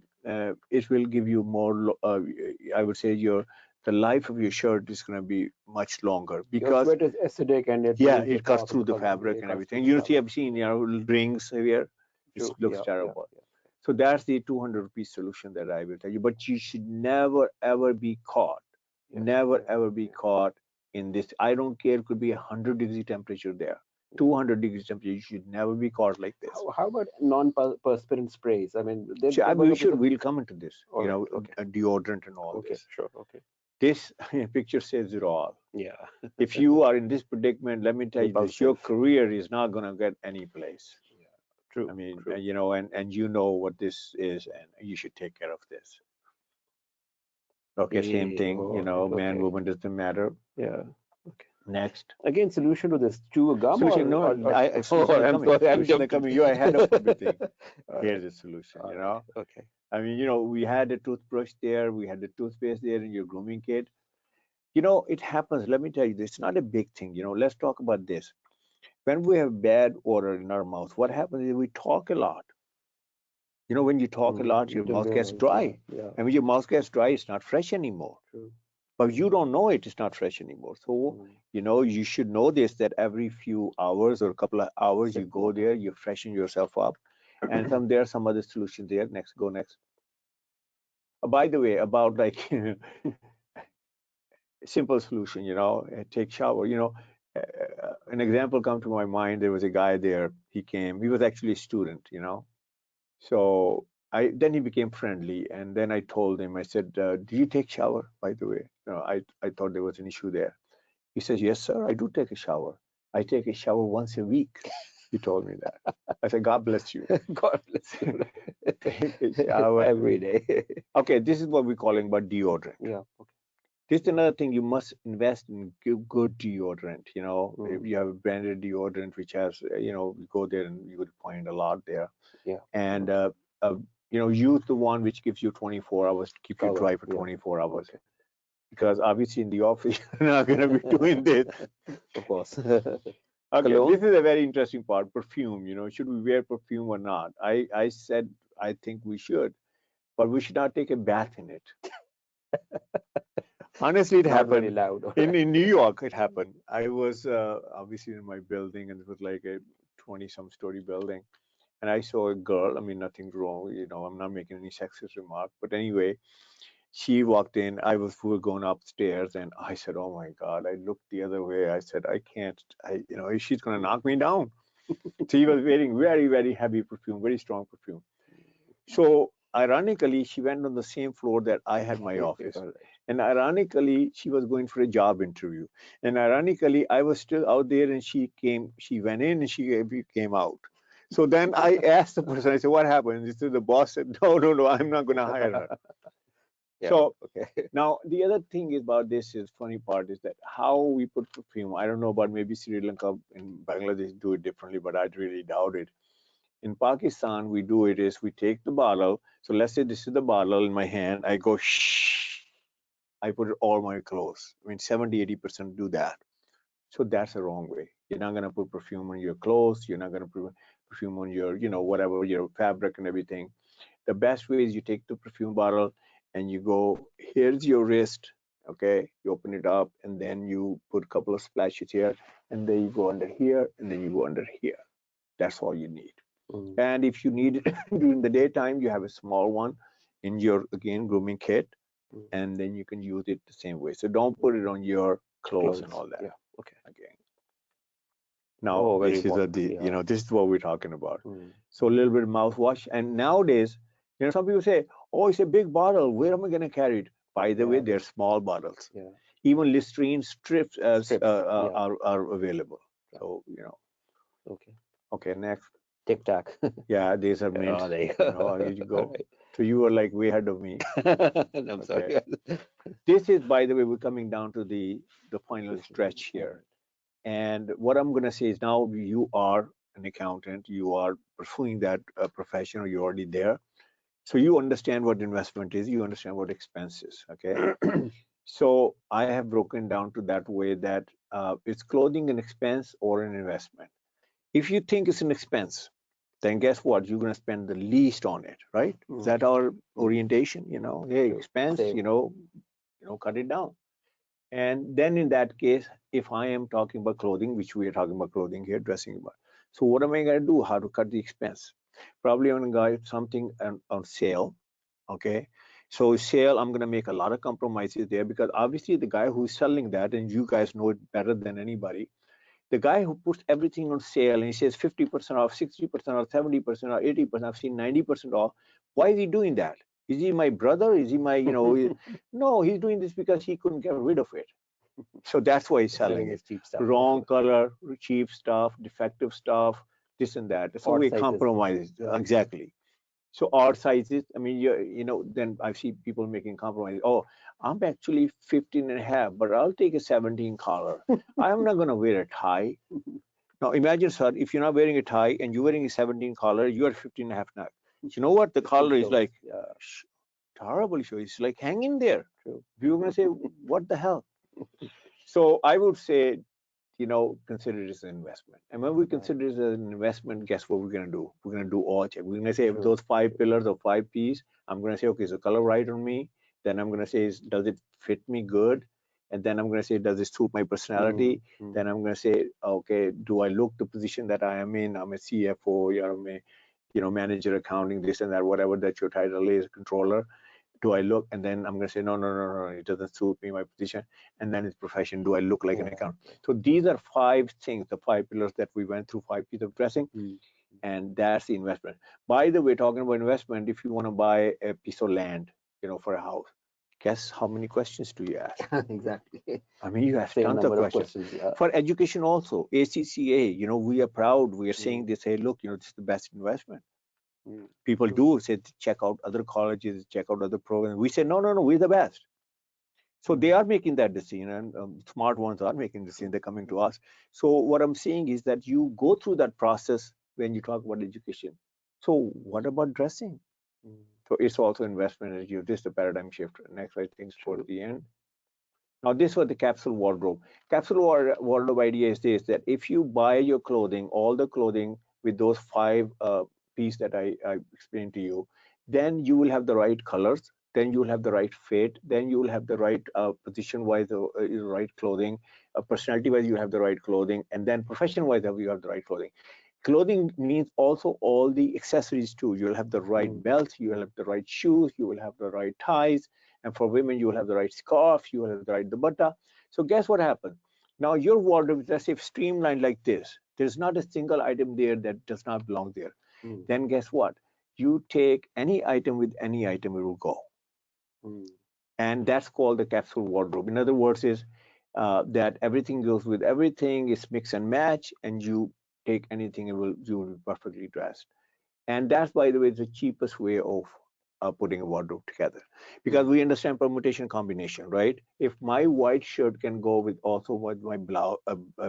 B: it will give you more. I would say the life of your shirt is going to be much longer
A: Your
B: because
A: sweat is acidic and it
B: yeah,
A: leaves the
B: it cuts
A: cloth
B: through the
A: because of
B: fabric
A: it
B: and
A: cuts through
B: everything.
A: the
B: You see,
A: fabric.
B: I've seen rings here. It
A: True.
B: looks
A: Yeah.
B: terrible.
A: Yeah.
B: So that's the 200 rupees solution that I will tell you. But you should never ever be caught.
A: Yes.
B: Never
A: Yeah.
B: ever be
A: Yeah.
B: caught in this. I don't care. It could be 100-degree temperature there,
A: Yeah.
B: 200 degrees temperature. You should never be caught like this.
A: How about non-perspirant sprays? I mean,
B: So
A: there was a bit of.
B: we'll come into this.
A: All
B: You
A: right.
B: know,
A: Okay.
B: deodorant and all
A: Okay.
B: this.
A: Sure. Okay.
B: This picture says it all.
A: Yeah.
B: If you are in this predicament, let me tell you this: your
A: Repulsive.
B: career is not going to get any place.
A: Yeah.
B: I
A: True.
B: mean,
A: True.
B: you know, and you know what this is, and you should take care of this. Okay, same
A: Yeah.
B: thing. You
A: All right.
B: know, man,
A: Okay.
B: woman doesn't matter.
A: Yeah. Okay.
B: Next.
A: Again, solution to this: chew a gum
B: Solution, no,
A: or
B: solution
A: oh,
B: are
A: I'm
B: coming.
A: sorry, I'm
B: Solutions are
A: jumping.
B: coming. You're ahead of everything.
A: All
B: Here's
A: right.
B: the solution,
A: All
B: you
A: right.
B: know.
A: Okay.
B: I mean, you know, we had a toothbrush there, we had the toothpaste there in your grooming kit. You know, it happens. Let me tell you this. It's not a big thing. You know, let's talk about this. When we have bad odor in our mouth, what happens is we talk a lot. You know, when you talk a lot,
A: You
B: your
A: didn't
B: mouth gets
A: realize. Yeah.
B: dry.
A: Yeah.
B: And when your mouth gets dry, it's not fresh anymore.
A: True.
B: But you don't know it, it's not fresh anymore. So,
A: Mm.
B: you know, you should know this, that every few hours or a couple of hours you
A: Sip
B: go
A: water.
B: there, you freshen yourself up. And there are some other solutions there. Next, go next. By the way, about like simple solution, you know, take shower. You know, an example come to my mind. There was a guy there. He came. He was actually a student, you know. So I then he became friendly, and then I told him. I said, "Do you take shower? By the way, no, I thought there was an issue there." He says, "Yes, sir. I do take a shower. I take a shower once a week." He told me that. I said, "God bless you."
A: God bless you.
B: Take a shower
A: Every day.
B: Okay, this is what we're calling about deodorant.
A: Yeah. Okay.
B: This is another thing, you must invest in good deodorant. You know, if
A: Mm.
B: you have a branded deodorant which has, you know, you go there and you would find a lot there.
A: Yeah.
B: And
A: Okay.
B: uh, you know, use the one which gives you 24 hours to keep you
A: Cover.
B: dry for
A: Yeah.
B: 24 hours.
A: Okay.
B: Because obviously in the office you're not going to be doing this.
A: Of course.
B: Okay, this
A: Cologne.
B: is a very interesting part. Perfume. You know, should we wear perfume or not? I said I think we should, but we should not take a bath in it. Honestly, it
A: Not very
B: happened
A: loud. All
B: in
A: right.
B: New York. It happened. I was obviously in my building, and it was like a 20-some-story building, and I saw a girl. I mean, nothing wrong. You know, I'm not making any sexist remark, but anyway, she walked in. We were going upstairs, and I said, "Oh my God!" I looked the other way. I said, "I can't. You know, she's gonna knock me down." She was wearing very, very heavy perfume, very strong perfume. So ironically, she went on the same floor that I had my office.
A: All right.
B: And ironically, she was going for a job interview. And ironically, I was still out there and she went in and she came out. So then I asked the person, I said, what happened? He said, the boss said, no, no, no, I'm not going to hire her.
A: Yeah.
B: So
A: Okay.
B: now the other thing about this is funny part is that how we put perfume. I don't know about maybe Sri Lanka and Bangladesh do it differently, but I really doubt it. In Pakistan, we do it is we take the bottle. So let's say this is the bottle in my hand. I go shh. I put it all my clothes. I mean, 70, 80% do that. So that's the wrong way. You're not going to put perfume on your clothes. You're not going to put perfume on your, whatever, your fabric and everything. The best way is you take the perfume bottle and you go, here's your wrist. Okay. You open it up and then you put a couple of splashes here and then you go under here and then you go under here. That's all you need. And if you need it during the daytime, you have a small one in your, again, grooming kit, and then you can use it the same way. So don't put it on your clothes and all that.
A: Yeah. Okay.
B: Again. Now
A: Very
B: this is
A: important. Yeah.
B: this is what we're talking about. So a little bit of mouthwash. And nowadays, some people say, "Oh, it's a big bottle. Where am I going to carry it?" By the way, they're small bottles.
A: Yeah.
B: Even Listerine strips
A: Yeah.
B: are available.
A: Yeah.
B: So
A: Okay.
B: Okay, next.
A: Tic Tac.
B: Yeah, these are mint.
A: Oh, there you
B: Here you go.
A: Right.
B: So you were like way ahead of me.
A: I'm sorry.
B: Okay. This is, by the way, we're coming down to the final stretch here. And what I'm going to say is now you are an accountant, you are pursuing that profession, or you're already there. So you understand what investment is, you understand what expense is. Okay. So I have broken down to that way that it's clothing an expense or an investment. If you think it's an expense, then guess what? You're going to spend the least on it, right? Is that our orientation? Hey, expense, cut it down. And then in that case, if I am talking about clothing, which we are talking about clothing here, dressing about. So what am I going to do? How to cut the expense? Probably I'm going to get something on sale. Okay. So sale, I'm going to make a lot of compromises there, because obviously the guy who's selling that, and you guys know it better than anybody, the guy who puts everything on sale and he says 50% off, 60% off, 70% off, 80%, I've seen 90% off. Why is he doing that? Is he my brother? Is he my, no, he's doing this because he couldn't get rid of it. So that's why he's selling it.
A: Cheap stuff.
B: Wrong color, cheap stuff, defective stuff, this and that. So we compromise. Exactly. So odd sizes, I mean, then I see people making compromises. Oh, I'm actually 15 and a half, but I'll take a 17 collar. I'm not going to wear a tie. Now imagine, sir, if you're not wearing a tie and you're wearing a 17 collar, you are 15 and a half now. You know what? The collar is like, horrible show. It's like hanging there. You're going to say, what the hell? So I would say, consider it as an investment. And when we consider it as an investment, guess what we're going to do? We're going to do all check. We're going to say, if those 5 pillars or 5 P's, I'm going to say, okay, is the color right on me? Then I'm going to say, does it fit me good? And then I'm going to say, does it suit my personality? Then I'm going to say, okay, do I look the position that I am in? I'm a CFO, I'm a, manager, accounting, this and that, whatever that your title is, controller. Do I look? And then I'm going to say, no, it doesn't suit me, my position. And then it's profession. Do I look like an accountant? So these are 5 things, the 5 pillars that we went through, 5 pieces of dressing. And that's the investment. By the way, talking about investment, if you want to buy a piece of land, for a house, guess how many questions do you ask?
A: Exactly.
B: I mean, you have tons of questions. For education also, ACCA, we are proud. We are saying this, hey, look, this is the best investment. People do say, check out other colleges, check out other programs. We say, no, we're the best. So they are making that decision, and smart ones are making the decision. They're coming to us. So what I'm saying is that you go through that process when you talk about education. So what about dressing? So it's also investment as you. This is the paradigm shift. Next, I think, towards the end. Now, this was the capsule wardrobe. Capsule wardrobe idea is this, that if you buy your clothing, all the clothing with those 5 pieces that I explained to you, then you will have the right colors, then you will have the right fit, then you will have the right position-wise, right clothing, personality-wise, you have the right clothing, and then profession-wise, you have the right clothing. Clothing means also all the accessories too. You'll have the right belts, you will have the right shoes, you will have the right ties, and for women, you will have the right scarf, you will have the right dupatta. So guess what happens? Now your wardrobe is, let's say, streamlined like this. There's not a single item there that does not belong there. Then guess what? You take any item with any item, it will go. And that's called the capsule wardrobe. In other words, is that everything goes with everything, it's mix and match, and you take anything, you will be perfectly dressed. And that's, by the way, the cheapest way of putting a wardrobe together, because we understand permutation combination, right? If my white shirt can go with also with my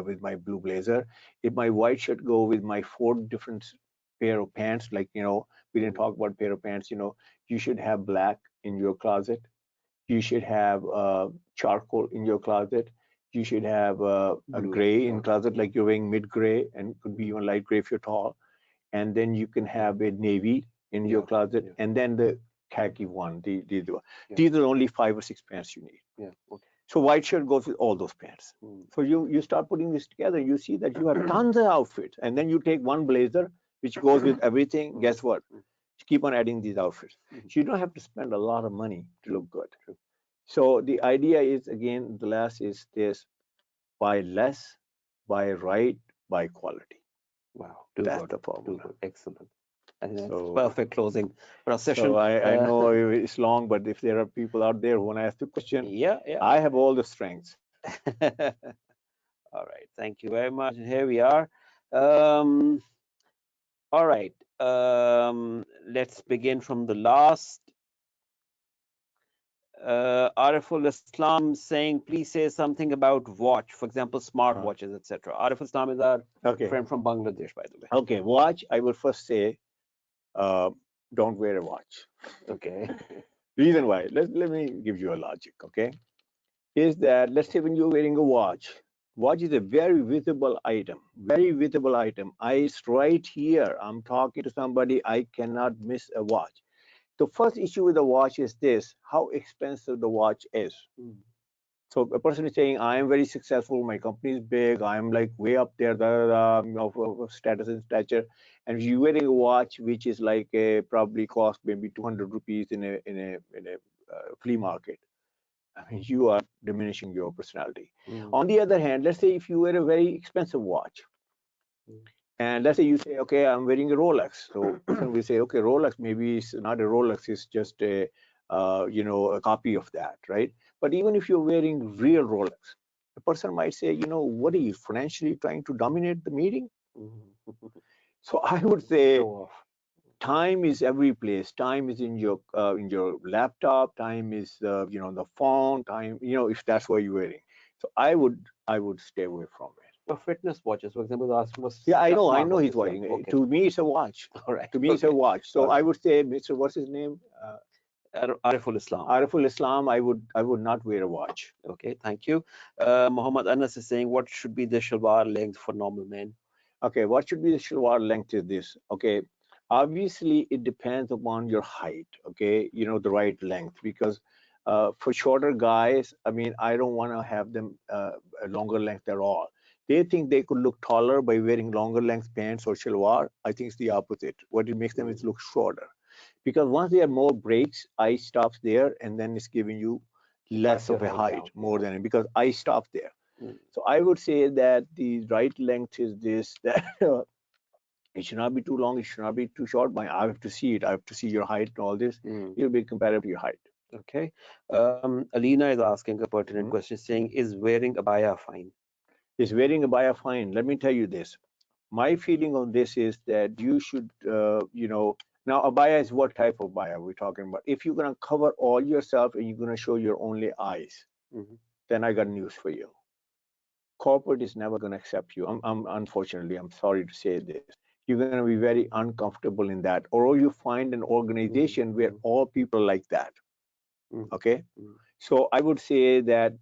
B: with my blue blazer, if my white shirt go with my 4 different pair of pants, like we didn't talk about pair of pants, you should have black in your closet, you should have charcoal in your closet, You should have a gray in closet, like you're wearing mid gray, and could be even light gray if you're tall. And then you can have a navy in your closet, and then the khaki one. These are only 5 or 6 pants you need. So white shirt goes with all those pants. So you start putting this together, you see that you have tons of outfits, and then you take one blazer which goes with everything. Guess what? You keep on adding these outfits. So you don't have to spend a lot of money to look good. So the idea is, again, the last is this: buy less, buy right, buy quality.
A: Wow,
B: that's the formula.
A: Excellent. I think that's
B: So
A: perfect closing for our session.
B: So I know it's long, but if there are people out there who want to ask the question,
A: yeah.
B: I have all the strengths.
A: All right, thank you very much. And here we are. All right, let's begin from the last. Ariful Islam saying, please say something about watch, for example, smart watches, etc. Ariful Islam is our friend from Bangladesh, by the way.
B: Okay, watch. I will first say, don't wear a watch.
A: Okay.
B: Reason why? Let me give you a logic. Okay, is that, let's say when you're wearing a watch. Watch is a very visible item. Very visible item. It's right here. I'm talking to somebody. I cannot miss a watch. The first issue with the watch is this: how expensive the watch is. So a person is saying, I am very successful, my company is big, I'm like way up there, of status and stature, and you're wearing a watch which is like probably cost maybe 200 rupees in a flea market. I mean, you are diminishing your personality. On the other hand, let's say if you wear a very expensive watch, and let's say you say, okay, I'm wearing a Rolex. So we say, okay, Rolex, maybe it's not a Rolex, it's just a a copy of that, right? But even if you're wearing real Rolex, the person might say, what are you financially trying to dominate the meeting? So I would say, time is every place. Time is in your laptop. Time is the phone. Time, if that's what you're wearing. So I would stay away from it.
A: For fitness watches, for example, the asking was.
B: Yeah, I know he's wearing. Okay. To me, it's a watch.
A: All right.
B: To me, it's a watch. So I would say, Mr. What's his name?
A: Ariful Islam.
B: Ariful Islam. I would not wear a watch.
A: Okay, thank you. Muhammad Anas is saying, what should be the shalwar length for normal men?
B: Okay, what should be the shalwar length is this? Okay, obviously it depends upon your height. Okay, the right length, because for shorter guys, I mean, I don't want to have them a longer length at all. They think they could look taller by wearing longer length pants or shalwar. I think it's the opposite. What it makes them is look shorter, because once they have more breaks, eye stops there, and then it's giving you less of a height, more than it, because eye stops there. So I would say that the right length is this, that it should not be too long, it should not be too short. I have to see it. I have to see your height and all this. It'll be comparable to your height.
A: Okay. Alina is asking a pertinent question, saying, is wearing abaya fine?
B: Is wearing abaya fine? Let me tell you this. My feeling on this is that you should, now abaya is what type of abaya we're talking about. If you're going to cover all yourself and you're going to show your only eyes, then I got news for you. Corporate is never going to accept you. Unfortunately, I'm sorry to say this. You're going to be very uncomfortable in that. Or you find an organization where all people are like that. Okay. So I would say that,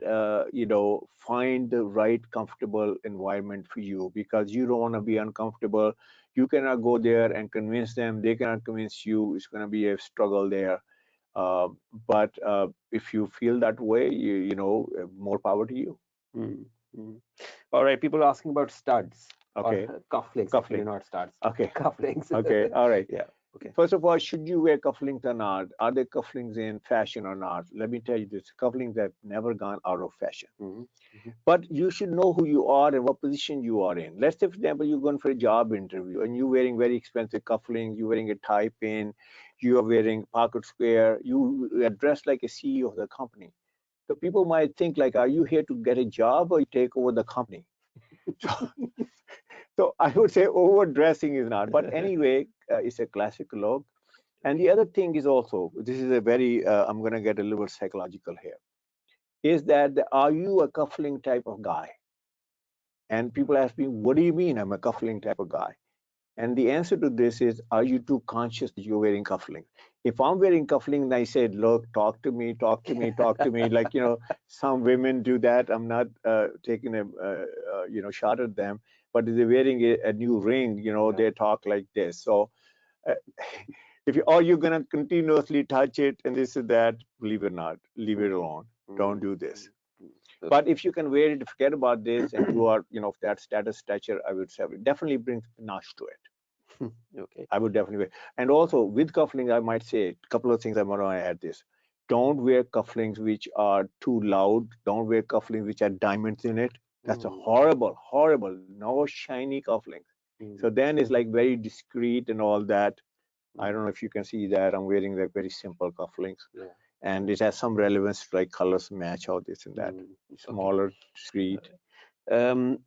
B: find the right comfortable environment for you, because you don't want to be uncomfortable. You cannot go there and convince them. They cannot convince you. It's going to be a struggle there. But if you feel that way, more power to you.
A: All right, people are asking about studs.
B: Okay.
A: Or cufflinks. Cufflinks, not studs.
B: Okay.
A: Cufflinks.
B: Okay. All right.
A: Yeah. Okay.
B: First of all, should you wear cufflinks or not? Are there cufflinks in fashion or not? Let me tell you this: cufflinks have never gone out of fashion. But you should know who you are and what position you are in. Let's say, for example, you're going for a job interview and you're wearing very expensive cufflinks, you're wearing a tie pin, you are wearing pocket square, you are dressed like a CEO of the company. So people might think like, are you here to get a job or you take over the company? So I would say overdressing is not. But anyway, it's a classic look. And the other thing is also, this is a very, I'm going to get a little psychological here, is that are you a cufflink type of guy? And people ask me, what do you mean I'm a cufflink type of guy? And the answer to this is, are you too conscious that you're wearing cufflinks? If I'm wearing cufflinks and I said, look, talk to me, talk to me, talk to me, like, some women do that. I'm not taking a, shot at them, but if they're wearing a new ring, they talk like this. So uh, if you, or you're going to continuously touch it and this and that, believe it or not, leave it alone. Don't do this. But if you can wear it, forget about this, and you are, of that status stature, I would say it definitely brings panache to it.
A: Okay.
B: I would definitely wear. And also with cufflinks, I might say a couple of things I want to add this. Don't wear cufflinks which are too loud. Don't wear cufflinks which are diamonds in it. That's a horrible, horrible, no shiny cufflinks. So then it's like very discreet and all that. I don't know if you can see that. I'm wearing like very simple cufflinks. Yeah. And it has some relevance to like colors match all this and that. Smaller, discreet.
A: Two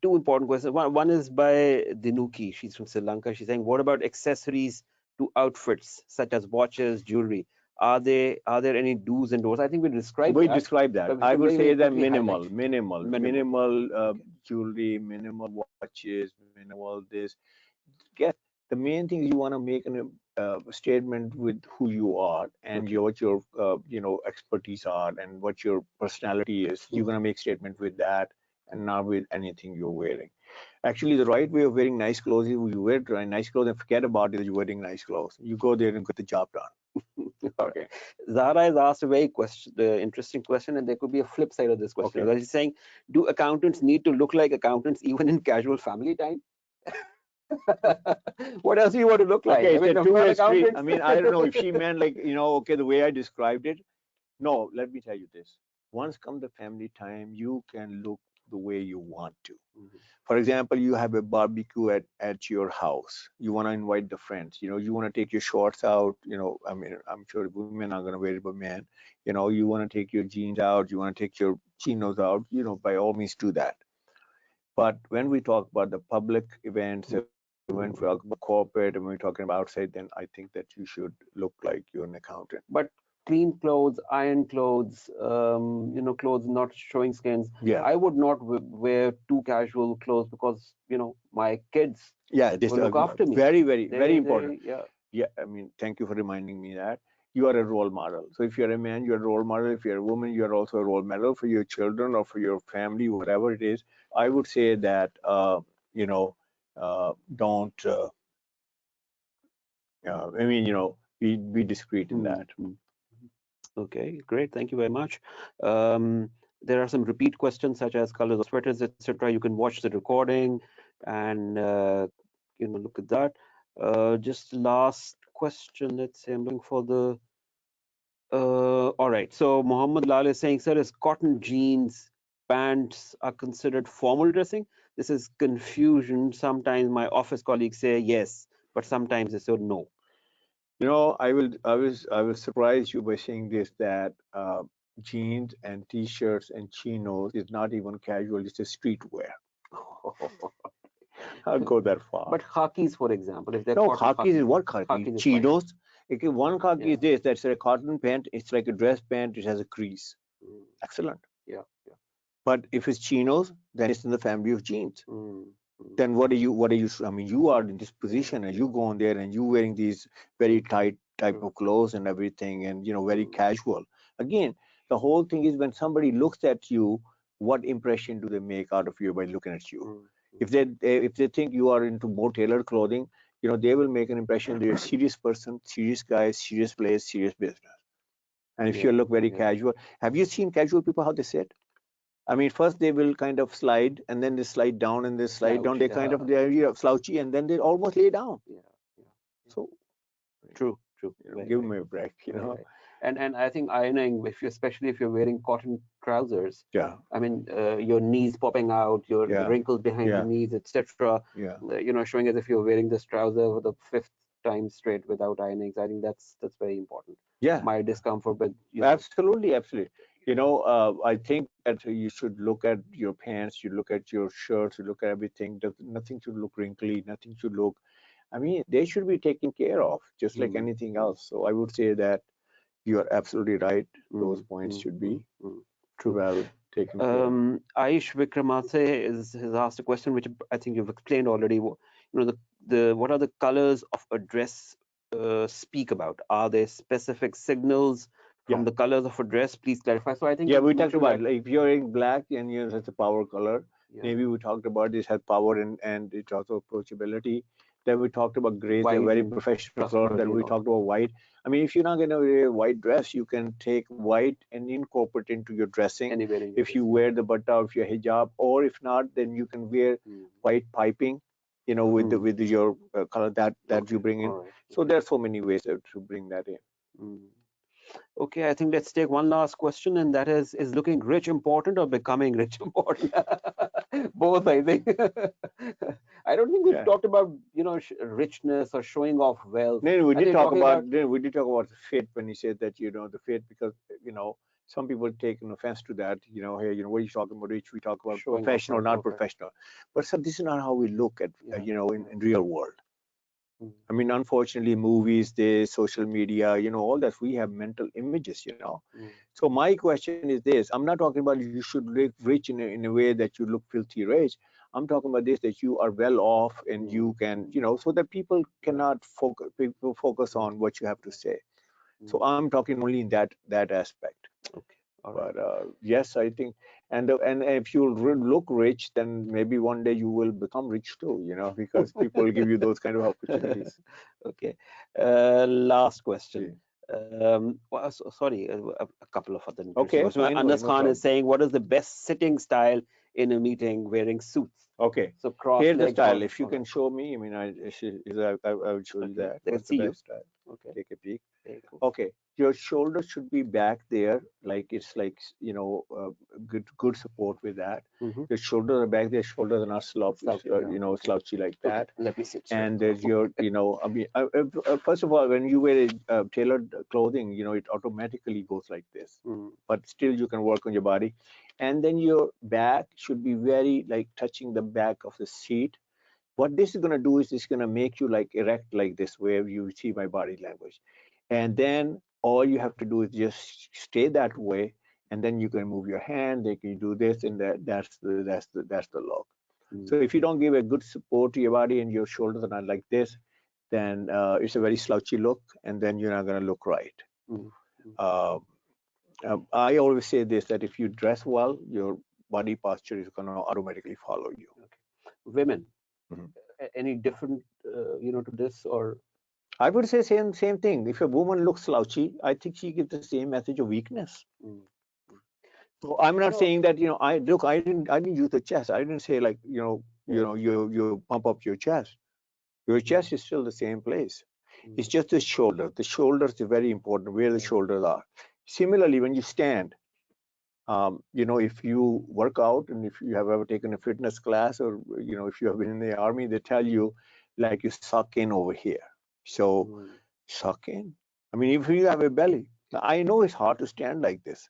A: important questions. One is by Dinuki. She's from Sri Lanka. She's saying, what about accessories to outfits such as watches, jewelry? Are there any do's and don'ts? I think we described
B: that. I would say that minimal
A: okay.
B: Jewelry, minimal watches, minimal this. Get the main thing is you want to make a statement with who you are and what your expertise are and what your personality is. You're gonna make statement with that and not with anything you're wearing. Actually, the right way of wearing nice clothes is you wear nice clothes and forget about it that you're wearing nice clothes. You go there and get the job done.
A: Okay. Zahra has asked a very interesting question, and there could be a flip side of this question. Okay. She's saying, do accountants need to look like accountants even in casual family time? What else do you want to look like?
B: Okay, it's a two-way street. I mean, I don't know if she meant like, okay, the way I described it. No, let me tell you this. Once come the family time, you can look the way you want to. For example, you have a barbecue at your house. You want to invite the friends. You want to take your shorts out. I mean, I'm sure women are going to wear it, but men, you want to take your jeans out. You want to take your chinos out. By all means, do that. But when we talk about the public events, when we talk about corporate, and when we're talking about outside, then I think that you should look like you're an accountant.
A: But clean clothes, iron clothes, clothes not showing skins.
B: Yeah.
A: I would not wear too casual clothes because, my kids
B: this
A: will look after me.
B: Very, very, very important. Yeah. I mean, thank you for reminding me that. You are a role model. So if you're a man, you're a role model. If you're a woman, you're also a role model for your children or for your family, whatever it is. I would say that, don't, I mean, be discreet in that.
A: Okay, great. Thank you very much. There are some repeat questions such as colors of sweaters, etc. You can watch the recording and look at that. Just last question. Let's say I'm looking for the. All right. So Mohammed Lal is saying, sir, is cotton jeans pants are considered formal dressing? This is confusion. Sometimes my office colleagues say yes, but sometimes they say no.
B: I will surprise you by saying this, that jeans and t-shirts and chinos is not even casual, it's a streetwear. I'll go that far.
A: But khakis, for example, if they're
B: khakis is what khaki? Chinos. Okay, one khaki is this, that's a cotton pant, it's like a dress pant, it has a crease. Excellent.
A: Yeah.
B: But if it's chinos, then it's in the family of jeans. Then what are you, I mean, you are in this position and you go on there and you wearing these very tight type of clothes and everything and, very casual. Again, the whole thing is when somebody looks at you, what impression do they make out of you by looking at you? If they think you are into more tailored clothing, they will make an impression they're a serious person, serious guy, serious place, serious business. And if you look very casual, have you seen casual people how they sit? I mean, first they will kind of slide, and then they slide down, and they slide down. They kind of they're slouchy, and then they almost lay down. So
A: true.
B: Give me a break,
A: Right. And I think ironing, especially if you're wearing cotton trousers.
B: Yeah.
A: I mean, your knees popping out, your the wrinkles behind the knees, etc.
B: Yeah.
A: Showing as if you're wearing this trouser for the fifth time straight without ironing. I think that's very important.
B: Yeah.
A: My discomfort, but
B: absolutely. I think that you should look at your pants, you look at your shirts, you look at everything. Nothing should look wrinkly, nothing should look. I mean, they should be taken care of, just like anything else. So I would say that you are absolutely right. Those points should be well taken care of.
A: Aish Vikramathe has asked a question which I think you've explained already. The what are the colors of a dress speak about? Are there specific signals from
B: Yeah.
A: the colors of a dress? Please clarify. So I think
B: Yeah,
A: you
B: we talked
A: mentioned
B: about
A: that.
B: like if you're wearing black and you know that's a power color.
A: Yeah.
B: Maybe we talked about this has power and it's also approachability. Then we talked about grays, they're
A: White
B: very
A: and
B: professional color. Then
A: trustworthy
B: we
A: and all.
B: talked about white. I mean, if you're not gonna wear a white dress, you can take white and incorporate into your dressing.
A: Anywhere in your
B: If you
A: dress.
B: wear the butta, if you're hijab, or if not, then you can wear
A: Mm.
B: white piping, you know, with the
A: Mm.
B: with your color that you
A: Okay.
B: bring
A: All
B: in.
A: right.
B: So
A: Okay.
B: there are so many ways to bring that in.
A: Mm. Okay, I think let's take one last question, and that is looking rich important or becoming rich important? Both, I think. I don't think we've
B: Yeah.
A: talked about, richness or showing off wealth.
B: Then we
A: I
B: did
A: think
B: talk
A: talking
B: about
A: about,
B: the fit when he said that the fit because some people take an offense to that hey what are you talking about rich we talk about
A: showing off
B: professional
A: wealth.
B: not
A: Okay.
B: professional but so this is not how we look at
A: Yeah. Yeah.
B: in real world.
A: Mm.
B: I mean unfortunately movies this social media all that we have mental images.
A: Mm.
B: So my question is this: I'm not talking about you should look rich in a way that you look filthy rich. I'm talking about this that you are well off and
A: Mm.
B: you can, so that people
A: Right.
B: cannot focus. People focus
A: Right.
B: on what you have to
A: Right.
B: say. So
A: Mm.
B: I'm talking only in that aspect.
A: Okay. All right.
B: But yes, I think, and if you look rich, then maybe one day you will become rich too. Because people will give you those kind of opportunities.
A: Okay. Last question.
B: Yeah.
A: Well, sorry, a couple of other interesting
B: Okay,
A: questions.
B: fine,
A: Anas
B: no
A: Khan is
B: problem.
A: saying, what is the best sitting style in a meeting wearing suits?
B: Okay,
A: So cross
B: here's the
A: legs
B: style.
A: or
B: If you
A: all
B: can
A: right.
B: show me, I mean, I would show you
A: Okay.
B: that.
A: They can
B: What's the
A: see you.
B: best style?
A: Okay.
B: Take a peek.
A: Very cool.
B: Okay, your shoulder should be back there, like it's like good support with that.
A: Mm-hmm.
B: Your shoulders are back there. Shoulders are not
A: Slouchy. Yeah. Okay.
B: slouchy like
A: Okay.
B: that.
A: Let me sit straight.
B: And there's your, I mean, first of all, when you wear tailored clothing, it automatically goes like this.
A: Mm.
B: But still, you can work on your body. And then your back should be very like touching the back of the seat. What this is going to do is it's going to make you like erect like this, where you see my body language. And then all you have to do is just stay that way, and then you can move your hand. They can do this, and that's the look.
A: Mm.
B: So if you don't give a good support to your body and your shoulders are not like this, then it's a very slouchy look, and then you're not going to look right.
A: Mm. Mm.
B: Uh, I always say this that if you dress well, your body posture is going to automatically follow you.
A: Okay. Women,
B: Mhm.
A: any different, to this or?
B: I would say same thing. If a woman looks slouchy, I think she gives the same message of weakness.
A: Mm. Mm.
B: So I'm
A: You
B: not
A: know.
B: saying that I didn't use the chest. I didn't say like
A: Yeah.
B: you pump up your chest. Your
A: Mm.
B: chest is still the same place. It's
A: Mm.
B: just the shoulder. The shoulders are very important, where the
A: Right.
B: shoulders are. Similarly, when you stand, if you work out and if you have ever taken a fitness class or, if you have been in the army, they tell you like you suck in over here. So
A: Mm.
B: suck in. I mean, if you have a belly, I know it's hard to stand like this,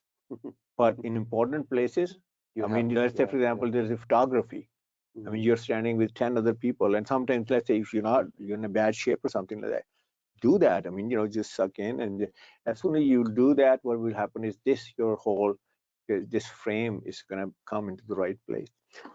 B: but in important places,
A: You
B: I
A: have
B: mean,
A: to.
B: let's say,
A: Yeah.
B: for
A: Yeah.
B: example, there's a photography. I mean,
A: Mm.
B: you're standing with 10 other people, and sometimes, let's say, if you're in a bad shape or something like that, do that. I mean, just suck in, and as soon as you do that, what will happen is this frame is going to come into the right place.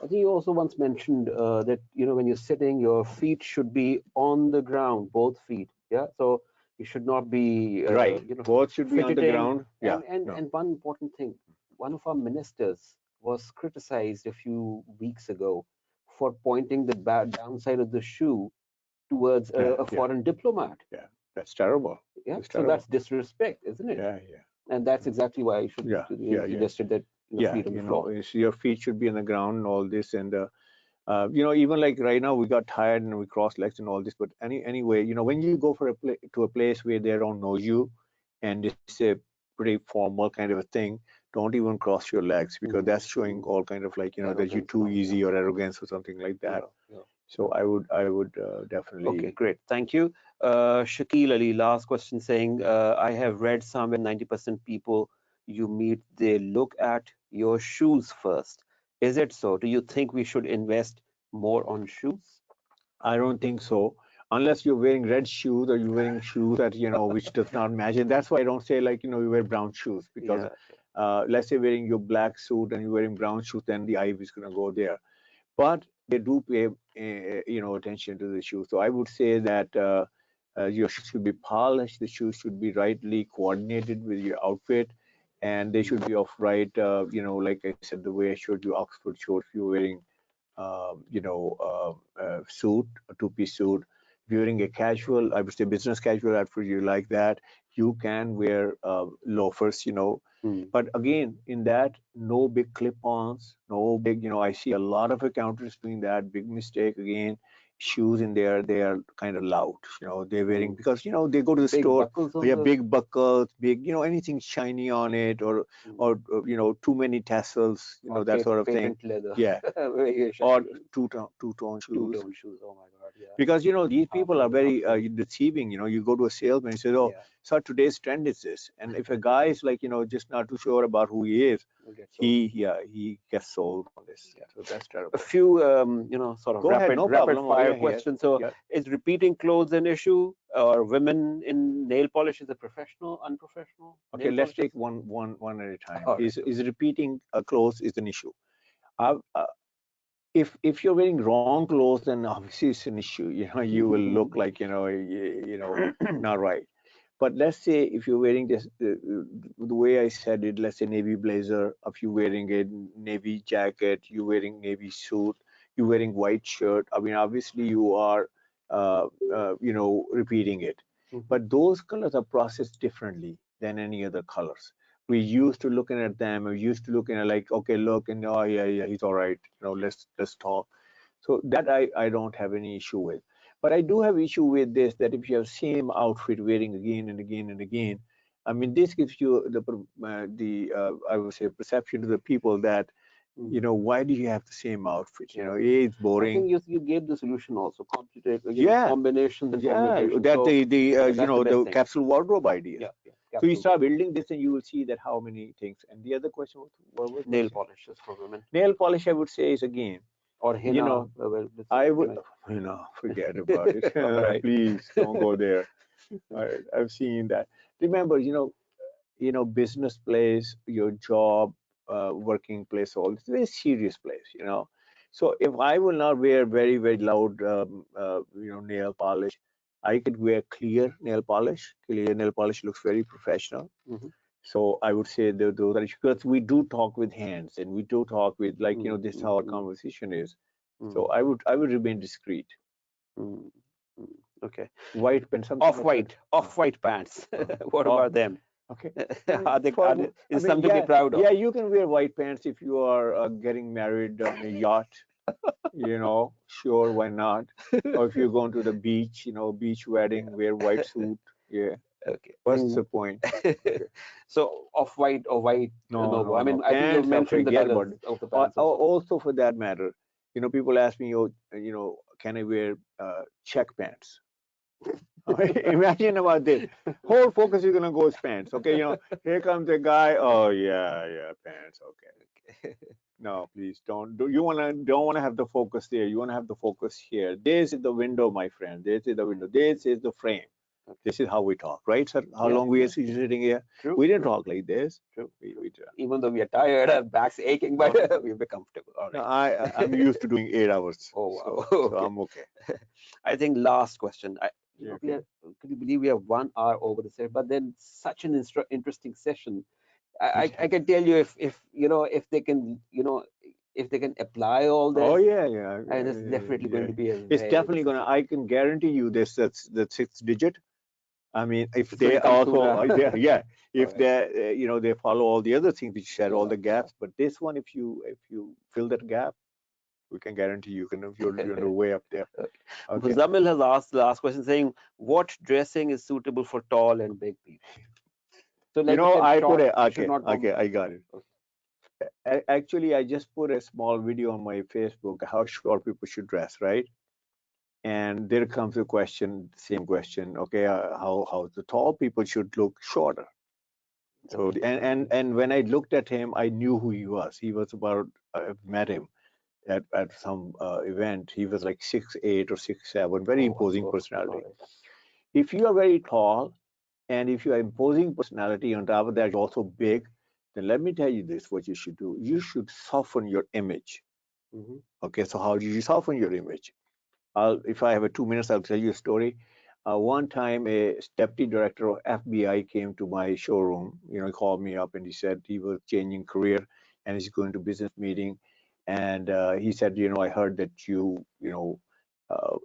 A: I think you also once mentioned that when you're sitting, your feet should be on the ground, both feet. Yeah, so you should not be
B: Right. Both should be on the
A: fidgeting.
B: ground. Yeah.
A: And
B: No.
A: one important thing, one of our ministers was criticized a few weeks ago for pointing the bad downside of the shoe towards
B: Yeah.
A: a
B: Yeah.
A: foreign diplomat.
B: Yeah. That's terrible.
A: Yeah,
B: That's
A: so that's
B: terrible.
A: disrespect, isn't it?
B: Yeah. Yeah.
A: And that's exactly why you should.
B: Yeah.
A: You
B: Yeah. Yeah.
A: suggested that
B: Yeah.
A: feet on the floor.
B: Your feet should be on the ground and all this, and even like right now we got tired and we crossed legs and all this. But anyway, when you go to a place where they don't know you, and it's a pretty formal kind of a thing, don't even cross your legs because
A: Mm,
B: that's showing
A: mm.
B: all kind of like that you're
A: Arrogance and
B: too
A: all. Yeah,
B: easy or arrogance or something like that.
A: yeah, yeah.
B: So I would
A: Okay,
B: definitely.
A: great. Thank you. Shakil Ali, last question saying, I have read somewhere 90% people you meet, they look at your shoes first. Is it so? Do you think we should invest more on shoes?
B: I don't think so. Unless you're wearing red shoes or you're wearing shoes that which does not match. And that's why I don't say like you wear brown shoes because
A: Yeah.
B: let's say wearing your black suit and you're wearing brown shoes, then the eye is gonna go there. But they do pay attention to the shoes. So I would say that Your shoes should be polished. The shoes should be rightly coordinated with your outfit, and they should be of right. Like I said, the way I showed you Oxford shorts, if you're wearing, suit, a two-piece suit. If you're wearing a casual, I would say business casual outfit, you like that, you can wear loafers. But again, in that, no big clip-ons, no big. I see a lot of accountants doing that. Big mistake again. Shoes in there, they are kind of loud. They're wearing because they go to the
A: Big
B: store.
A: buckles on
B: Yeah,
A: the
B: big buckles, big anything shiny on it, or too many tassels,
A: or
B: that sort of thing.
A: patent leather.
B: Yeah,
A: Very
B: or
A: shiny.
B: two-tone shoes.
A: Two-tone shoes. Oh my God, yeah.
B: Because these people are
A: Half
B: very
A: leather.
B: deceiving. You go to a salesman and say, "Oh,
A: Yeah,
B: so today's trend is this," and if a guy is like just not too sure about who he is,
A: you'll get sold.
B: he gets sold on this.
A: Yeah.
B: So that's
A: A
B: terrible.
A: few, sort of
B: Go ahead, no
A: rapid
B: problem. Oh,
A: fire
B: yeah, here.
A: questions. So,
B: Yeah.
A: is repeating clothes an issue, or women in nail polish is a professional, unprofessional?
B: Okay,
A: Nail
B: let's
A: polishes.
B: take one at a time.
A: All right.
B: Is repeating clothes is an issue. Uh, uh, if you're wearing wrong clothes, then obviously it's an issue. You will look like not right. But let's say if you're wearing this, the way I said it, let's say navy blazer, if you're wearing a navy jacket, you're wearing navy suit, you're wearing white shirt. I mean, obviously you are, repeating it.
A: Mhm.
B: But those colors are processed differently than any other colors. We used to looking at them. We used to looking at like, okay, look, and oh yeah, yeah, he's all right. Let's talk. So that I don't have any issue with. But I do have issue with this, that if you have same outfit wearing again and again and again, I mean, this gives you the I would say perception to the people that why do you have the same outfit?
A: Yeah.
B: It's
A: I think
B: boring.
A: you gave the solution also. Complicate,
B: Yeah,
A: combinations and
B: yeah,
A: permutations.
B: that
A: So that's the best
B: the
A: thing.
B: capsule wardrobe ideas.
A: Yeah, yeah.
B: So you
A: Capsule
B: start
A: wardrobe.
B: building this, and you will see that how many things. And the other question, what was
A: Nail
B: question?
A: polishes for women,
B: Nail polish, I would say, is again,
A: or
B: you
A: henna.
B: know,
A: Well, let's
B: I would,
A: recommend.
B: forget about it.
A: All right.
B: Please don't go there. I've seen that. Remember, business place, your job, working place, all it's a very serious place. So if I will not wear very, very loud, nail polish, I could wear clear nail polish. Clear nail polish looks very professional.
A: Mhm.
B: So I would say those are because we do talk with hands, and we do talk with like
A: Mm,
B: this is
A: mm,
B: how our
A: mm,
B: conversation is. So
A: mm,
B: I would remain discreet.
A: mm, mm. Okay.
B: White pen, something of that.
A: Off-white pants. What
B: Oh,
A: about them?
B: okay.
A: Is it something to be proud of?
B: Yeah, you can wear white pants if you are getting married on a yacht. Sure, why not? Or if you're going to the beach, beach
A: Yeah.
B: wedding, wear white suit. Yeah,
A: Okay. I
B: what's
A: think
B: the point? Okay.
A: so off-white or white,
B: No,
A: no go.
B: no,
A: I
B: no.
A: mean, I think you
B: Pants, I'll
A: mentioned the
B: forget
A: colors
B: about it.
A: of the pants as well.
B: Also, for that matter, people ask me, oh, can I wear check pants? Imagine about this. Whole focus is gonna go is pants. Okay, here comes a guy. Oh yeah, yeah, pants. Okay. No, please don't. Don't wanna have the focus there. You wanna have the focus here. This is the window, my friend. This is the window. This is the frame.
A: Okay.
B: This is how we talk, right, sir? How
A: Yeah,
B: long we
A: yeah.
B: are sitting here?
A: True,
B: We didn't
A: true,
B: talk like this.
A: true.
B: We
A: Even though we are tired, our backs aching, but
B: no,
A: we'll be comfortable. All
B: no.
A: right.
B: I'm used to doing 8 hours,
A: Oh
B: so
A: wow.
B: so
A: Okay.
B: I'm okay.
A: I think last question.
B: Yeah,
A: We
B: okay.
A: are. Could you believe we are 1 hour over the set? But then such an interesting session. I can tell you if they can if they can apply all
B: Oh
A: this,
B: yeah, yeah,
A: and it's definitely going
B: yeah.
A: to be a
B: It's
A: very
B: definitely
A: good
B: gonna.
A: session.
B: I can guarantee you this. That's the sixth digit. I mean, if
A: It's going
B: they
A: to come
B: also,
A: sooner.
B: yeah,
A: All
B: if
A: right.
B: they, they follow all the other things which share all
A: Yeah.
B: the gaps. But this one, if you fill that gap, we can guarantee you're way up there.
A: Okay.
B: Okay.
A: Muzammil has asked the last question saying, what dressing is suitable for tall and big people? So like you said,
B: I put
A: short
B: a
A: should
B: okay,
A: not
B: okay, I got it.
A: okay.
B: Actually, I just put a small video on my Facebook how short people should dress, right? And there comes a question, same question. Okay, how the tall people should look shorter. So
A: Okay.
B: and when I looked at him, I knew who he was. He was about I've met him at some event. He was like 6'8" or 6'7", very
A: Oh,
B: imposing
A: oh, all
B: personality.
A: right.
B: If you are very tall and if you are imposing personality on top of that, you're also big, then let me tell you this: what you should do. You should soften your image.
A: Mm-hmm.
B: Okay, so how do you soften your image? If I have 2 minutes, I'll tell you a story. One time, a deputy director of FBI came to my showroom. He called me up and he said he was changing career and he's going to business meeting. And he said, I heard that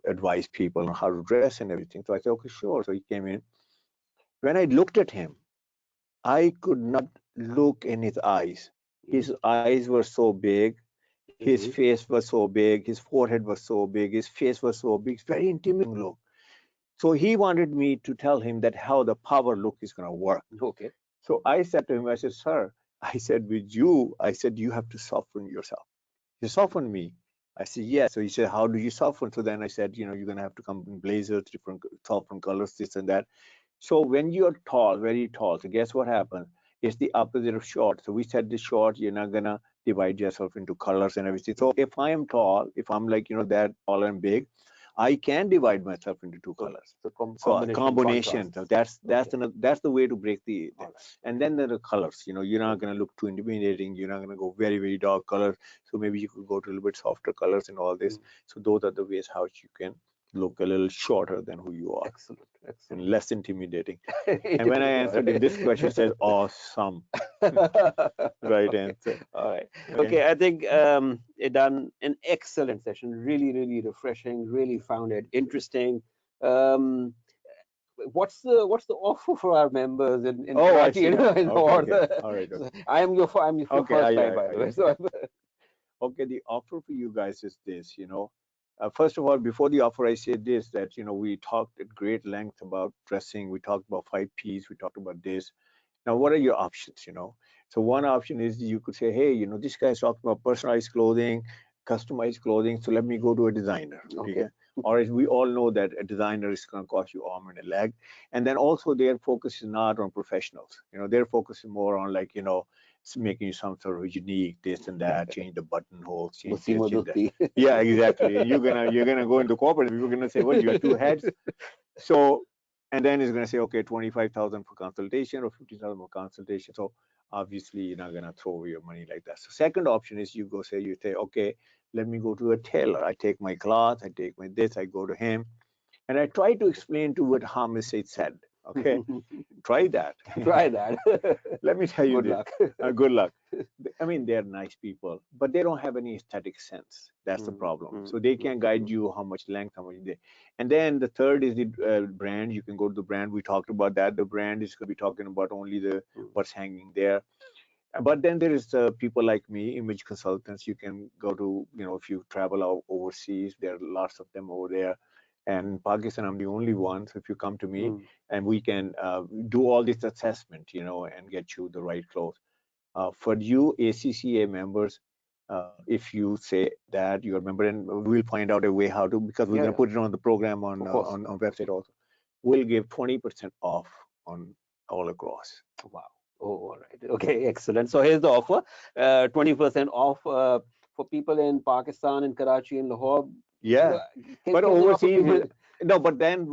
B: advise people on how to dress and everything. So I said, okay, sure. So he came in. When I looked at him, I could not look in his eyes. His eyes were so big. His face was so big. His forehead was so big. His face was so big. It's very intimidating look. So he wanted me to tell him that how the power look is going to work.
A: Okay.
B: So I said to him, I said, sir, I said, with you, I said, you have to soften yourself. He softened me. I said, yes. So he said, how do you soften? So then I said, you're going to have to come in blazers, different soften colors, this and that. So when you're tall, very tall, so guess what happens? It's the opposite of short. So we said the short, you're not gonna divide yourself into colors and everything. So if I am tall, if I'm like, that tall and big, I can divide myself into two colors.
A: So
B: So combination. So that's
A: Okay.
B: that's the way to break the.
A: All right.
B: And then there are colors. You're not gonna look too intimidating. You're not gonna go very very dark colors. So maybe you could go to a little bit softer colors and all this. So those are the ways how you can look a little shorter than who you are
A: Excellent.
B: and
A: Excellent.
B: less intimidating. And when I answered him this question, he says, awesome. Right answer.
A: All right.
B: Okay.
A: Okay. I think it done an excellent session. Really, really refreshing. Really found it interesting. Um, what's the offer for our members in
B: Oh, I
A: Karachi
B: see.
A: and in
B: Okay, okay.
A: Lahore?
B: All right. Okay.
A: I'm your
B: Okay.
A: first time, by the way. So
B: Okay, the offer for you guys is this, first of all, before the offer, I say this, that, we talked at great length about dressing. We talked about 5 Ps. We talked about this. Now, what are your options? So one option is you could say, hey, this guy's talking about personalized clothing, customized clothing. So let me go to a designer.
A: okay.
B: Or as we all know that a designer is going to cost you arm and a leg. And then also their focus is not on professionals. Their focus is more on like, making some sort of unique this and that, change the buttonholes, change this,
A: Musimo
B: change that.
A: Dutti.
B: Yeah, exactly. You're gonna go into corporate. People are gonna say, "What? You have two heads?" So, and then it's gonna say, "Okay, 25,000 for consultation or 50,000 for consultation." So obviously, you're not gonna throw away your money like that. So second option is you say, "Okay, let me go to a tailor. I take my cloth, I take my this, I go to him, and I try to explain to what Hamid said. Okay, try that.
A: Try that.
B: Let me tell you
A: Good
B: this.
A: luck.
B: Good luck. I mean, they're nice people, but they don't have any aesthetic sense. That's the
A: Mm,
B: problem.
A: mm,
B: So they
A: mm,
B: can guide
A: mm,
B: you how much length, how much they. And then the third is the brand. You can go to the brand. We talked about that. The brand is going to be talking about only the
A: mm.
B: what's hanging there. But then there is people like me, image consultants. You can go to, if you travel overseas, there are lots of them over there. And in Pakistan, I'm the only one. So if you come to me,
A: Mm.
B: and we can do all this assessment, and get you the right clothes. For you ACCA members, if you say that you're a member, and we'll find out a way how to, because we're
A: Yeah,
B: going to
A: yeah,
B: put it on the program
A: of course.
B: on website also. We'll give 20% off on all across.
A: Wow. Oh, all right. Okay, excellent. So here's the offer. 20% off for people in Pakistan, in Karachi, in Lahore.
B: Yeah, but
A: Can they offer
B: overseas,
A: people
B: no. But then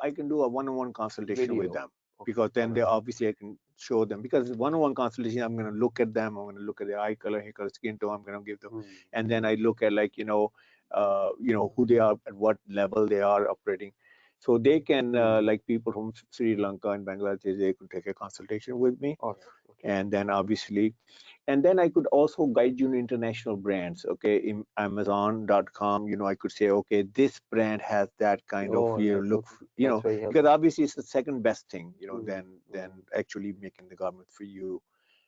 B: I can do a one-on-one consultation with
A: video?
B: them,
A: Okay,
B: because
A: all
B: then they
A: right.
B: obviously I can show them, because one-on-one consultation, I'm going to look at them, I'm going to look at their eye color, hair color, skin tone, I'm going to give them,
A: Mm,
B: and then
A: mm,
B: I look at like who they are, at what level they are operating, so they can
A: mm.
B: like people from Sri Lanka and Bangladesh, they could take a consultation with me,
A: All right. Okay.
B: and then obviously, and then I could also guide you in international brands. Okay, in Amazon.com, I could say, okay, this brand has that kind of
A: Oh, all right.
B: look,
A: Okay. That's very
B: because
A: helpful.
B: obviously it's the second best thing,
A: Mm,
B: than
A: mm,
B: actually making the garment for you.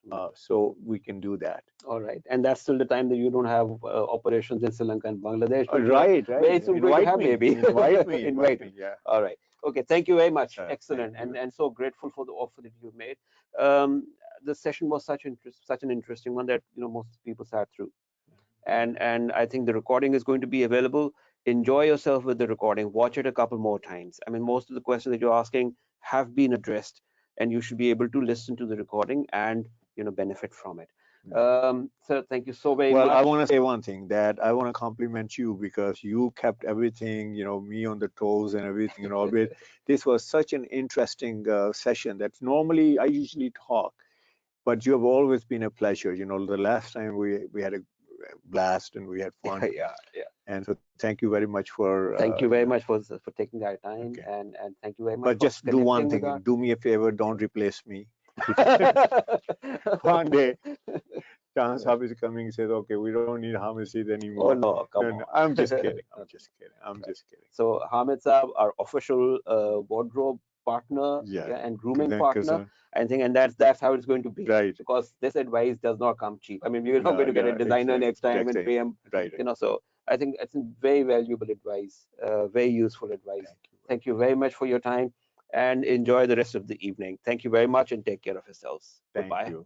A: mm,
B: So
A: mm.
B: we can do that.
A: All right. And that's still the time that you don't have operations in Sri Lanka and Bangladesh, which you are
B: Right, right.
A: very soon going to
B: Invite
A: have,
B: me,
A: maybe.
B: invite me, invite
A: Invite
B: me.
A: me.
B: Yeah.
A: All right. Okay. Thank you very much.
B: Thank
A: Excellent.
B: you.
A: And so grateful for the offer that you made. Um, the session was such an interesting one that most people sat through. And I think the recording is going to be available. Enjoy yourself with the recording. Watch it a couple more times. I mean, most of the questions that you're asking have been addressed, and you should be able to listen to the recording and benefit from it. So thank you so very
B: Well, I
A: much.
B: want to say one thing, that I want to compliment you, because you kept everything, me on the toes and everything and all bit. This was such an interesting session that normally I usually talk, but you have always been a pleasure. The last time we had blast and we had fun.
A: Yeah, yeah.
B: And so thank you very much for
A: Thank you very much for taking that time,
B: okay.
A: and thank you very much
B: But
A: for
B: just do one
A: connecting with
B: thing,
A: our.
B: do me a favor, don't replace me. One day Chance Hub is coming and says, okay, we don't need Hamid Seed
A: Oh
B: anymore.
A: no,
B: No,
A: come
B: no,
A: on.
B: I'm just kidding. I'm
A: Okay,
B: just kidding. I'm
A: right.
B: just kidding.
A: So Hamid Saab, our official wardrobe partner,
B: Yeah.
A: yeah, and grooming partner,
B: Because,
A: I think, and that's how it's going to be,
B: right.
A: because this advice does not come cheap. I mean, we're not
B: No,
A: going to get a
B: no,
A: designer
B: exactly.
A: next time and
B: Exactly.
A: pay him,
B: Right.
A: So I think it's a very valuable advice, very useful advice.
B: Thank you very
A: Thank you
B: much.
A: very much for your time, and enjoy the rest of the evening. Thank you very much, and take care of yourselves.
B: Thank
A: Goodbye.
B: you.